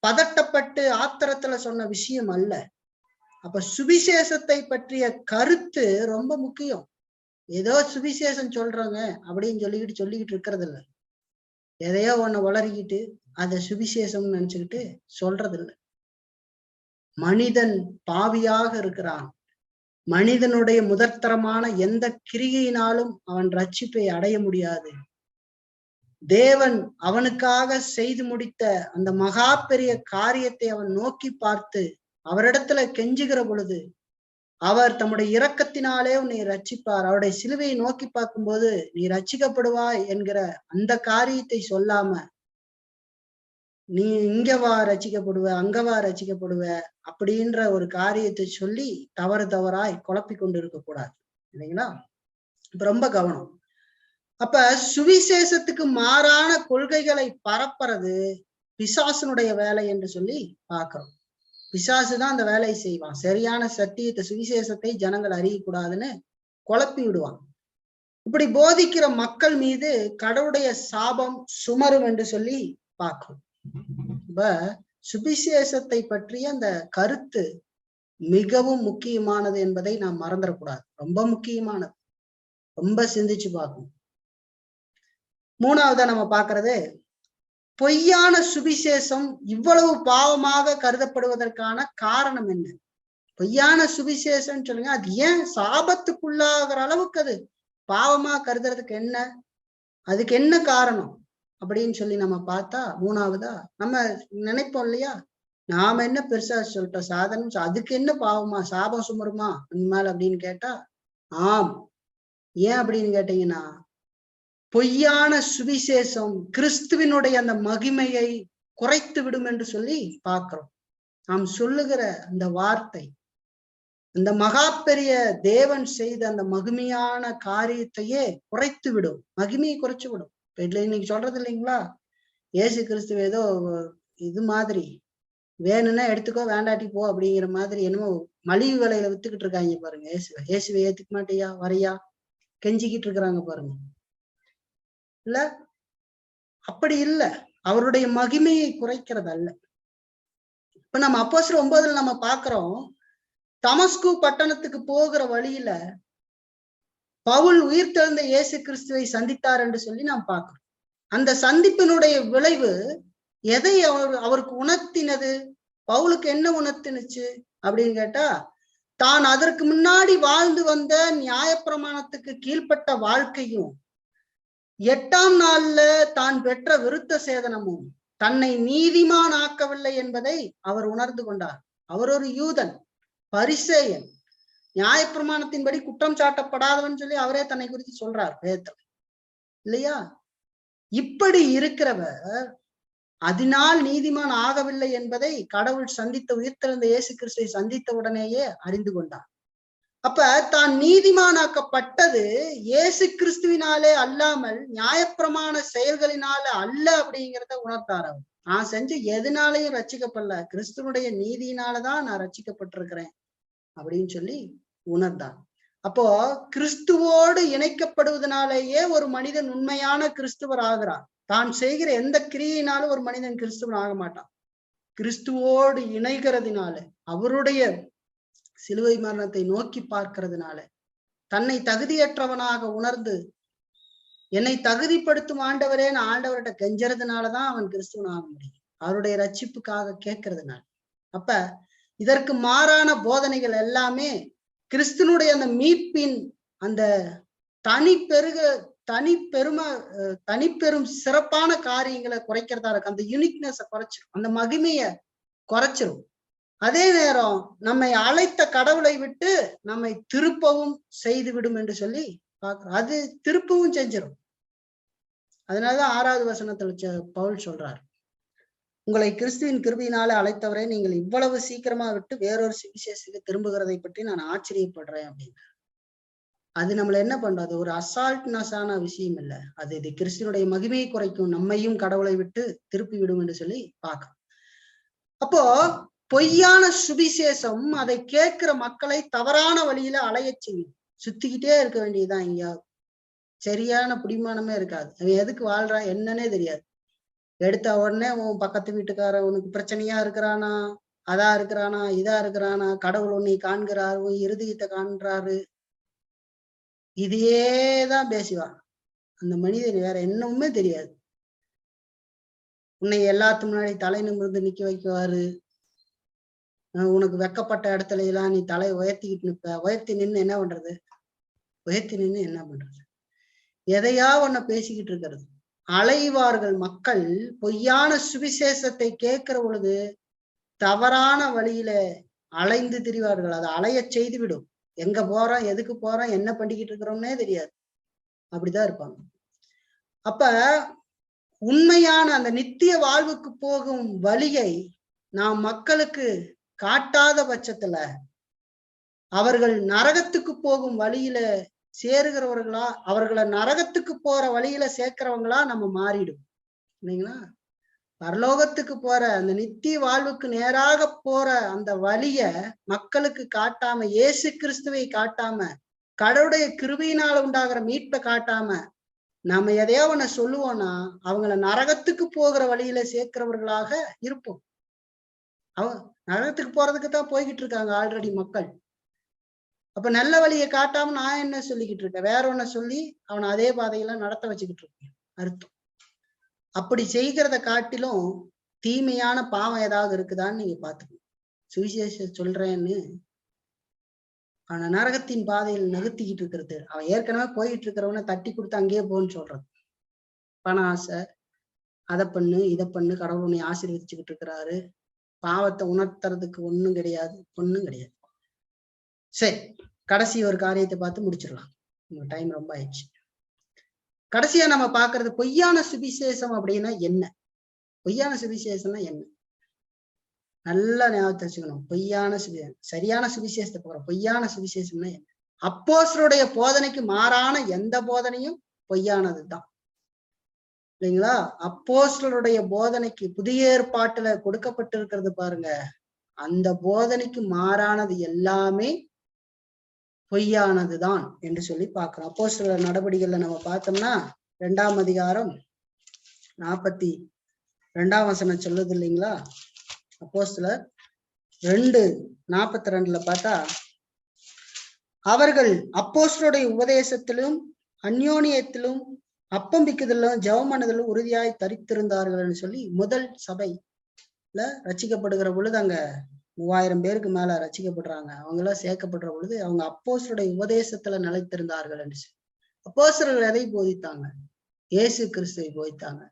பதட்டப்பட்டு ஆத்திரத்துல சொன்ன விஷயம் அல்ல. அப்ப சுவிசேஷத்தை பற்றிய கருத்து ரொம்ப முக்கியம். ஏதோ சுவிசேஷம் சொல்றாங்க அப்படின்னு சொல்லிக்கிட்டு இருக்கிறது இல்லை. எதையோ ஒண்ணு வளரிக்கிட்டு அதை சுவிசேஷம்னு நினைச்சுக்கிட்டு சொல்றது இல்லை. மனிதன் பாவியாக இருக்கிறான். மனிதனுடைய முதற்தரமான எந்த கிரியினாலும் அவன் ரட்சிப்பை அடைய முடியாது. தேவன் அவனுக்காக செய்து முடித்த அந்த மகா பெரிய காரியத்தை அவன் நோக்கி பார்த்து அவரிடத்துல கெஞ்சுகிற பொழுது அவர் தம்முடைய இரக்கத்தினாலே உன்னை ரட்சிப்பார். அவருடைய சிலுவையை நோக்கி பார்க்கும்போது நீ ரட்சிக்கப்படுவாய் என்கிற அந்த காரியத்தை சொல்லாம நீ இங்க வா ரட்சிக்கப்படுவ, அங்கவா ரட்சிக்கப்படுவ அப்படின்ற ஒரு காரியத்தை சொல்லி தவறாய் குழப்பி கொண்டு இருக்க கூடாது, இல்லைங்களா? இப்ப ரொம்ப கவனம். அப்ப சுவிசேஷத்துக்கு மாறான கொள்கைகளை பரப்புறது பிசாசனுடைய வேலை என்று சொல்லி பார்க்கிறோம். பிசாசுதான் அந்த வேலையை செய்வான். சரியான சத்தியத்தை, சுவிசேஷத்தை ஜனங்கள் அறியக்கூடாதுன்னு குழப்பி விடுவான். இப்படி போதிக்கிற மக்கள் மீது கடவுளுடைய சாபம் சுமரும் என்று சொல்லி பார்க்கிறோம். இப்ப சுவிசேஷத்தை பற்றிய அந்த கருத்து மிகவும் முக்கியமானது என்பதை நாம் மறந்துடக்கூடாது. ரொம்ப முக்கியமானது, ரொம்ப சிந்திச்சு பார்க்கணும். மூணாவதா நம்ம பார்க்கறது, பொய்யான சுவிசேஷம் இவ்வளவு பாவமாக கருதப்படுவதற்கான காரணம் என்ன? பொய்யான சுவிசேஷம் சொல்லுங்க, அது ஏன் சாபத்துக்குள்ளாகிற அளவுக்கு அது பாவமா கருதுறதுக்கு என்ன, அதுக்கு என்ன காரணம் அப்படின்னு சொல்லி நம்ம பார்த்தா, மூணாவதா நம்ம நினைப்போம் இல்லையா, நாம என்ன பெருசா சொல்லிட்டோம், சாதனம், அதுக்கு என்ன பாவமா, சாபம் சுமருமா இனிமேல் அப்படின்னு கேட்டா, ஆம். ஏன் அப்படின்னு கேட்டீங்கன்னா, பொய்யான சுவிசேஷம் கிறிஸ்துவினுடைய அந்த மகிமையை குறைத்து விடும் என்று சொல்லி பார்க்கிறோம். நாம் சொல்லுகிற அந்த வார்த்தை, அந்த மகா பெரிய தேவன் செய்த அந்த மகிமையான காரியத்தையே குறைத்து விடும், மகிமையை குறைச்சு விடும். இன்னைக்கு சொல்றது இல்லைங்களா, இயேசு கிறிஸ்துவ ஏதோ இது மாதிரி வேணும்னா எடுத்துக்கோ, வேண்டாட்டி போ அப்படிங்கிற மாதிரி என்னமோ மலிவு விலையில வித்துக்கிட்டு இருக்காங்க பாருங்க. இயேசுவை ஏத்துக்க மாட்டியா, வரையா, கெஞ்சிக்கிட்டு இருக்கிறாங்க பாருங்க. இல்ல, அப்படி இல்ல, அவருடைய மகிமையை குறைக்கிறது அல்ல. இப்ப நம்ம அப்போஸ்தலர் 9 நம்ம பாக்குறோம், தமஸ்கு பட்டணத்துக்கு போகிற வழியில பவுல் உயிர்த்தெழுந்த இயேசு கிறிஸ்துவை சந்தித்தார் என்று சொல்லி நாம் பார்க்கிறோம். அந்த சந்திப்பினுடைய விளைவு எதை அவருக்கு உணர்த்தினது? பவுலுக்கு என்ன உணர்த்தினுச்சு அப்படின்னு கேட்டா, தான் அதற்கு முன்னாடி வாழ்ந்து வந்த நியாயப்பிரமாணத்துக்கு கீழ்ப்பட்ட வாழ்க்கையும் 8ஆம் நாள்ல தான் பெற்ற விருத்த சேதனமும் தன்னை நீதிமான் ஆக்கவில்லை என்பதை அவர் உணர்ந்து கொண்டார். அவர் ஒரு யூதன், பரிசேயன், நியாயப்பிரமாணத்தின்படி குற்றம் சாட்டப்படாதவன் சொல்லி அவரே தன்னை குறித்து சொல்றார் வேதத்துல, இல்லையா? இப்படி இருக்கிறவர் அதனால் நீதிமான் ஆகவில்லை என்பதை கடவுள் சந்தித்த உயிர்த்தெழுந்த இயேசு கிறிஸ்துவை சந்தித்த உடனேயே அறிந்து கொண்டார். அப்ப தான் நீதிமானாக்கப்பட்டது இயேசு கிறிஸ்துவினாலே அல்லாமல் நியாயப்பிரமாண செயல்களினால அல்ல அப்படிங்கிறத உணர்த்தார். அவர், நான் செஞ்ச எதுனாலையும் ரட்சிக்கப்படல, கிறிஸ்துவனுடைய நீதியினாலதான் நான் ரட்சிக்கப்பட்டிருக்கிறேன் அப்படின்னு சொல்லி உணர்ந்தார். அப்போ கிறிஸ்துவோடு இணைக்கப்படுவதனாலேயே ஒரு மனிதன் உண்மையான கிறிஸ்துவர் ஆகிறார். தான் செய்கிற எந்த கிரியினாலும் ஒரு மனிதன் கிறிஸ்துவன் ஆக மாட்டான். கிறிஸ்துவோடு இணைகிறதுனால, அவருடைய சிலுவை மரணத்தை நோக்கி பார்க்கிறதுனால, தன்னை தகுதியற்றவனாக உணர்ந்து என்னை தகுதிப்படுத்தும் ஆண்டவரேன்னு ஆண்டவர்கிட்ட கெஞ்சறதுனாலதான் அவன் கிறிஸ்துவன் ஆக முடியும், அவருடைய ரட்சிப்புக்காக கேட்கறதுனால. அப்ப இதற்கு மாறான போதனைகள் எல்லாமே கிறிஸ்துவனுடைய அந்த மீட்பின் அந்த தனிப்பெரும் சிறப்பான காரியங்களை குறைக்கிறதா இருக்கு. அந்த யூனிக்னஸ குறைச்சிரும், அந்த மகிமைய குறைச்சிரும். அதே நேரம் நம்மை அழைத்த கடவுளை விட்டு நம்மை திருப்பவும் செய்து விடும் என்று சொல்லி பார்க்கிறோம். அது திருப்பவும் செஞ்சிடும். அதனாலதான் 6வது வசனத்துல பவுல் சொல்றார், உங்களை கிறிஸ்துவின் கிருபையினால அழைத்தவரை நீங்கள் இவ்வளவு சீக்கிரமா விட்டு வேறொரு சுவிசேஷத்துக்கு திரும்புகிறதை பற்றி நான் ஆச்சரியப்படுறேன் அப்படின்னு. அது நம்மள என்ன பண்றது, ஒரு அசால்ட்னஸான விஷயம் இல்லை. அது இது கிறிஸ்துவனுடைய மகிமையை குறைக்கும், நம்மையும் கடவுளை விட்டு திருப்பி விடும் என்று சொல்லி பார்க்கிறோம். அப்போ பொய்யான சுவிசேஷம் அதை கேட்கிற மக்களை தவறான வழியில அலைய செய்யும். சுத்திக்கிட்டே இருக்க வேண்டியதுதான், எங்கேயாவது சரியான பிடிமானமே இருக்காது. அவன் எதுக்கு வாழ்றா என்னன்னே தெரியாது. எடுத்த உடனே உன் பக்கத்து வீட்டுக்கார உனக்கு பிரச்சனையா இருக்கிறானா, அதா இருக்கிறானா, இதா இருக்கிறானா, கடவுள் உன்னை காண்கிறாரு, உன் இருதயத்தை காண்றாரு, இதையேதான் பேசுவான். அந்த மனிதன் வேற என்னவுமே தெரியாது. உன்னை எல்லாத்து முன்னாடி தலை நிமிர்ந்து நிக்க வைக்குவாரு, உனக்கு வெக்கப்பட்ட இடத்துல எல்லாம் நீ தலையை உயர்த்திக்கிட்டு நிற்ப. உயர்த்தி நின்று என்ன பண்றது? உயர்த்தி நின்று என்ன பண்றது? எதையா ஒன்ன பேசிக்கிட்டு இருக்கிறது. அலைவார்கள் மக்கள். பொய்யான சுவிசேஷத்தை கேட்கிற பொழுது தவறான வழியில அலைந்து திரிவார்கள். அதை அலைய செய்து விடும். எங்க போறோம், எதுக்கு போறோம், என்ன பண்ணிக்கிட்டு இருக்கிறோம்னே தெரியாது. அப்படிதான் இருப்பாங்க. அப்ப உண்மையான அந்த நித்திய வாழ்வுக்கு போகும் வழியை நாம் மக்களுக்கு காட்டாத பட்சத்துல அவர்கள் நரகத்துக்கு போகும் வழியில சேருகிறவர்களா, அவர்களை நரகத்துக்கு போற வழியில சேர்க்கிறவங்களா நம்ம மாறிடும் இல்லைங்களா? பரலோகத்துக்கு போற அந்த நித்திய வாழ்வுக்கு நேராக போற அந்த வழிய மக்களுக்கு காட்டாம, இயேசு கிறிஸ்துவை காட்டாம, கடவுளுடைய கிருபையினால உண்டாகிற மீட்பை காட்டாம நம்ம எதையோ ஒண்ண சொல்லுவோம்னா அவங்கள நரகத்துக்கு போகிற வழியில சேர்க்கிறவர்களாக இருப்போம். நரகத்துக்கு போறதுக்கு தான் போய்கிட்டு இருக்காங்க ஆல்ரெடி மக்கள். அப்ப நல்ல வழியை காட்டாம நான் என்ன சொல்லிக்கிட்டு இருக்கேன்? வேற ஒன்ன சொல்லி அவனை அதே பாதையெல்லாம் நடத்த வச்சுக்கிட்டு இருக்கேன் அர்த்தம். அப்படி செய்கிறத காட்டிலும் தீமையான பாவம் ஏதாவது இருக்குதான்னு நீங்க பாத்துக்கணும். சுவிசேஷ சொல்றேன்னு அவனை நரகத்தின் பாதையில் நகர்த்திக்கிட்டு இருக்கிறது. அவன் ஏற்கனவே போயிட்டு இருக்கிறவனை தட்டி கொடுத்து அங்கேயே போன்னு சொல்றது. பண ஆசை, அதை பண்ணு இதை பண்ணு, கடவுள் உன்னை ஆசீர்வதிச்சுக்கிட்டு இருக்கிறாரு, பாவத்தை உணர்த்துறதுக்கு ஒண்ணும் கிடையாது, ஒண்ணும் கிடையாது. சரி, கடைசி ஒரு காரியத்தை பார்த்து முடிச்சிடலாம். டைம் ரொம்ப ஆயிடுச்சு. கடைசியா நம்ம பாக்குறது பொய்யான சுவிசேஷம் அப்படின்னா என்ன? பொய்யான சுவிசேஷம்னா என்ன? நல்லா ஞாபகத்தை வச்சுக்கணும். பொய்யான சுவிசேஷம், சரியான சுவிசேஷத்தை போற பொய்யான சுவிசேஷம்னா என்ன? அப்போஸ்தலருடைய போதனைக்கு மாறான எந்த போதனையும் பொய்யானதுதான் இல்லைங்களா? அப்போஸ்தலருடைய போதனைக்கு புதிய ஏற்பாட்டுல கொடுக்கப்பட்டிருக்கிறது பாருங்க, அந்த போதனைக்கு மாறானது எல்லாமே பொய்யானதுதான் என்று சொல்லி பார்க்கிறோம். அப்போஸ்தலர் நடவடிக்கைகள்ல நம்ம பார்த்தோம்னா 2ஆம் அதிகாரம் 42ஆம் வசனம் சொல்லுது இல்லைங்களா? அப்போஸ்தலர் 2:42 பார்த்தா, அவர்கள் அப்போஸ்தலருடைய உபதேசத்திலும் அந்யோன்யத்திலும் அப்பம்பிக்குதலும் ஜெபமனுதலும் உறுதியாய் தரித்திருந்தார்கள் சொல்லி முதல் சபையில ரட்சிக்கப்படுகிற பொழுது அங்க 3000 பேருக்கு மேல ரட்சிக்கப்படுறாங்க. அவங்க எல்லாம் சேர்க்கப்படுற பொழுது அவங்க அப்போஸ்தலருடைய உபதேசத்துல நிலைத்திருந்தார்கள் என்று சொல்லி. அப்போஸ்தலர்கள் எதை போதித்தாங்க? இயேசு கிறிஸ்துவை போதித்தாங்க.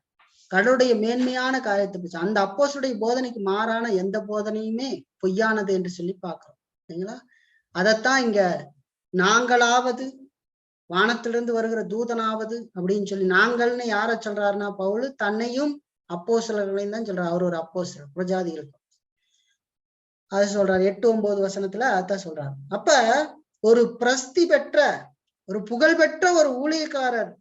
கடவுளுடைய மேன்மையான காரியத்தை பேச. அந்த அப்போஸ்தலருடைய போதனைக்கு மாறான எந்த போதனையுமே பொய்யானது என்று சொல்லி பார்க்கிறோம் இல்லைங்களா? அதைத்தான் இங்க நாங்களாவது வானத்திலிருந்து வருகிற தூதனாவது அப்படின்னு சொல்லி, நாங்கள்னு யார சொல்றாருன்னா பவுல் தன்னையும் அப்போஸ்தலர்களையும் தான் சொல்றாரு. அவர் ஒரு அப்போஸ்தலர், புரஜாதிகளுக்கு அதை சொல்றாரு. 8-9 வசனத்துல அதான் சொல்றாரு. அப்ப ஒரு பிரஸ்தி பெற்ற, ஒரு புகழ்பெற்ற ஒரு ஊழியக்காரர்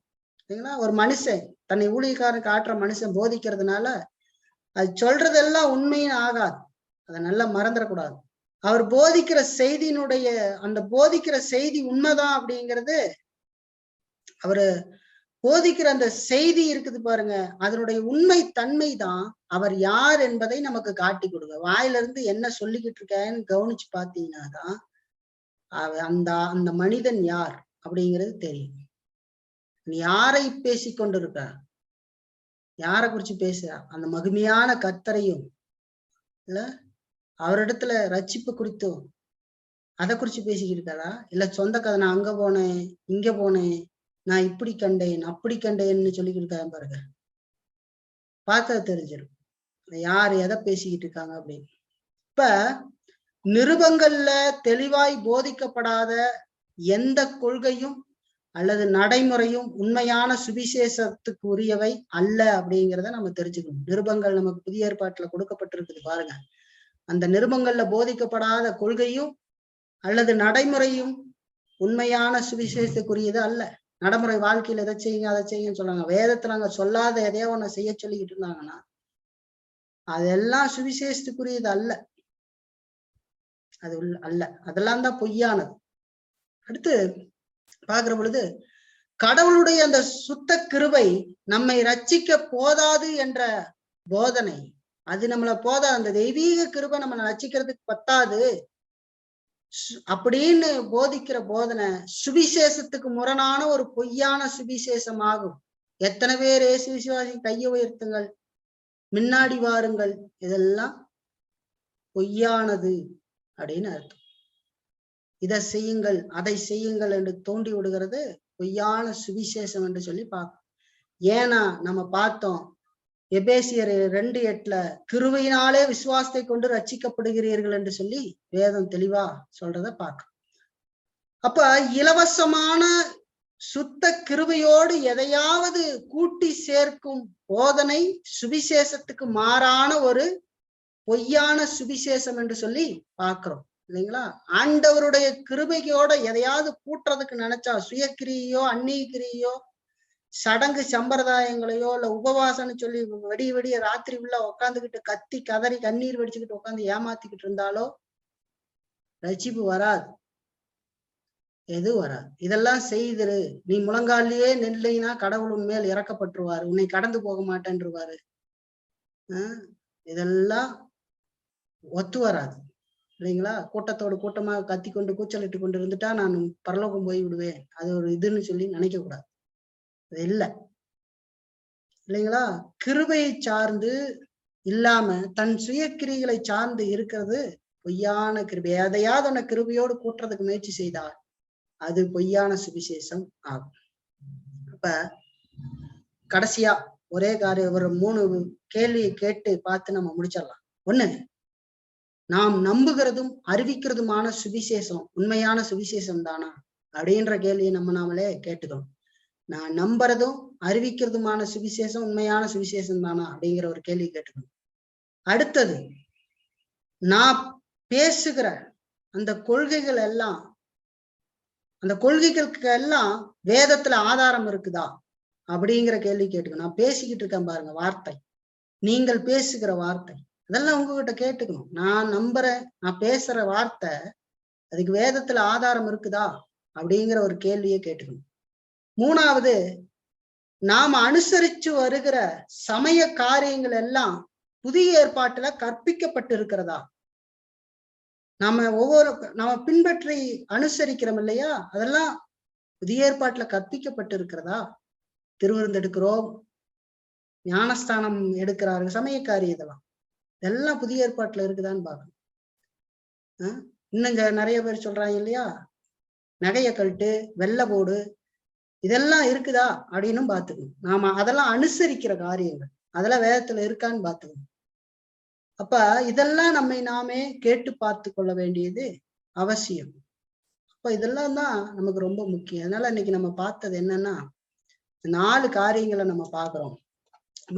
இல்லைங்களா, ஒரு மனுஷன் தன்னை ஊழியக்காரன் காட்டுற மனுஷன் போதிக்கிறதுனால அது சொல்றதெல்லாம் உண்மையும் ஆகாது. அதை நல்லா மறந்துடக்கூடாது. அவர் போதிக்கிற செய்தியினுடைய அந்த போதிக்கிற செய்தி உண்மைதான் அப்படிங்கிறது, அவரு போதிக்கிற அந்த செய்தி இருக்குது பாருங்க, அதனுடைய உண்மை தன்மை தான் அவர் யார் என்பதை நமக்கு காட்டி கொடுங்க. வாயிலிருந்து என்ன சொல்லிக்கிட்டு இருக்கேன்னு கவனிச்சு பார்த்தீங்கன்னா தான் அந்த அந்த மனிதன் யார் அப்படிங்கிறது தெரியும். நீ யாரை பேசி கொண்டிருக்க, யாரை குறிச்சு பேசுற? அந்த மகிமையான கர்த்தரையும் இல்ல அவரிடத்துல ரட்சிப்பு குறித்தும் அதை குறிச்சு பேசிக்கிட்டு இருக்காரா? இல்ல சொந்த கதை, நான் அங்க போனேன் இங்க போனேன், நான் இப்படி கண்டேன் அப்படி கண்டேன்னு சொல்லிக்கிட்டு இருக்காங்க பாருங்க. பார்த்தா தெரிஞ்சிடும் யார் எதை பேசிக்கிட்டு இருக்காங்க அப்படின்னு. இப்ப நிருபங்கள்ல தெளிவாய் போதிக்கப்படாத எந்த கொள்கையும் அல்லது நடைமுறையும் உண்மையான சுவிசேஷத்துக்கு உரியவை அல்ல அப்படிங்கிறத நம்ம தெரிஞ்சுக்கணும். நிருபங்கள் நமக்கு புதிய ஏற்பாட்டுல கொடுக்கப்பட்டிருக்குது பாருங்க. அந்த நிருபங்கள்ல போதிக்கப்படாத கொள்கையும் அல்லது நடைமுறையும் உண்மையான சுவிசேஷத்துக்குரியது அல்ல. நடைமுறை வாழ்க்கையில எதை செய்யுங்க அதை செய்யுங்கன்னு சொல்றாங்க. வேதத்துல அங்க சொல்லாத எதையோ ஒண்ணு செய்ய சொல்லிக்கிட்டு இருந்தாங்கன்னா அதெல்லாம் சுவிசேஷத்துக்குரியது அல்ல. அது அல்ல, அதெல்லாம் தான் பொய்யானது. அடுத்து பார்க்கிற பொழுது கடவுளுடைய அந்த சுத்த கிருபை நம்மை ரட்சிக்க போதாது என்ற போதனை, அது நம்மள போதாது. அந்த தெய்வீக கிருபை நம்மளை ரட்சிக்கிறதுக்கு பத்தாது அப்படின்னு போதிக்கிற போதனை சுவிசேஷத்துக்கு முரணான ஒரு பொய்யான சுவிசேஷமாகும். எத்தனை பேர் இயேசு விசுவாசி கையை உயர்த்துங்கள், முன்னாடி வாருங்கள், இதெல்லாம் பொய்யானது அப்படின்னு அர்த்தம். இதை செய்யுங்கள் அதை செய்யுங்கள் என்று தோண்டி விடுகிறது பொய்யான சுவிசேஷம் என்று சொல்லி பார்க்கணும். ஏன்னா நம்ம பார்த்தோம் எபேசியர் 2:8 கிருபையினாலே விசுவாசத்தை கொண்டு ரட்சிக்கப்படுகிறீர்கள் என்று சொல்லி வேதம் தெளிவா சொல்றத பார்க்கணும். அப்ப இலவசமான சுத்த கிருபையோடு எதையாவது கூட்டி சேர்க்கும் போதனை சுவிசேஷத்துக்கு மாறான ஒரு பொய்யான சுவிசேஷம் என்று சொல்லி பார்க்கிறோம் இல்லைங்களா? ஆண்டவருடைய கிருபையோட எதையாவது கூட்டுறதுக்கு நினைச்சா சுயக்கிரியோ அந்நிய கிரியோ சடங்கு சம்பிரதாயங்களையோ இல்ல உபவாசம்னு சொல்லி விடிய ராத்திரி உள்ள உட்காந்துக்கிட்டு கத்தி கதறி கண்ணீர் வடிச்சுக்கிட்டு உட்காந்து ஏமாத்திக்கிட்டு இருந்தாலோ ரட்சிப்பு வராது, எதுவும் வராது. இதெல்லாம் செய்திரு, நீ முழங்காலிலேயே நில்லைன்னா கடவுள் உன்மேல் இறக்கப்பட்டுருவாரு, உன்னை கடந்து போக மாட்டேன்ருவாரு. இதெல்லாம் ஒத்து வராது இல்லைங்களா? கூட்டத்தோடு கூட்டமா கத்தி கொண்டு கூச்சலிட்டு கொண்டு இருந்துட்டா நான் பரலோகம் போய் விடுவேன், அது ஒரு இதுன்னு சொல்லி நினைக்க கூடாது. அது இல்லை இல்லைங்களா? கிருபையை சார்ந்து இல்லாம தன் சுயக்கிரிகளை சார்ந்து இருக்கிறது பொய்யான கிருபை. எதையாவது உன்னை கிருபையோடு கூட்டுறதுக்கு முயற்சி செய்தால் அது பொய்யான சுவிசேஷம் ஆகும். அப்ப கடைசியா ஒரே காரியம் ஒரு 3 கேள்வியை கேட்டு பார்த்து நம்ம முடிச்சிடலாம். ஒண்ணு, நாம் நம்புகிறதும் அறிவிக்கிறதுமான சுவிசேஷம் உண்மையான சுவிசேஷம் தானா அப்படின்ற கேள்வியை நாமளே கேட்டுக்கணும். நான் நம்புறதும் அறிவிக்கிறதுமான சுவிசேஷம் உண்மையான சுவிசேஷம் தானா அப்படிங்கிற ஒரு கேள்வி கேட்டுக்கணும். அடுத்தது, நான் பேசுகிற அந்த கொள்கைகள் எல்லாம் அந்த கொள்கைகளுக்கு எல்லாம் வேதத்துல ஆதாரம் இருக்குதா அப்படிங்கிற கேள்வி கேட்டுக்கணும். நான் பேசிக்கிட்டு இருக்கேன் பாருங்க, வார்த்தை, நீங்கள் பேசுகிற வார்த்தை, அதெல்லாம் உங்ககிட்ட கேட்டுக்கணும். நான் நம்புறேன், நான் பேசுற வார்த்தை அதுக்கு வேதத்துல ஆதாரம் இருக்குதா அப்படிங்கிற ஒரு கேள்வியை கேட்டுக்கணும். 3வது, நாம் அனுசரிச்சு வருகிற சமய காரியங்கள் எல்லாம் புதிய ஏற்பாட்டுல கற்பிக்கப்பட்டு இருக்கிறதா? நம்ம பின்பற்றி அனுசரிக்கிறோம் இல்லையா, அதெல்லாம் புதிய ஏற்பாட்டுல கற்பிக்கப்பட்டு இருக்கிறதா? திருவிருந்து எடுக்கிறோம், ஞானஸ்தானம் எடுக்கிறாரு, சமயக்காரி, இதெல்லாம் புதிய ஏற்பாட்டுல இருக்குதான்னு பார்க்கணும். இன்னும் நிறைய பேர் சொல்றாங்க இல்லையா, நகைய கழட்டு, வெள்ளை போடு, இதெல்லாம் இருக்குதா அப்படின்னு பார்த்துக்கணும். நாம அதெல்லாம் அனுசரிக்கிற காரியங்கள், அதெல்லாம் வேதத்துல இருக்கான்னு பார்த்துக்கணும். அப்ப இதெல்லாம் நம்மை நாமே கேட்டு பார்த்து கொள்ள வேண்டியது அவசியம். அப்ப இதெல்லாம் தான் நமக்கு ரொம்ப முக்கியம். அதனால இன்னைக்கு நம்ம பார்த்தது என்னன்னா 4 காரியங்களை நம்ம பார்க்கிறோம்.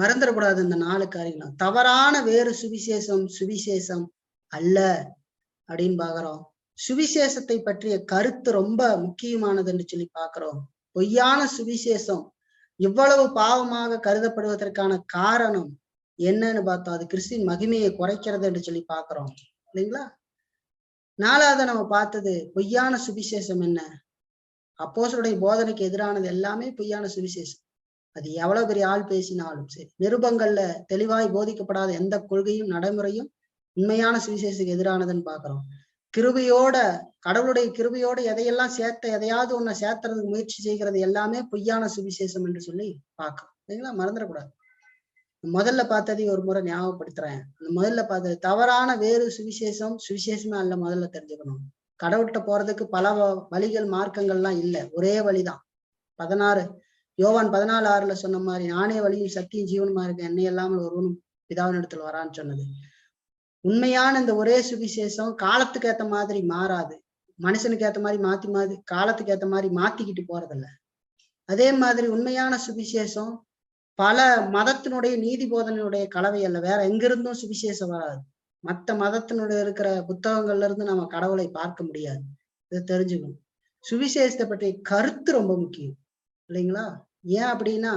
மறந்துடக்கூடாது இந்த 4 காரியங்களும். தவறான வேறு சுவிசேஷம் அல்ல அப்படின்னு பாக்குறோம். சுவிசேஷத்தை பற்றிய கருத்து ரொம்ப முக்கியமானதுன்னு சொல்லி பாக்குறோம். பொய்யான சுவிசேஷம் இவ்வளவு பாவமாக கருதப்படுவதற்கான காரணம் என்னன்னு பார்த்தோம். அது கிறிஸ்துவின் மகிமையை குறைக்கிறது என்று சொல்லி பாக்குறோம் இல்லைங்களா? 4வது நம்ம பார்த்தது பொய்யான சுவிசேஷம் என்ன, அப்போஸ்தலருடைய போதனைக்கு எதிரானது எல்லாமே பொய்யான சுவிசேஷம். அது எவ்வளவு பெரிய ஆள் பேசினாலும் சரி, நிருபங்கள்ல தெளிவாய் போதிக்கப்படாத எந்த கொள்கையும் நடைமுறையும் உண்மையான சுவிசேஷத்துக்கு எதிரானதுன்னு பாக்குறோம். கிருபையோட, கடவுளுடைய கிருபையோட எதையெல்லாம் எதையாவது ஒன்ன சேர்த்துறதுக்கு முயற்சி செய்கிறது எல்லாமே பொய்யான சுவிசேஷம் என்று சொல்லி பார்க்கணும் இல்லைங்களா? மறந்துடக்கூடாது. முதல்ல பார்த்ததையும் ஒரு முறை ஞாபகப்படுத்துறேன். முதல்ல பார்த்தது தவறான வேறு சுவிசேஷமே அல்ல. முதல்ல தெரிஞ்சுக்கணும், கடவுள்கிட்ட போறதுக்கு பல வழிகள் மார்க்கங்கள்லாம் இல்லை, ஒரே வழிதான். யோவான் 14:6 சொன்ன மாதிரி, நானே வழியும் சத்தியும் ஜீவனுமா இருக்கேன், என்னை இல்லாமல் ஒருவனும் பிதாவின் இடத்துல வரான்னு சொன்னது. உண்மையான இந்த ஒரே சுவிசேஷம் காலத்துக்கு ஏத்த மாதிரி மாறாது, மனுஷனுக்கு ஏத்த மாதிரி மாத்தி காலத்துக்கு ஏத்த மாதிரி மாத்திக்கிட்டு போறதில்ல. அதே மாதிரி உண்மையான சுவிசேஷம் பல மதத்தினுடைய நீதி போதனையுடைய கலவை அல்ல. வேற எங்கிருந்தும் சுவிசேஷம் வராது. மற்ற மதத்தினுடைய இருக்கிற புத்தகங்கள்ல இருந்து நம்ம கடவுளை பார்க்க முடியாது. இதை தெரிஞ்சுக்கணும். சுவிசேஷத்தை பற்றிய கருத்து ரொம்ப முக்கியம் இல்லைங்களா? ஏன் அப்படின்னா,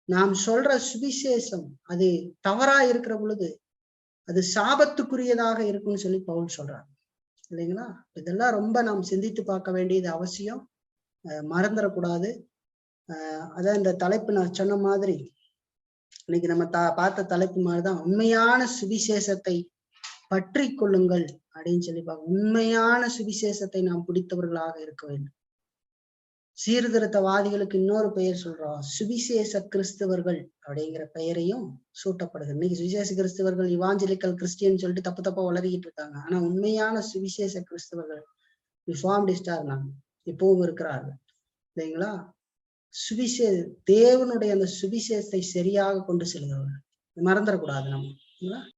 நாம் சொல்ற சுவிசேஷம் அது தவறா இருக்கிற பொழுது அது சாபத்துக்குரியதாக இருக்கும்னு சொல்லி பவுல் சொல்றார் இல்லைங்களா? இதெல்லாம் ரொம்ப நாம் சிந்தித்து பார்க்க வேண்டியது அவசியம், மறந்துடக்கூடாது. அதான் இந்த தலைப்பு நான் சொன்ன மாதிரி, இன்னைக்கு நம்ம பார்த்த தலைப்பு மாதிரிதான், உண்மையான சுவிசேஷத்தை பற்றி கொள்ளுங்கள் அப்படின்னு சொல்லி பார்க்க. உண்மையான சுவிசேஷத்தை நாம் பிடித்தவர்களாக இருக்க வேண்டும். சீர்திருத்தவாதிகளுக்கு இன்னொரு பெயர் சொல்றோம், சுவிசேஷ கிறிஸ்தவர்கள் அப்படிங்கிற பெயரையும் சூட்டப்படுது. இன்னைக்கு சுவிசேஷ கிறிஸ்தவர்கள் இவாஞ்சலிக்கல் கிறிஸ்டியன் சொல்லிட்டு தப்பு தப்பா வளரிக்கிட்டு இருக்காங்க. ஆனா உண்மையான சுவிசேஷ கிறிஸ்தவர்கள் ரிஃபார்ம்டிஸ்டா இருந்தாங்க, இப்பவும் இருக்கிறார்கள் இல்லைங்களா. தேவனுடைய அந்த சுவிசேஷத்தை சரியாக கொண்டு செல்கிறவர்கள், மறந்துடக்கூடாது நம்ம.